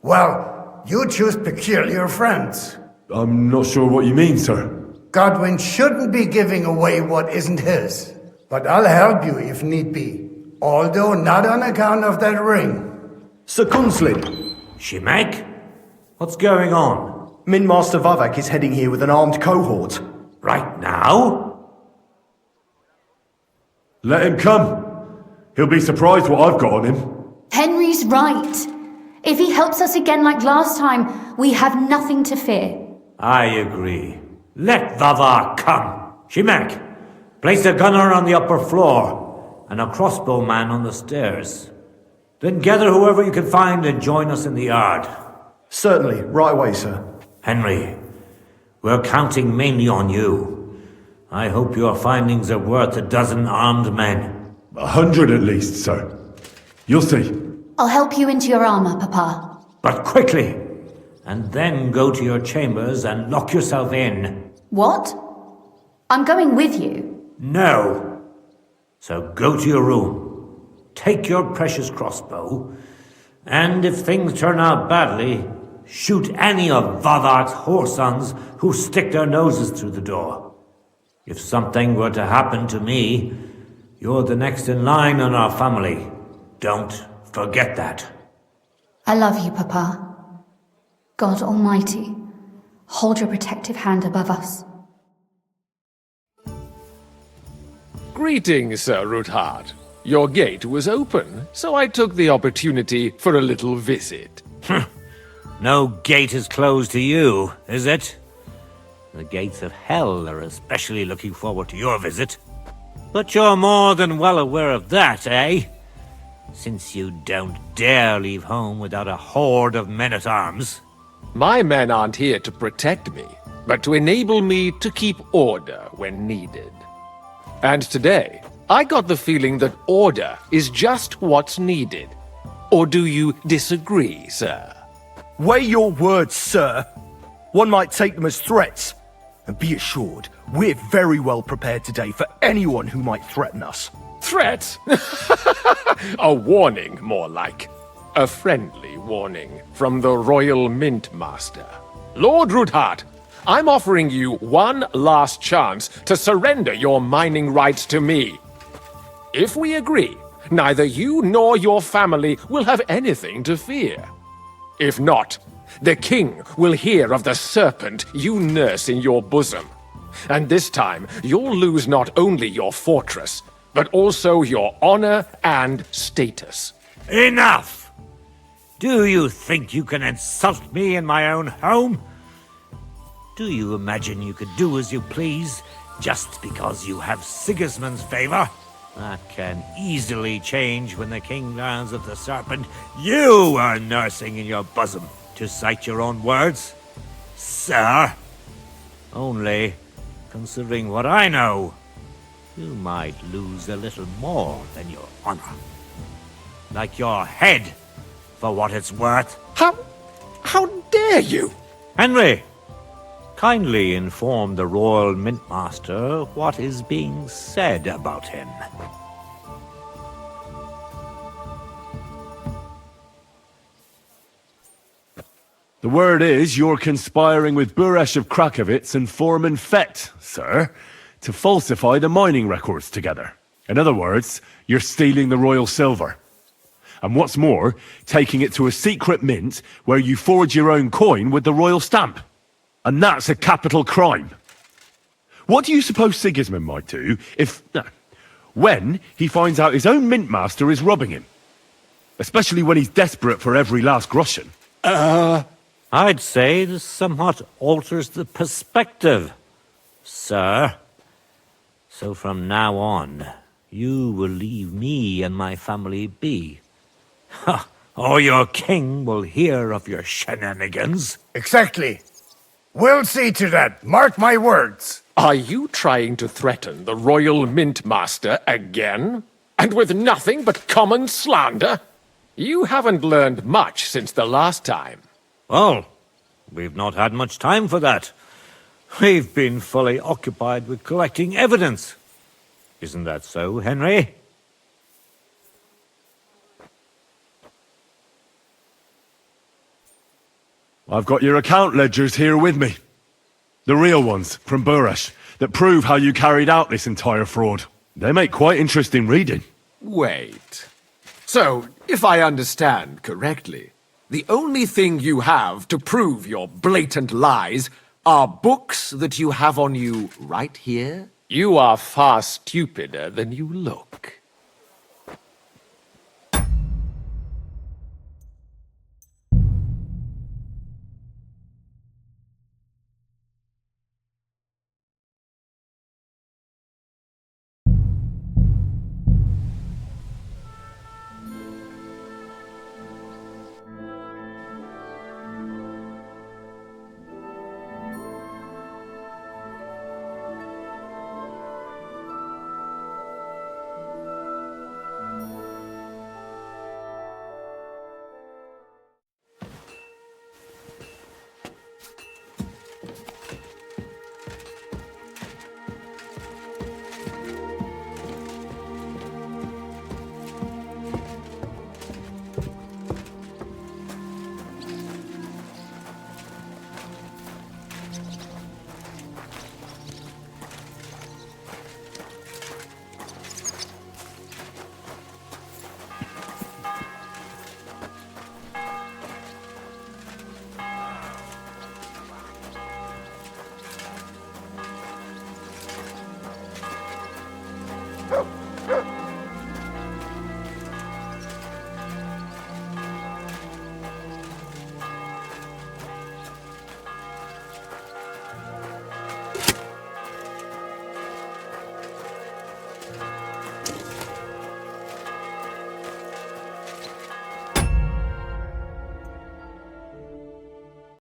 Well, you choose peculiar friends. I'm not sure what you mean, sir. Godwin shouldn't be giving away what isn't his. But I'll help you if need be. Although not on account of that ring. Sir Kunslin. Shimek? What's going on? Mint Master Vavak is heading here with an armed cohort. Right now? Let him come. He'll be surprised what I've got on him. Henry's right. If he helps us again like last time, we have nothing to fear. I agree. Let Vavar come. Shimek, place a gunner on the upper floor and a crossbowman on the stairs. Then gather whoever you can find and join us in the yard. Certainly, right away, sir. Henry, we're counting mainly on you. I hope your findings are worth 12 armed men. 100 at least, sir. You'll see. I'll help you into your armor, Papa. But quickly! And then go to your chambers and lock yourself in. What? I'm going with you. No. So go to your room. Take your precious crossbow. And if things turn out badly, shoot any of Vavar's whoresons who stick their noses through the door. If something were to happen to me, you're the next in line in our family. Don't forget that. I love you, Papa. God Almighty, hold your protective hand above us. Greetings, Sir Ruthard. Your gate was open, so I took the opportunity for a little visit. No gate is closed to you, is it? The gates of hell are especially looking forward to your visit. But you're more than well aware of that, eh? Since you don't dare leave home without a horde of men-at-arms. My men aren't here to protect me, but to enable me to keep order when needed. And today, I got the feeling that order is just what's needed. Or do you disagree, sir? Weigh your words, sir. One might take them as threats. And be assured, we're very well prepared today for anyone who might threaten us. Threat? A warning, more like. A friendly warning from the Royal Mint Master. Lord Ruthard, I'm offering you one last chance to surrender your mining rights to me. If we agree, neither you nor your family will have anything to fear. If not, the king will hear of the serpent you nurse in your bosom. And this time, you'll lose not only your fortress, but also your honor and status. Enough! Do you think you can insult me in my own home? Do you imagine you could do as you please, just because you have Sigismund's favor? That can easily change when the king learns of the serpent you are nursing in your bosom, to cite your own words, sir. Only, considering what I know, you might lose a little more than your honor. Like your head, for what it's worth. How dare you? Henry, kindly inform the Royal Mint Master what is being said about him. The word is you're conspiring with Buresh of Krakowitz and Foreman Fett, sir, to falsify the mining records together. In other words, you're stealing the royal silver. And what's more, taking it to a secret mint where you forge your own coin with the royal stamp. And that's a capital crime. What do you suppose Sigismund might do when he finds out his own mint master is robbing him? Especially when he's desperate for every last groschen. I'd say this somewhat alters the perspective, sir. So from now on, you will leave me and my family be. Or your king will hear of your shenanigans. Exactly. We'll see to that. Mark my words. Are you trying to threaten the Royal Mint Master again? And with nothing but common slander? You haven't learned much since the last time. Well, we've not had much time for that. We've been fully occupied with collecting evidence. Isn't that so, Henry? I've got your account ledgers here with me. The real ones, from Buresh, that prove how you carried out this entire fraud. They make quite interesting reading. Wait. So, if I understand correctly, the only thing you have to prove your blatant lies are books that you have on you right here? You are far stupider than you look.